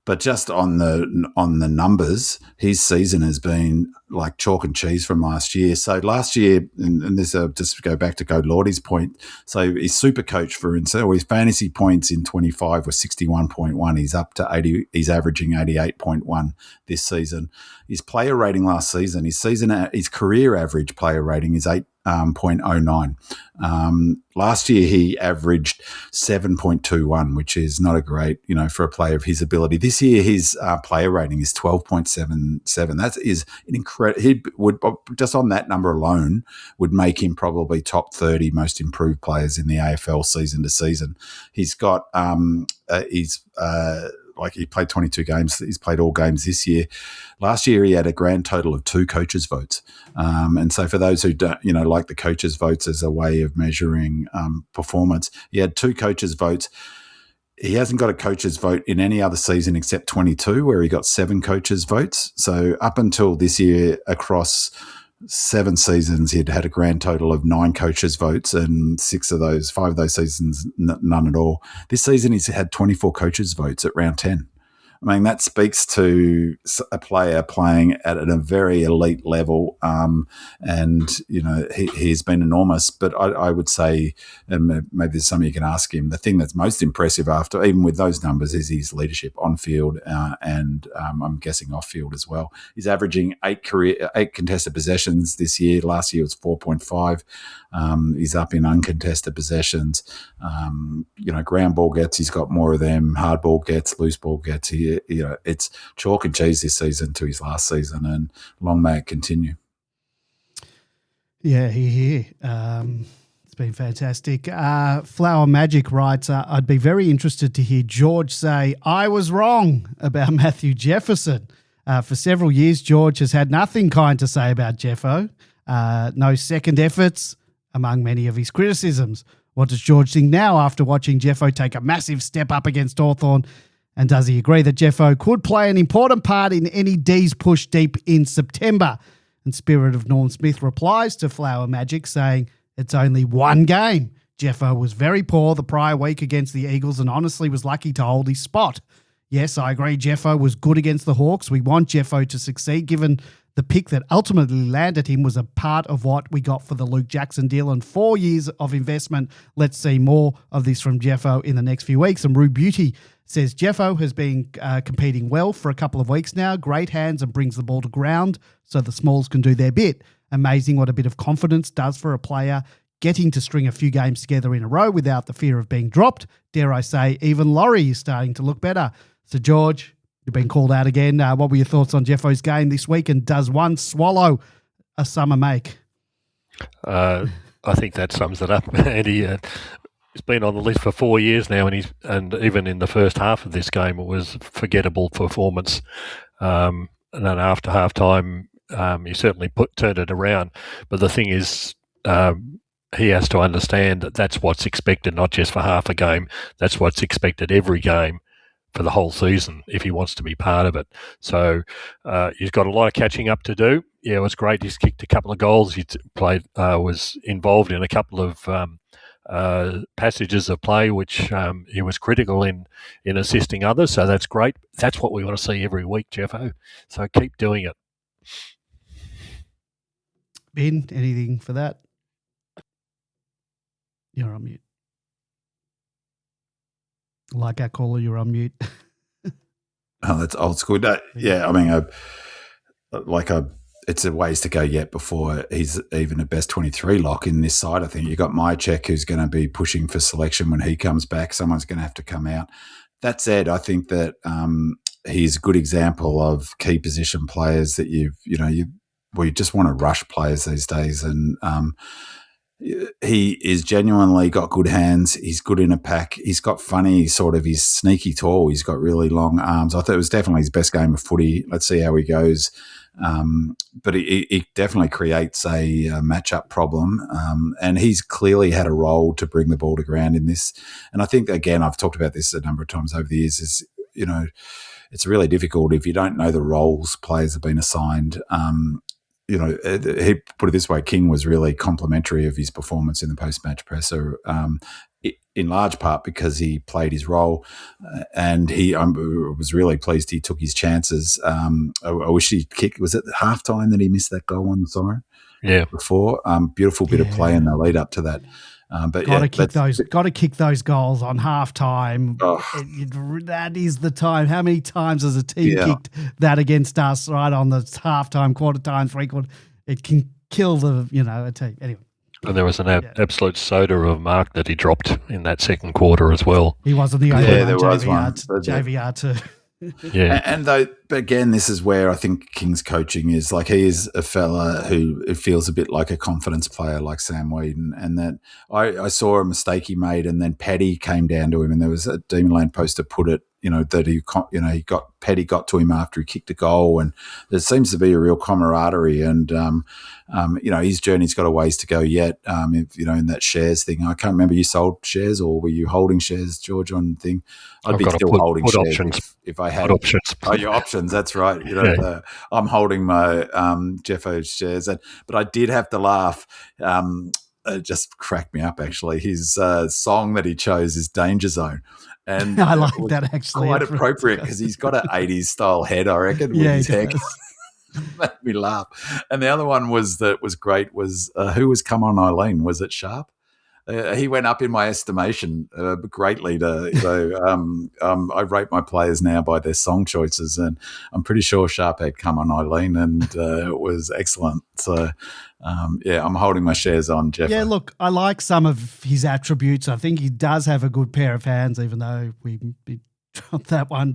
[SPEAKER 3] But just on the numbers, his season has been like chalk and cheese from last year. So last year, and this just go back to Go Lordy's point, so his super coach, for instance, or his fantasy points in 25 was 61.1. He's up to 80. He's averaging 88.1 this season. His player rating last season, his career average player rating is 8.09. Last year he averaged 7.21, which is not a great, for a player of his ability. This year his player rating is 12.77. That is an incredible. He would, just on that number alone, would make him probably top 30 most improved players in the AFL season to season. He's got he played 22 games. He's played all games this year. Last year, he had a grand total of 2 coaches' votes. And so for those who don't, like the coaches' votes as a way of measuring performance, he had 2 coaches' votes. He hasn't got a coach's vote in any other season except 22, where he got 7 coaches' votes. So up until this year, across 7 seasons, he'd had a grand total of 9 coaches' votes, and 5 of those seasons, none at all. This season, he's had 24 coaches' votes at round 10. I mean, that speaks to a player playing at a very elite level, and he's been enormous. But I would say, and maybe there's something you can ask him, the thing that's most impressive after, even with those numbers, is his leadership on field and I'm guessing off field as well. He's averaging 8 contested possessions this year. Last year it was 4.5. He's up in uncontested possessions. Ground ball gets, he's got more of them. Hard ball gets, loose ball gets. It's chalk and cheese this season to his last season, and long may it continue.
[SPEAKER 1] Yeah, here. It's been fantastic. Flower Magic writes, I'd be very interested to hear George say, I was wrong about Matthew Jefferson. For several years, George has had nothing kind to say about Jeffo. No second efforts among many of his criticisms. What does George think now after watching Jeffo take a massive step up against Hawthorn? And does he agree that Jeffo could play an important part in any D's push deep in September? And Spirit of Norm Smith replies to Flower Magic saying, it's only one game. Jeffo was very poor the prior week against the Eagles and honestly was lucky to hold his spot. Yes, I agree Jeffo was good against the Hawks. We want Jeffo to succeed given the pick that ultimately landed him was a part of what we got for the Luke Jackson deal and 4 years of investment. Let's see more of this from Jeffo in the next few weeks. And Rue Beauty says Jeffo has been competing well for a couple of weeks now. Great hands and brings the ball to ground so the Smalls can do their bit. Amazing what a bit of confidence does for a player. Getting to string a few games together in a row without the fear of being dropped. Dare I say, even Laurie is starting to look better. So, George, you've been called out again. What were your thoughts on Jeffo's game this week, and does one swallow a summer make?
[SPEAKER 2] I think that sums it up, Andy. He's been on the list for 4 years now, and even in the first half of this game, it was a forgettable performance. And then after halftime, he certainly turned it around. But the thing is, he has to understand that that's what's expected, not just for half a game. That's what's expected every game for the whole season if he wants to be part of it. So he's got a lot of catching up to do. Yeah, it was great. He's kicked a couple of goals. He was involved in a couple of passages of play, which he was critical in assisting others. So that's great. That's what we want to see every week, Jeffo. So keep doing it.
[SPEAKER 1] Ben, anything for that? You're on mute. Like our caller, you're on mute.
[SPEAKER 3] Oh, that's old school. Yeah, I mean, it's a ways to go yet before he's even a best 23 lock in this side. I think you got Mychek, who's going to be pushing for selection when he comes back. Someone's going to have to come out. That said, I think that he's a good example of key position players that you just want to rush players these days, and he is genuinely got good hands. He's good in a pack. He's got funny he's sneaky tall. He's got really long arms. I thought it was definitely his best game of footy. Let's see how he goes. But he definitely creates a matchup problem. And he's clearly had a role to bring the ball to ground in this. And I think, again, I've talked about this a number of times over the years, is, it's really difficult if you don't know the roles players have been assigned. He put it this way: King was really complimentary of his performance in the post-match presser, in large part because he played his role, and I was really pleased he took his chances. I wish he kicked. Was it halftime that he missed that goal on the siren?
[SPEAKER 2] Yeah,
[SPEAKER 3] before beautiful bit of play in the lead up to that. But
[SPEAKER 1] got to kick those goals on halftime. That is the time. How many times has a team kicked that against us right on the halftime, quarter time, three quarter? It can kill a team. Anyway.
[SPEAKER 2] And there was an absolute soda of a mark that he dropped in that second quarter as well.
[SPEAKER 1] He wasn't the only one.
[SPEAKER 3] There was one.
[SPEAKER 1] JVR too.
[SPEAKER 3] Yeah, but again, this is where I think King's coaching is like, he is a fella who it feels a bit like a confidence player, like Sam Whedon, and that I saw a mistake he made, and then Paddy came down to him, and there was a Demonland poster put it, that Paddy got to him after he kicked a goal, and there seems to be a real camaraderie, and his journey's got a ways to go yet. In that shares thing, I can't remember, you sold shares or were you holding shares, George, on the thing? I'd be still holding shares options. If I had
[SPEAKER 2] options.
[SPEAKER 3] Oh, your options, that's right. I'm holding my Jeffo shares, but I did have to laugh. It just cracked me up, actually. His song that he chose is Danger Zone. And
[SPEAKER 1] I like that, actually.
[SPEAKER 3] Quite appropriate because he's got an 80s style head, I reckon, with his hair. Made me laugh. And the other one was great was who was Come On Eileen? Was it Sharp? He went up in my estimation greatly. I rate my players now by their song choices, and I'm pretty sure Sharp had Come On Eileen, and it was excellent. So, I'm holding my shares on Jeff.
[SPEAKER 1] Yeah, look, I like some of his attributes. I think he does have a good pair of hands, even though we dropped that one.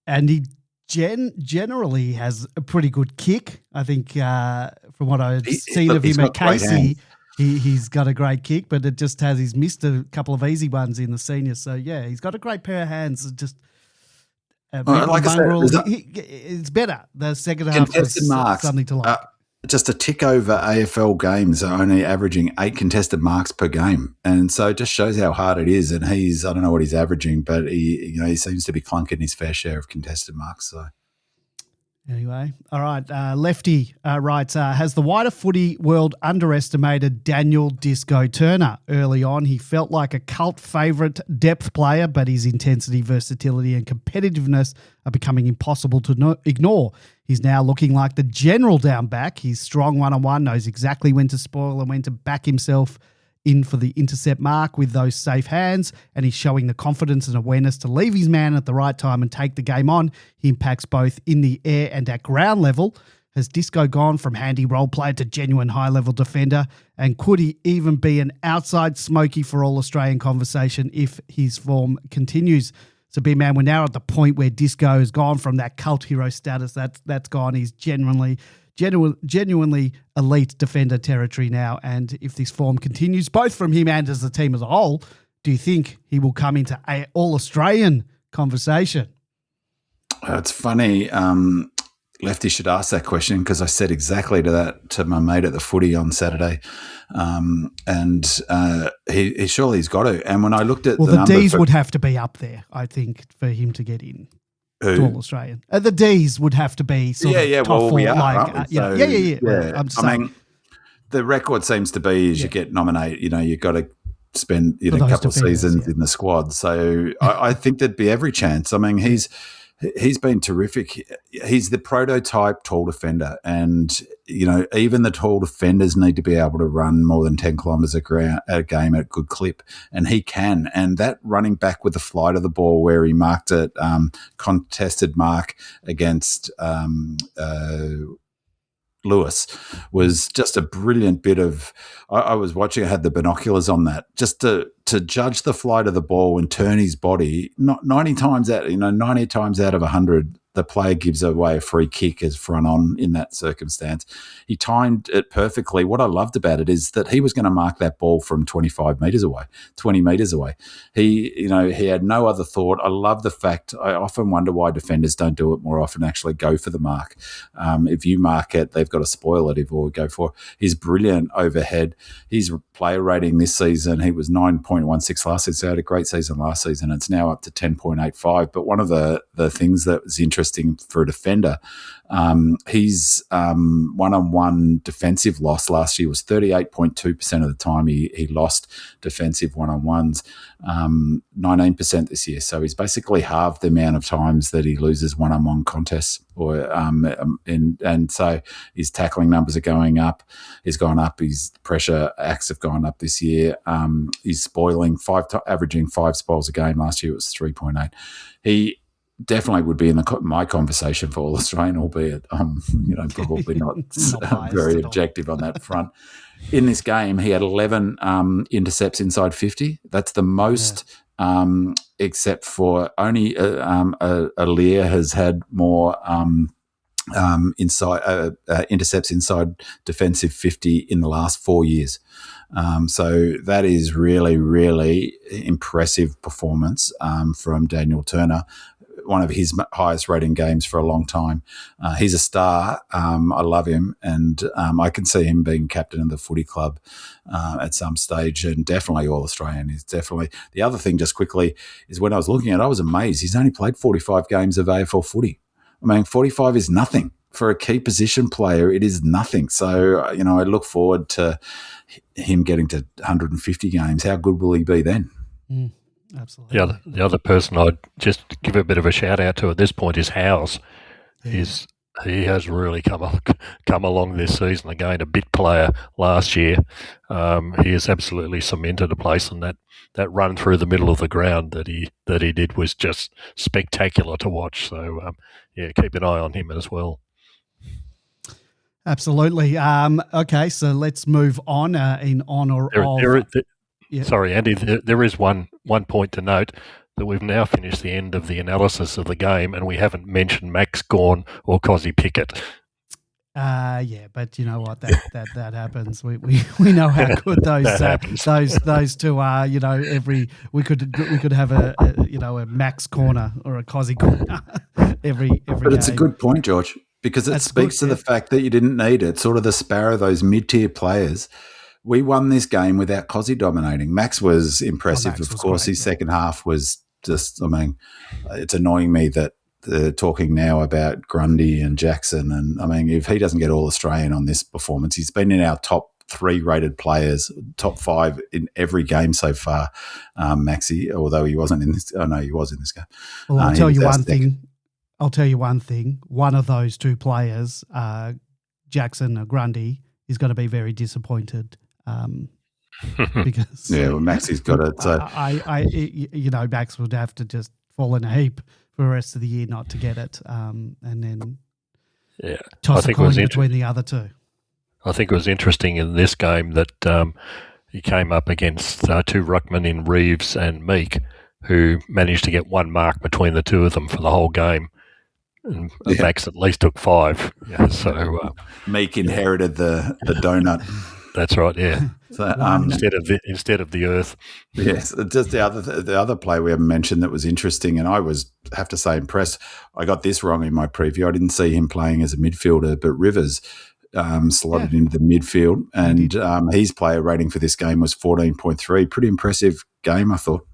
[SPEAKER 1] And he generally has a pretty good kick. I think from what I've seen of him at Casey, He's got a great kick, but he's missed a couple of easy ones in the seniors. So, yeah, he's got a great pair of hands. Just
[SPEAKER 3] like I said,
[SPEAKER 1] it's better. The second half was something to like.
[SPEAKER 3] Just a tick over AFL games are only averaging 8 contested marks per game. And so it just shows how hard it is. And I don't know what he's averaging, but he seems to be clunking his fair share of contested marks. So.
[SPEAKER 1] Anyway, all right. Lefty writes, has the wider footy world underestimated Daniel Disco Turner? Early on, he felt like a cult favourite depth player, but his intensity, versatility and competitiveness are becoming impossible to ignore. He's now looking like the general down back. He's strong one-on-one, knows exactly when to spoil and when to back himself in for the intercept mark with those safe hands, and he's showing the confidence and awareness to leave his man at the right time and take the game on. He impacts both in the air and at ground level. Has Disco gone from handy role player to genuine high-level defender? And could he even be an outside smoky for All-Australian conversation if his form continues? So, B-Man, we're now at the point where Disco has gone from that cult hero status. That's gone. He's genuinely elite defender territory now. And if this form continues, both from him and as the team as a whole, do you think he will come into an All-Australian conversation?
[SPEAKER 3] It's funny. Lefty should ask that question because I said exactly to my mate at the footy on Saturday. He surely he's got to. And when I looked at
[SPEAKER 1] the Ds would have to be up there, I think, for him to get in.
[SPEAKER 3] Who?
[SPEAKER 1] To All Australian. The Ds would have to be sort of top four.
[SPEAKER 3] We are,
[SPEAKER 1] yeah.
[SPEAKER 3] Well, I'm saying the record seems to be you get nominated. You've got to spend a couple of seasons in the squad. So I think there'd be every chance. I mean, he's been terrific. He's the prototype tall defender, and even the tall defenders need to be able to run more than 10 kilometres a game at a good clip, and he can. And that running back with the flight of the ball, where he marked it, contested mark against Lewis, was just a brilliant bit of. I was watching. I had the binoculars on that just to judge the flight of the ball and turn his body. Not 90 times out of 100, the player gives away a free kick as front on in that circumstance. He timed it perfectly. What I loved about it is that he was going to mark that ball from 25 metres away, 20 metres away. He had no other thought. I love the fact. I often wonder why defenders don't do it more often. Actually, go for the mark. If you mark it, they've got to spoil it. If we go for it. He's brilliant overhead. His player rating this season, he was 9.16 last season. So he had a great season last season. It's now up to 10.85. But one of the things that was interesting for a defender, his one-on-one defensive loss last year was 38.2% of the time he lost defensive one-on-ones, 19% this year. So he's basically halved the amount of times that he loses one-on-one contests. And so his tackling numbers are going up. He's gone up. His pressure acts have gone up this year. He's spoiling averaging 5 spoils a game. Last year it was 3.8. He definitely would be in my conversation for All Australian, albeit probably not very objective on that front. In this game, he had 11 intercepts inside 50. That's the most, except for only Aaliyah has had more intercepts inside defensive 50 in the last 4 years. So that is really, really impressive performance from Daniel Turner. One of his highest rating games for a long time. He's a star. I love him, and I can see him being captain of the footy club at some stage, and definitely All-Australian. Is definitely. The other thing, just quickly, is when I was looking at it, I was amazed. He's only played 45 games of AFL footy. I mean, 45 is nothing. For a key position player, it is nothing. So, I look forward to him getting to 150 games. How good will he be then?
[SPEAKER 1] Absolutely.
[SPEAKER 2] The other person I'd just give a bit of a shout out to at this point is Howes. He has really come along this season. Again, a bit player last year. He has absolutely cemented a place, and that run through the middle of the ground that he did was just spectacular to watch. So keep an eye on him as well.
[SPEAKER 1] Absolutely. Okay, so let's move on in honour of.
[SPEAKER 2] Sorry, Andy, there is one point to note that we've now finished the end of the analysis of the game and we haven't mentioned Max Gawn or Cozzy Pickett.
[SPEAKER 1] Yeah, but you know what? That happens. We know how good those two are. You know, we could have a Max corner or a Cozzy corner every
[SPEAKER 3] But it's a
[SPEAKER 1] game.
[SPEAKER 3] good point, George, because it speaks to the fact that you didn't need it. Sort of the Sparrow, those mid-tier players. We won this game without Cozzy dominating. Max was impressive,
[SPEAKER 1] Max
[SPEAKER 3] of
[SPEAKER 1] was
[SPEAKER 3] course.
[SPEAKER 1] great,
[SPEAKER 3] His second half was just, I mean, it's annoying me that they're talking now about Grundy and Jackson. And, I mean, if he doesn't get All-Australian on this performance, he's been in our top 3 rated players, top 5 in every game so far, Maxi, although he wasn't in this. Oh, no, he was in this game.
[SPEAKER 1] Well, I'll tell you one thing. One of those two players, Jackson or Grundy, is going to be very disappointed. Because
[SPEAKER 3] Maxi's got it. So
[SPEAKER 1] Max would have to just fall in a heap for the rest of the year not to get it, and then toss a coin between the other two.
[SPEAKER 2] I think it was interesting in this game that he came up against 2 ruckmen in Reeves and Meek, who managed to get 1 mark between the two of them for the whole game. And Max at least took 5. Yeah, so
[SPEAKER 3] Meek inherited the donut.
[SPEAKER 2] That's right. Yeah.
[SPEAKER 3] So,
[SPEAKER 2] instead of the earth.
[SPEAKER 3] Yes. Just the other play we haven't mentioned that was interesting, and I have to say impressed. I got this wrong in my preview. I didn't see him playing as a midfielder, but Rivers slotted into the midfield, and his player rating for this game was 14.3. Pretty impressive game, I thought.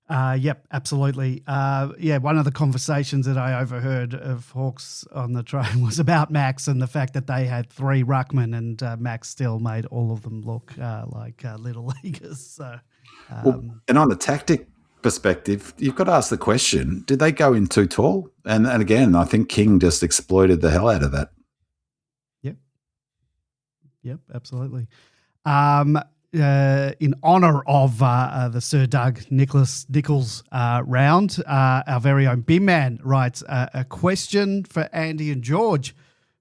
[SPEAKER 1] Yep, absolutely. One of the conversations that I overheard of Hawks on the train was about Max and the fact that they had 3 ruckmen, and Max still made all of them look like little leaguers. So,
[SPEAKER 3] and on the tactic perspective, you've got to ask the question: did they go in too tall? And again, I think King just exploited the hell out of that.
[SPEAKER 1] Yep, absolutely. In honour of the Sir Doug Nichols round, our very own Bim Man writes a question for Andy and George.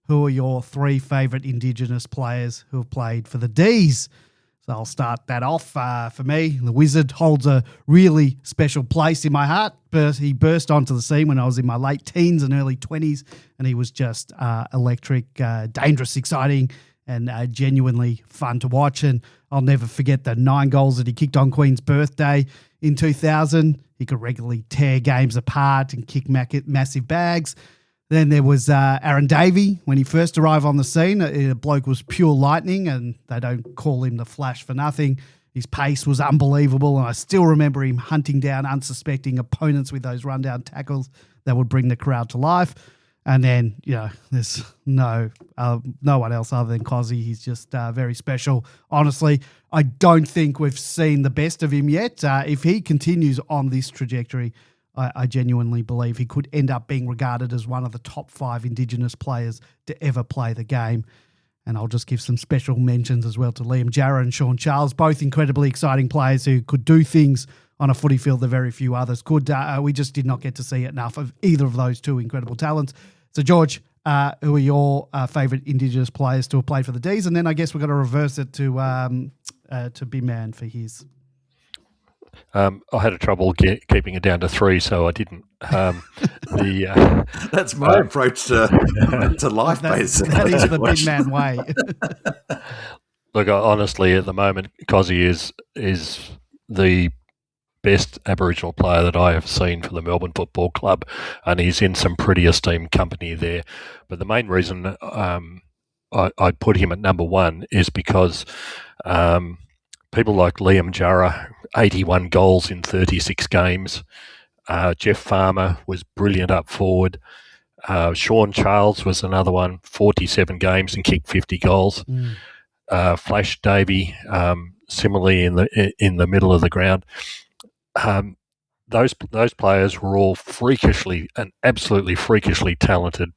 [SPEAKER 1] Who are your 3 favourite Indigenous players who have played for the D's? So I'll start that off. For me, the Wizard holds a really special place in my heart. But he burst onto the scene when I was in my late teens and early 20s, and he was just electric, dangerous, exciting, and genuinely fun to watch. And I'll never forget the 9 goals that he kicked on Queen's birthday in 2000. He could regularly tear games apart and kick massive bags. Then there was Aaron Davey. When he first arrived on the scene, a bloke was pure lightning, and they don't call him the Flash for nothing. His pace was unbelievable, and I still remember him hunting down unsuspecting opponents with those rundown tackles that would bring the crowd to life. And then, there's no one else other than Cozzy. He's just very special. Honestly, I don't think we've seen the best of him yet. If he continues on this trajectory, I genuinely believe he could end up being regarded as one of the top 5 Indigenous players to ever play the game. And I'll just give some special mentions as well to Liam Jarrah and Sean Charles, both incredibly exciting players who could do things on a footy field that very few others could. We just did not get to see enough of either of those 2 incredible talents. So, George, who are your favourite Indigenous players to have played for the D's? And then I guess we've got to reverse it to Big Man for his.
[SPEAKER 2] I had trouble keeping it down to 3, so I didn't.
[SPEAKER 3] That's my approach to life, basically.
[SPEAKER 1] That is the Big Man way.
[SPEAKER 2] Look, honestly, at the moment, Cozzy is the best Aboriginal player that I have seen for the Melbourne Football Club, and he's in some pretty esteemed company there. But the main reason I put him at number 1 is because people like Liam Jarrah, 81 goals in 36 games. Jeff Farmer was brilliant up forward. Sean Charles was another one, 47 games and kicked 50 goals. Flash Davey, similarly in the middle of the ground. Those players were all absolutely freakishly talented,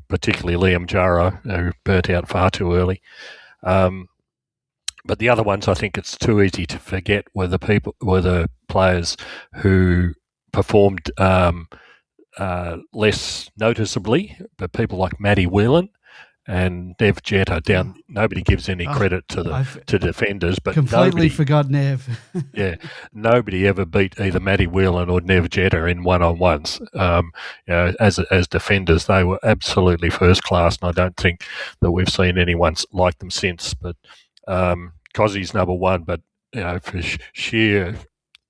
[SPEAKER 2] particularly Liam Jarrah, who burnt out far too early. But the other ones, I think it's too easy to forget, were the players who performed less noticeably, but people like Matty Whelan and Nev Jetta down. Nobody gives any credit to defenders, but
[SPEAKER 1] completely forgot Nev.
[SPEAKER 2] Nobody ever beat either Matty Whelan or Nev Jetta in one-on-ones. As defenders, they were absolutely first class, and I don't think that we've seen anyone like them since. But Cozzie's number one, but for sheer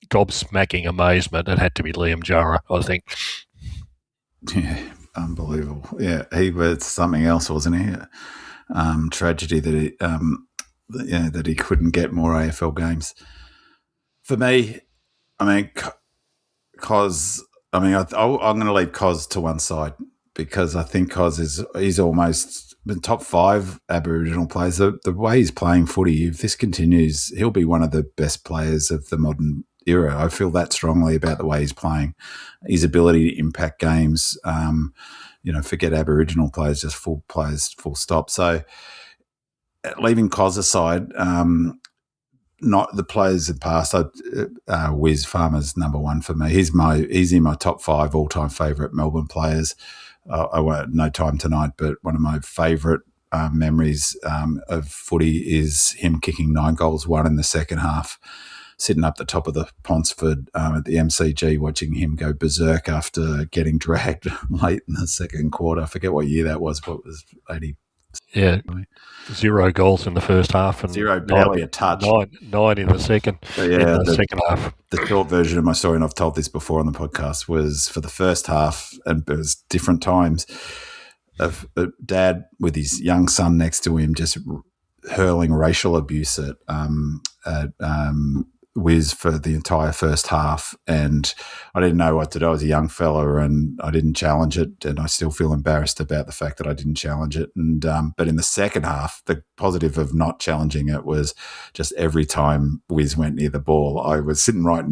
[SPEAKER 2] gobsmacking amazement, it had to be Liam Jara, I think.
[SPEAKER 3] Yeah, unbelievable. Yeah, he was something else, wasn't he? Tragedy that he couldn't get more AFL games. For me, I mean, Cos. I mean, I'm going to leave Cos to one side because I think Cos he's almost the top 5 Aboriginal players. The way he's playing footy, if this continues, he'll be one of the best players of the modern era. I feel that strongly about the way he's playing, his ability to impact games. Forget Aboriginal players, just full players, full stop. So, leaving Cos aside, not the players in the past. Wiz Farmer's number one for me. He's in my top 5 all-time favourite Melbourne players. I won't no time tonight, but one of my favourite memories of footy is him kicking 9 goals, 1 in the second half, sitting up the top of the Ponsford at the MCG, watching him go berserk after getting dragged late in the second quarter. I forget what year that was, but it was 80.
[SPEAKER 2] Yeah, 0 goals in the first half and
[SPEAKER 3] 0, barely a touch.
[SPEAKER 2] 9 in the second.
[SPEAKER 3] Yeah,
[SPEAKER 2] the second half.
[SPEAKER 3] The short version of my story, and I've told this before on the podcast, was for the first half, and it was different times, of Dad with his young son next to him, just hurling racial abuse at Wiz for the entire first half, and I didn't know what to do. I was a young fella, and I didn't challenge it, and I still feel embarrassed about the fact that I didn't challenge it. And but in the second half, the positive of not challenging it was just every time Wiz went near the ball, I was sitting right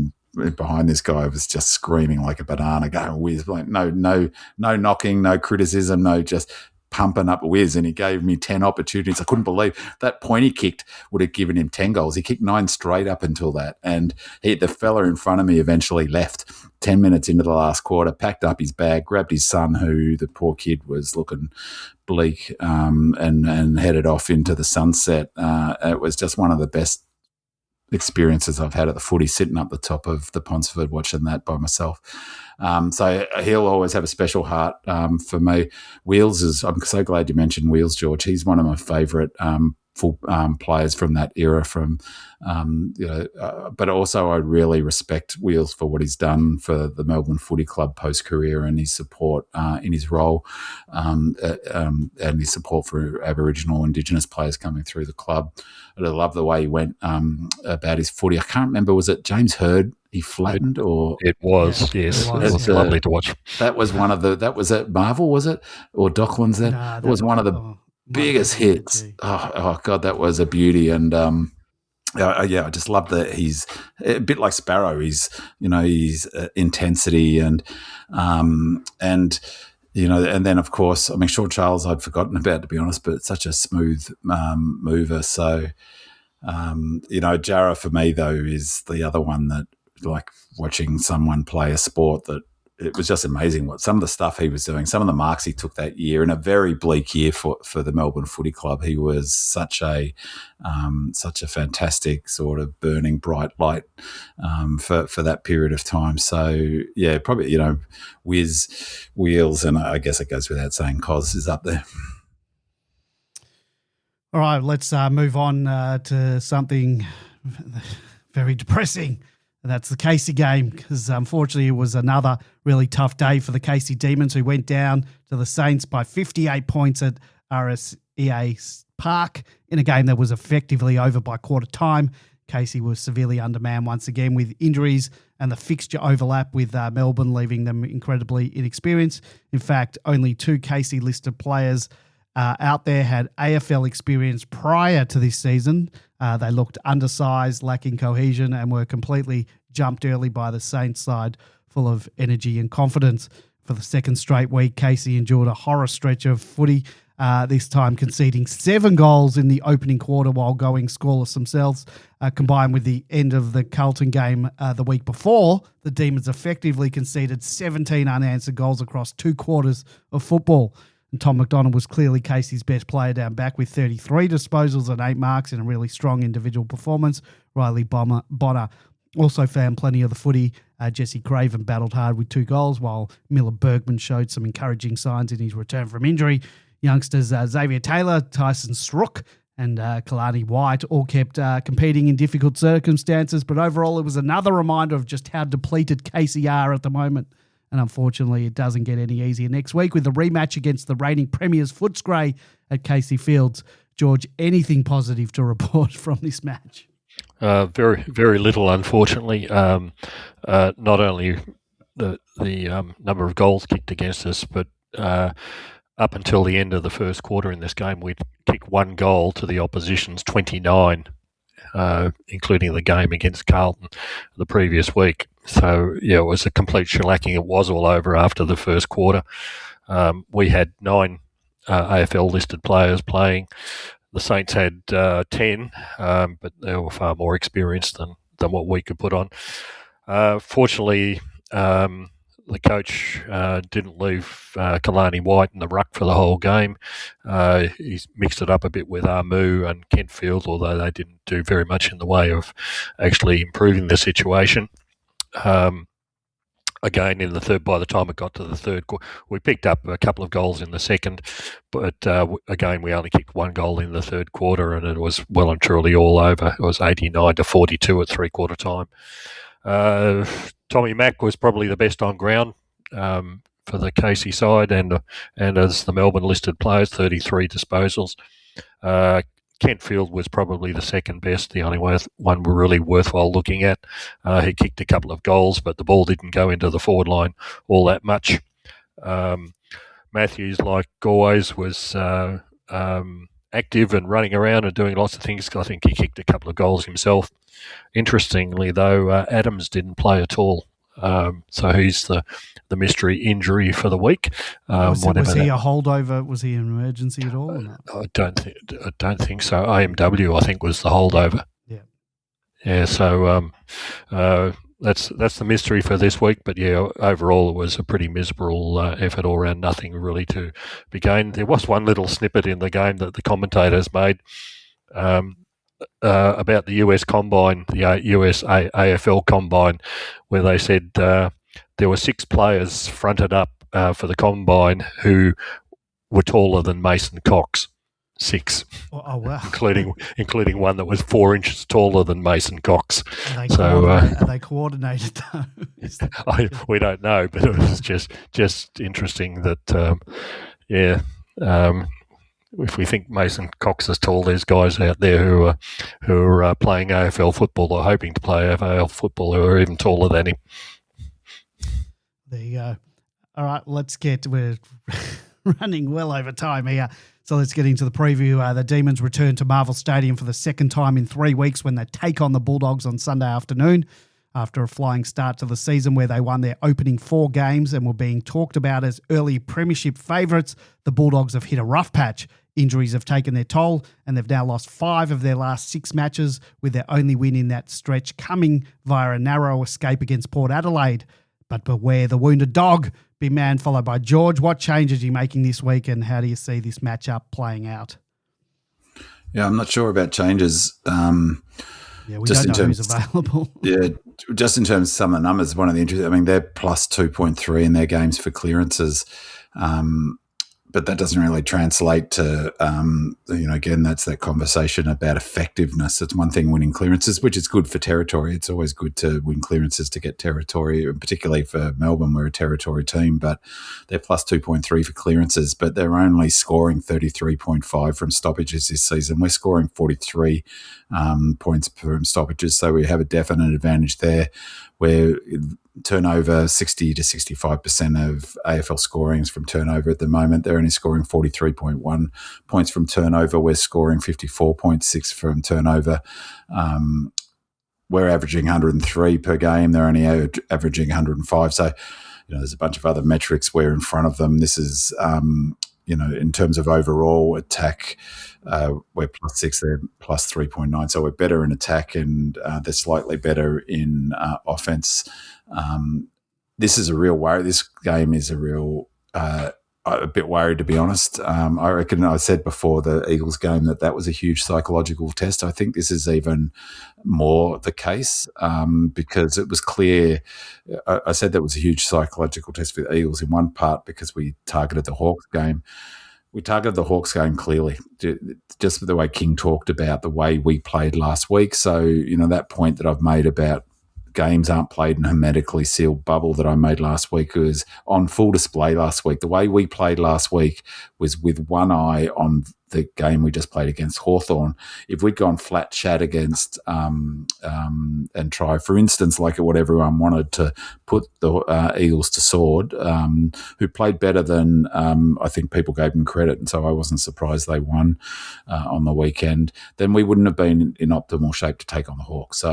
[SPEAKER 3] behind this guy. I was just screaming like a banana, going, Wiz, like, no knocking, no criticism, no, just pumping up Wiz, and he gave me 10 opportunities. I couldn't believe that point he kicked would have given him 10 goals. He kicked 9 straight up until that, and the fella in front of me eventually left 10 minutes into the last quarter, packed up his bag, grabbed his son, who the poor kid was looking bleak, and headed off into the sunset. It was just one of the best experiences I've had at the footy, sitting up the top of the Ponsford watching that by myself. So he'll always have a special heart for me. Wheels I'm so glad you mentioned Wheels, George. He's one of my favourite full players from that era. But also I really respect Wheels for what he's done for the Melbourne Footy Club post career, and his support in his role, and his support for Aboriginal Indigenous players coming through the club. I love the way he went about his footy. I can't remember, was it James Hird he flattened, or
[SPEAKER 2] it was? Yes, it was lovely to watch.
[SPEAKER 3] That was that was at Marvel, was it, or Docklands? It was one of the biggest hits. Oh God, that was a beauty. And I just love that he's a bit like Sparrow. He's his intensity and then of course, I mean, Shaw Charles I'd forgotten about, to be honest, but it's such a smooth mover. So Jara for me though is the other one that, like, watching someone play a sport, that it was just amazing what some of the stuff he was doing, some of the marks he took that year in a very bleak year for the Melbourne Footy Club. He was such a fantastic sort of burning bright light for that period of time. So yeah, probably Wiz, Wheels, and I guess it goes without saying Cos is up there.
[SPEAKER 1] All right, let's move on to something very depressing. And that's the Casey game, because unfortunately it was another really tough day for the Casey Demons, who went down to the Saints by 58 points at RSEA Park in a game that was effectively over by quarter time. Casey was severely undermanned once again with injuries and the fixture overlap with Melbourne, leaving them incredibly inexperienced. In fact, only 2 Casey-listed players out there had AFL experience prior to this season. They looked undersized, lacking cohesion, and were completely jumped early by the Saints side, full of energy and confidence. For the second straight week, Casey endured a horror stretch of footy, this time conceding 7 goals in the opening quarter while going scoreless themselves. Combined with the end of the Carlton game the week before, the Demons effectively conceded 17 unanswered goals across 2 quarters of football. And Tom McDonald was clearly Casey's best player down back with 33 disposals and 8 marks in a really strong individual performance. Riley Bonner also found plenty of the footy. Jesse Craven battled hard with 2 goals, while Miller Bergman showed some encouraging signs in his return from injury. Youngsters Xavier Taylor, Tyson Strook, and Kalani White all kept competing in difficult circumstances, but overall it was another reminder of just how depleted Casey are at the moment. And unfortunately, it doesn't get any easier next week with the rematch against the reigning premiers Footscray at Casey Fields. George, anything positive to report from this match?
[SPEAKER 2] Very, very little, unfortunately. Not only the number of goals kicked against us, but up until the end of the first quarter in this game, we'd kicked 1 goal to the opposition's 29, including the game against Carlton the previous week. So, yeah, it was a complete shellacking. It was all over after the first quarter. We had 9 AFL-listed players playing. The Saints had 10, but they were far more experienced than what we could put on. Fortunately, the coach didn't leave Kalani White in the ruck for the whole game. He's mixed it up a bit with Armu and Kentfield, although they didn't do very much in the way of actually improving the situation. Again, by the time it got to the third quarter, we picked up a couple of goals in the second, but again, we only kicked 1 goal in the third quarter, and it was well and truly all over. It was 89-42 at 3-quarter time. Tommy Mack was probably the best on ground for the Casey side, and as the Melbourne listed players, 33 disposals. Kentfield was probably the second best, the only one really worthwhile looking at. He kicked a couple of goals, but the ball didn't go into the forward line all that much. Matthews, like always, was active and running around and doing lots of things. I think he kicked a couple of goals himself. Interestingly, though, Adams didn't play at all. So he's the mystery injury for the week.
[SPEAKER 1] Was he a holdover? Was he an emergency at all? Or not?
[SPEAKER 2] I don't think so. AMW, I think, was the holdover.
[SPEAKER 1] Yeah.
[SPEAKER 2] Yeah. So that's the mystery for this week. But yeah, overall it was a pretty miserable effort all around. Nothing really to be gained. There was one little snippet in the game that the commentators made. About the US Combine, the US AFL Combine, where they said there were 6 players fronted up for the Combine who were taller than Mason Cox. 6.
[SPEAKER 1] Oh wow!
[SPEAKER 2] including one that was 4 inches taller than Mason Cox.
[SPEAKER 1] Are they coordinated though?
[SPEAKER 2] We don't know, but it was just interesting that if we think Mason Cox is tall, there's guys out there who are playing AFL football or hoping to play AFL football who are even taller than him.
[SPEAKER 1] There you go. All right, we're running well over time here. So let's get into the preview. The Demons return to Marvel Stadium for the second time in 3 weeks when they take on the Bulldogs on Sunday afternoon. After a flying start to the season where they won their opening 4 games and were being talked about as early premiership favourites, the Bulldogs have hit a rough patch. Injuries have taken their toll, and they've now lost 5 of their last 6 matches, with their only win in that stretch coming via a narrow escape against Port Adelaide. But beware the wounded dog. Big man followed by George. What changes are you making this week, and how do you see this matchup playing out?
[SPEAKER 3] Yeah, I'm not sure about changes.
[SPEAKER 1] Yeah, we don't know who's available.
[SPEAKER 3] Yeah, just in terms of some of the numbers, one of the interesting, I mean, they're plus 2.3 in their games for clearances. But that doesn't really translate to, again, that's that conversation about effectiveness. It's one thing winning clearances, which is good for territory. It's always good to win clearances to get territory, particularly for Melbourne, we're a territory team, but they're plus 2.3 for clearances, but they're only scoring 33.5 from stoppages this season. We're scoring 43 points from stoppages, so we have a definite advantage there. We're turnover, 60 to 65% of AFL scorings from turnover at the moment. They're only scoring 43.1 points from turnover. We're scoring 54.6 from turnover. We're averaging 103 per game. They're only averaging 105. So, there's a bunch of other metrics we're in front of them. This is, in terms of overall attack, we're plus 6, they're plus 3.9. So we're better in attack, and they're slightly better in offense. This is a real worry. This game is a real a bit worried, to be honest. I reckon I said before the Eagles game that was a huge psychological test. I think this is even more the case because it was clear. I said that was a huge psychological test for the Eagles in one part because we targeted the Hawks game. We targeted the Hawks game clearly, just the way King talked about the way we played last week. So, that point that I've made about games aren't played in a hermetically sealed bubble that I made last week was on full display last week. The way we played last week was with one eye on the game we just played against Hawthorn. If we'd gone flat chat against and try, for instance, like what everyone wanted to put the Eagles to sword, who played better than I think people gave them credit, and so I wasn't surprised they won on the weekend, then we wouldn't have been in optimal shape to take on the Hawks.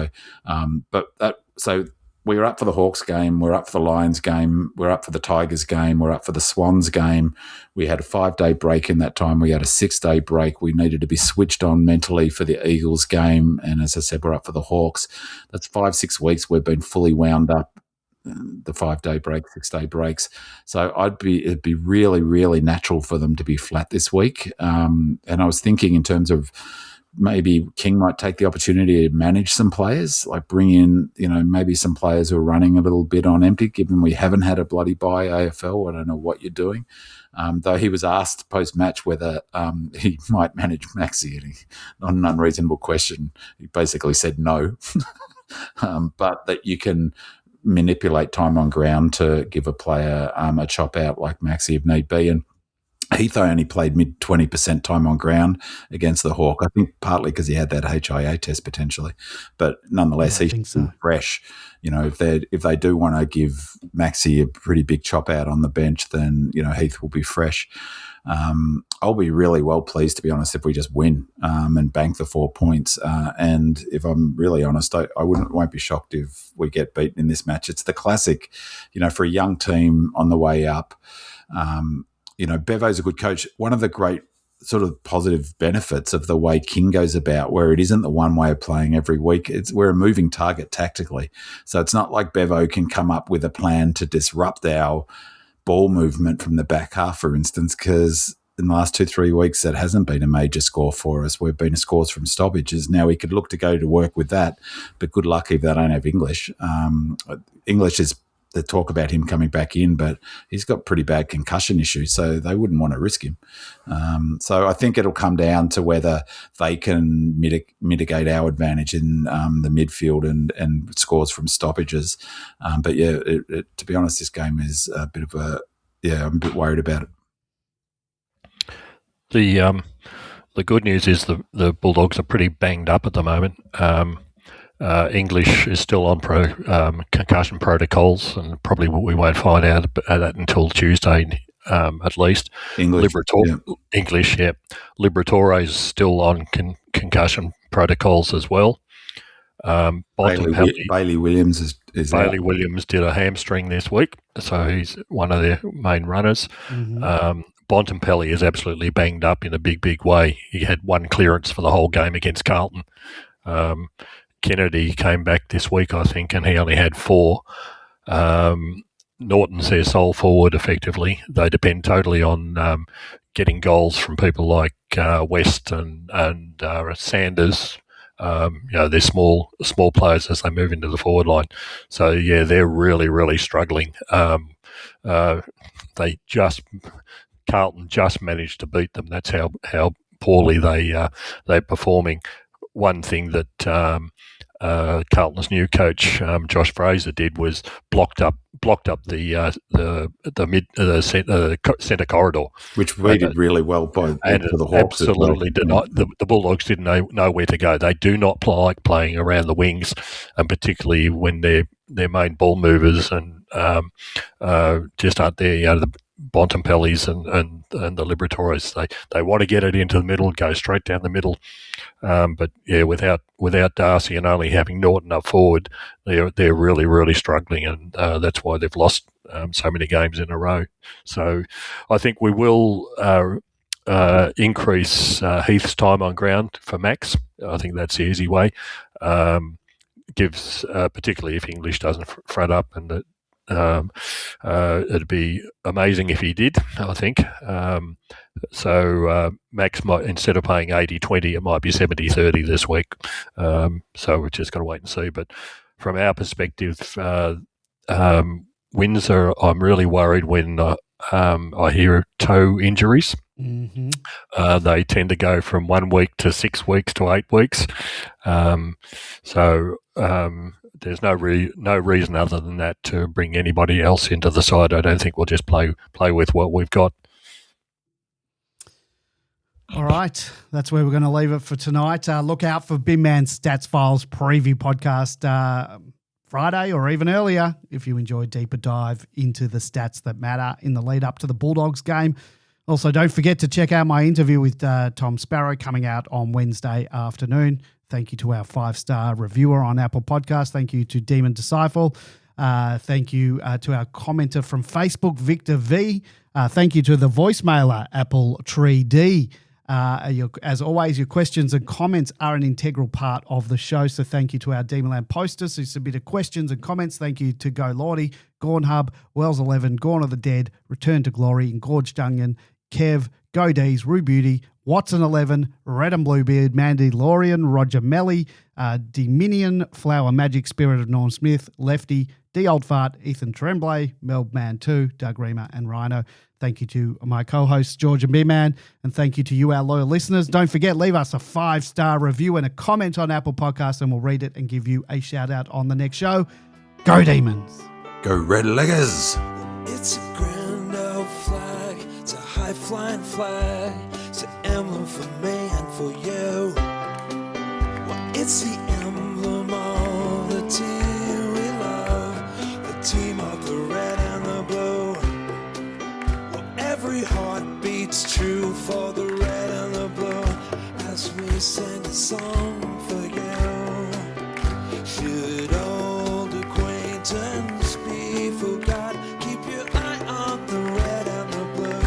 [SPEAKER 3] So we were up for the Hawks game, we're up for the Lions game, we're up for the Tigers game, we're up for the Swans game. We had a 5-day break in that time. We had a 6-day break. We needed to be switched on mentally for the Eagles game. And as I said, we're up for the Hawks. That's 5-6 weeks we've been fully wound up, the 5-day break, 6-day breaks. So it'd be really, really natural for them to be flat this week. And I was thinking in terms of maybe King might take the opportunity to manage some players, like bring in, maybe some players who are running a little bit on empty, given we haven't had a bloody bye AFL. I don't know what you're doing. Though he was asked post-match whether he might manage Maxi, and not an unreasonable question. He basically said no, but that you can manipulate time on ground to give a player a chop out like Maxi if need be. And Heath only played mid 20% time on ground against the Hawk. I think partly because he had that HIA test potentially, but nonetheless, he's so fresh. If they do want to give Maxi a pretty big chop out on the bench, then Heath will be fresh. I'll be really well pleased, to be honest, if we just win and bank the 4 points. And if I'm really honest, I won't be shocked if we get beaten in this match. It's the classic, for a young team on the way up. Bevo's a good coach. One of the great sort of positive benefits of the way King goes about, where it isn't the one way of playing every week, we're a moving target tactically. So it's not like Bevo can come up with a plan to disrupt our ball movement from the back half, for instance, because in the last 2-3 weeks, that hasn't been a major score for us. We've been scores from stoppages. Now we could look to go to work with that, but good luck if they don't have English. English is the talk about him coming back in, but he's got pretty bad concussion issues, so they wouldn't want to risk him. So I think it'll come down to whether they can mitigate our advantage in the midfield and scores from stoppages. But yeah, to be honest, this game is a bit of I'm a bit worried about it.
[SPEAKER 2] The good news is the Bulldogs are pretty banged up at the moment. English is still on concussion protocols, and probably we won't find out about that until Tuesday, at least.
[SPEAKER 3] English,
[SPEAKER 2] Liberatore is still on concussion protocols as well.
[SPEAKER 3] Bailey Williams is
[SPEAKER 2] Bailey Williams did a hamstring this week, so he's one of their main runners. Mm-hmm. Bontempelli is absolutely banged up in a big way. He had one clearance for the whole game against Carlton. Kennedy came back this week, I think, and he only had 4. Norton's their sole forward, effectively. They depend totally on getting goals from people like West and Sanders. They're small players as they move into the forward line. So, yeah, they're really, really struggling. Carlton just managed to beat them. That's how poorly they're performing. One thing that Carlton's new coach Josh Fraser did was blocked up the centre corridor,
[SPEAKER 3] which we did really well by the Hawks.
[SPEAKER 2] Absolutely did not. The Bulldogs didn't know where to go. They do not like playing around the wings, and particularly when their main ball movers and just aren't there. The Bontempellis and the Liberatores, they want to get it into the middle, go straight down the middle. But yeah, without Darcy and only having Norton up forward, they're really, really struggling, and that's why they've lost so many games in a row. So I think we will increase Heath's time on ground for Max. I think that's the easy way. Gives particularly if English doesn't front up, and It'd be amazing if he did, I think. So Max might, instead of paying 80-20, it might be 70-30 this week. So we've just got to wait and see. But from our perspective, Windsor, I'm really worried when I hear toe injuries.
[SPEAKER 1] Mm-hmm.
[SPEAKER 2] They tend to go from 1 week to 6 weeks to 8 weeks. There's no reason other than that to bring anybody else into the side. I don't think we'll just play with what we've got.
[SPEAKER 1] All right, that's where we're going to leave it for tonight. Look out for Bin Man's Stats Files preview podcast Friday or even earlier if you enjoy a deeper dive into the stats that matter in the lead up to the Bulldogs game. Also, don't forget to check out my interview with Tom Sparrow coming out on Wednesday afternoon. Thank you to our 5-star reviewer on Apple Podcasts. Thank you to Demon Disciple. Thank you to our commenter from Facebook, Victor V. Thank you to the voicemailer, Apple Tree D. As always, your questions and comments are an integral part of the show. So thank you to our Demonland posters who submitted questions and comments. Thank you to Go Lordy, Gorn Hub, Wells 11, Gorn of the Dead, Return to Glory, Engorged Dungan, Kev, Go D's, Rue Beauty, Watson 11, Red and Bluebeard, Mandy Lorian, Roger Melly, Dominion, Flower Magic, Spirit of Norm Smith, Lefty, D Old Fart, Ethan Tremblay, Melbman 2, Doug Reamer, and Rhino. Thank you to my co-hosts, George and B-Man, and thank you to you, our loyal listeners. Don't forget, leave us a 5-star review and a comment on Apple Podcasts, and we'll read it and give you a shout-out on the next show. Go Demons!
[SPEAKER 3] Go Red Leggers!
[SPEAKER 7] It's a grand old flag, it's a high-flying flag, it's an emblem for me and for you. Well, it's the emblem of the team we love, the team of the red and the blue. Every heart beats true for the red and the blue as we sing a song for you. Should old acquaintance be forgot, keep your eye on the red and the blue.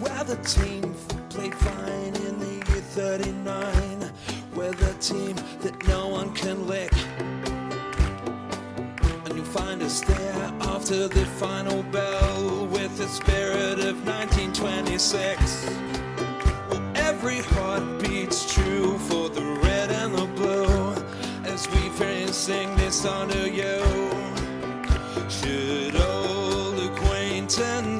[SPEAKER 7] Where the team played fine in the year 39, we're the team that no one can lick. And you'll find us there after the final bell with the spirit of 1926. Well, every heart beats true for the red and the blue as we finish sing this song to you. Should old acquaintance